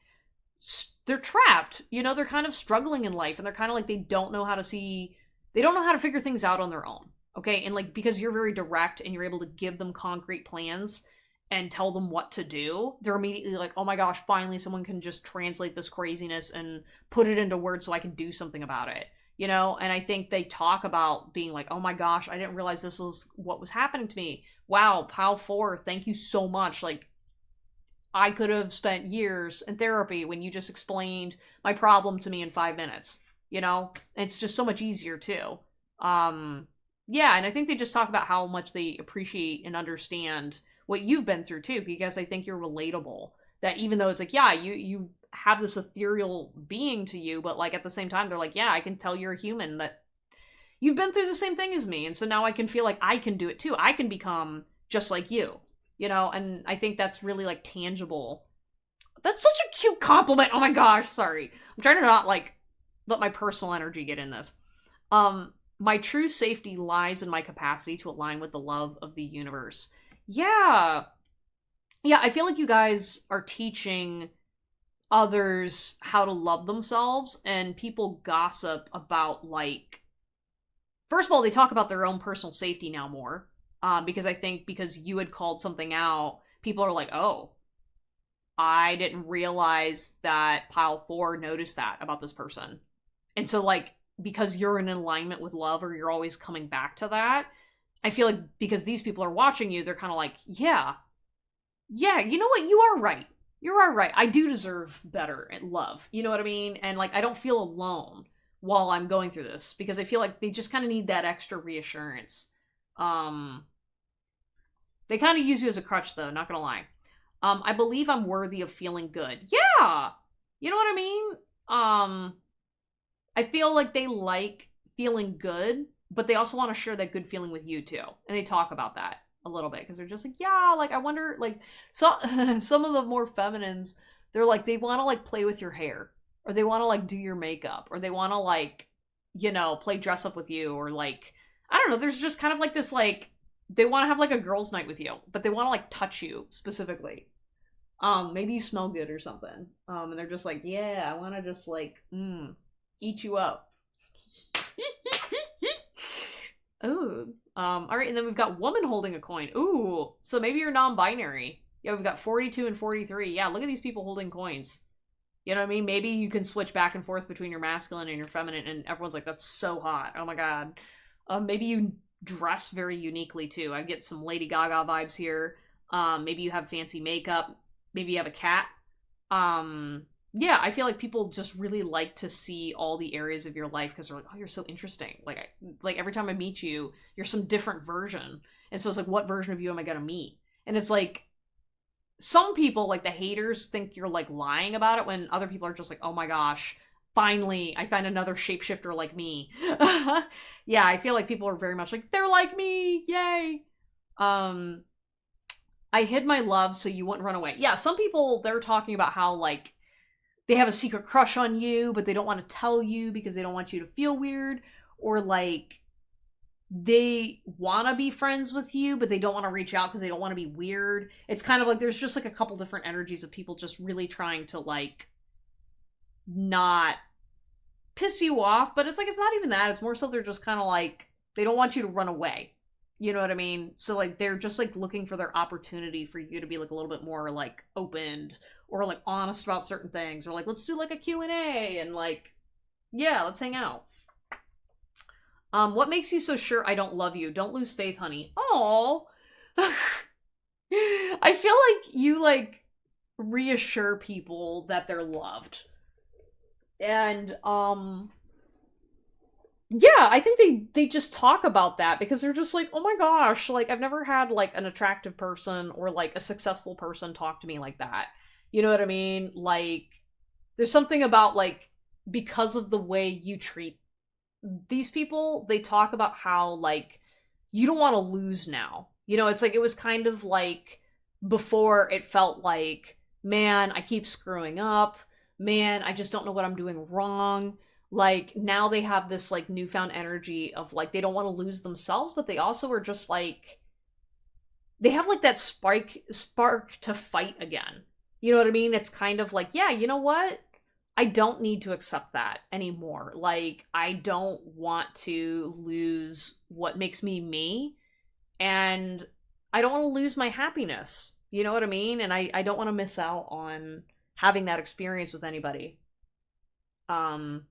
S1: they're trapped. You know, they're kind of struggling in life, and they're kind of like, they don't know how to figure things out on their own. Okay. And like, because you're very direct and you're able to give them concrete plans and tell them what to do, they're immediately like, oh my gosh, finally someone can just translate this craziness and put it into words so I can do something about it. You know, and I think they talk about being like, oh my gosh, I didn't realize this was what was happening to me. Wow, pile 4, thank you so much. Like, I could have spent years in therapy when you just explained my problem to me in 5 minutes. You know, and it's just so much easier too. Yeah, and I think they just talk about how much they appreciate and understand what you've been through too, because I think you're relatable. That even though it's like, yeah, you have this ethereal being to you, but like at the same time they're like, yeah, I can tell you're a human, that you've been through the same thing as me, and so now I can feel like I can do it too. I can become just like you, and I think that's really like tangible. That's such a cute compliment. Oh my gosh, sorry. I'm trying to not like let my personal energy get in this. My true safety lies in my capacity to align with the love of the universe. Yeah. Yeah, I feel like you guys are teaching others how to love themselves, and people gossip about, like, first of all, they talk about their own personal safety now more, because I think because you had called something out, people are like, oh, I didn't realize that pile 4 noticed that about this person. And so, like, because you're in alignment with love, or you're always coming back to that, I feel like because these people are watching you, they're kind of like, yeah, you know what? You are right. You are right. I do deserve better and love. You know what I mean? And like, I don't feel alone while I'm going through this, because I feel like they just kind of need that extra reassurance. Um, they kind of use you as a crutch, though. Not gonna lie. I believe I'm worthy of feeling good. Yeah, you know what I mean. I feel like they like feeling good, but they also want to share that good feeling with you too, and they talk about that a little bit because they're just like, yeah, like I wonder, like some of the more feminines, they're like they want to like play with your hair, or they want to like do your makeup, or they want to like play dress up with you, or like I don't know. There's just kind of like this like they want to have like a girls' night with you, but they want to like touch you specifically. Maybe you smell good or something. And they're just like, yeah, I want to just like eat you up. Ooh. All right, and then we've got woman holding a coin. Ooh, so maybe you're non-binary. Yeah, we've got 42 and 43. Yeah, look at these people holding coins. You know what I mean? Maybe you can switch back and forth between your masculine and your feminine, and everyone's like, that's so hot. Oh my god. Maybe you dress very uniquely too. I get some Lady Gaga vibes here. Maybe you have fancy makeup. Maybe you have a cat. Yeah, I feel like people just really like to see all the areas of your life because they're like, oh, you're so interesting. Like every time I meet you, you're some different version. And so it's like, what version of you am I gonna meet? And it's like, some people, like the haters, think you're like lying about it, when other people are just like, oh my gosh, finally, I find another shapeshifter like me. Yeah, I feel like people are very much like, they're like me, yay. I hid my love so you wouldn't run away. Yeah, some people, they're talking about how like they have a secret crush on you, but they don't want to tell you because they don't want you to feel weird, or like they want to be friends with you, but they don't want to reach out because they don't want to be weird. It's kind of like there's just like a couple different energies of people just really trying to like not piss you off, but it's like it's not even that. It's more so they're just kind of like they don't want you to run away. You know what I mean? So like they're just like looking for their opportunity for you to be like a little bit more like opened, or like honest about certain things, or like let's do like a Q&A and like yeah, let's hang out. What makes you so sure I don't love you? Don't lose faith, honey. Oh. I feel like you like reassure people that they're loved. And yeah, I think they just talk about that because they're just like, oh my gosh, like I've never had like an attractive person or like a successful person talk to me like that. You know what I mean? Like there's something about like because of the way you treat these people, they talk about how like you don't want to lose now. It's like it was kind of like before it felt like, man, I keep screwing up. Man, I just don't know what I'm doing wrong. Like now they have this like newfound energy of like they don't want to lose themselves, but they also are just like they have like that spark to fight again. You know what I mean? It's kind of like, yeah, you know what? I don't need to accept that anymore. Like, I don't want to lose what makes me me, and I don't want to lose my happiness. You know what I mean? And I don't want to miss out on having that experience with anybody. Um,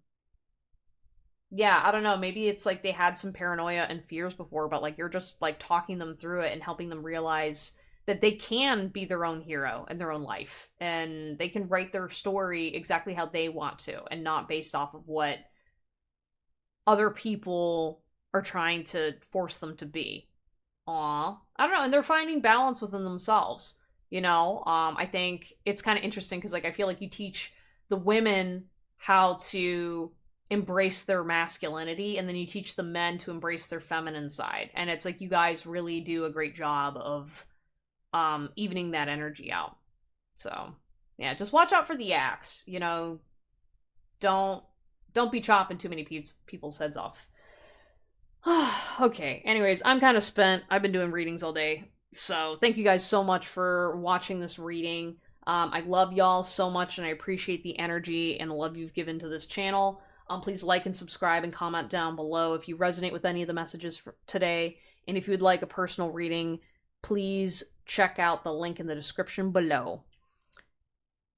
S1: yeah, I don't know. Maybe it's like they had some paranoia and fears before, but like you're just like talking them through it and helping them realize that they can be their own hero in their own life, and they can write their story exactly how they want to and not based off of what other people are trying to force them to be. Aw. I don't know, and they're finding balance within themselves. I think it's kind of interesting because like I feel like you teach the women how to embrace their masculinity, and then you teach the men to embrace their feminine side. And it's like you guys really do a great job of evening that energy out. So yeah, just watch out for the axe. You know, don't be chopping too many people's heads off. Okay, anyways, I'm kind of spent. I've been doing readings all day. So thank you guys so much for watching this reading. I love y'all so much, and I appreciate the energy and the love you've given to this channel. Please like and subscribe and comment down below if you resonate with any of the messages for today. And if you would like a personal reading, please check out the link in the description below.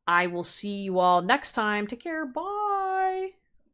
S1: I will see you all next time. Take care. Bye.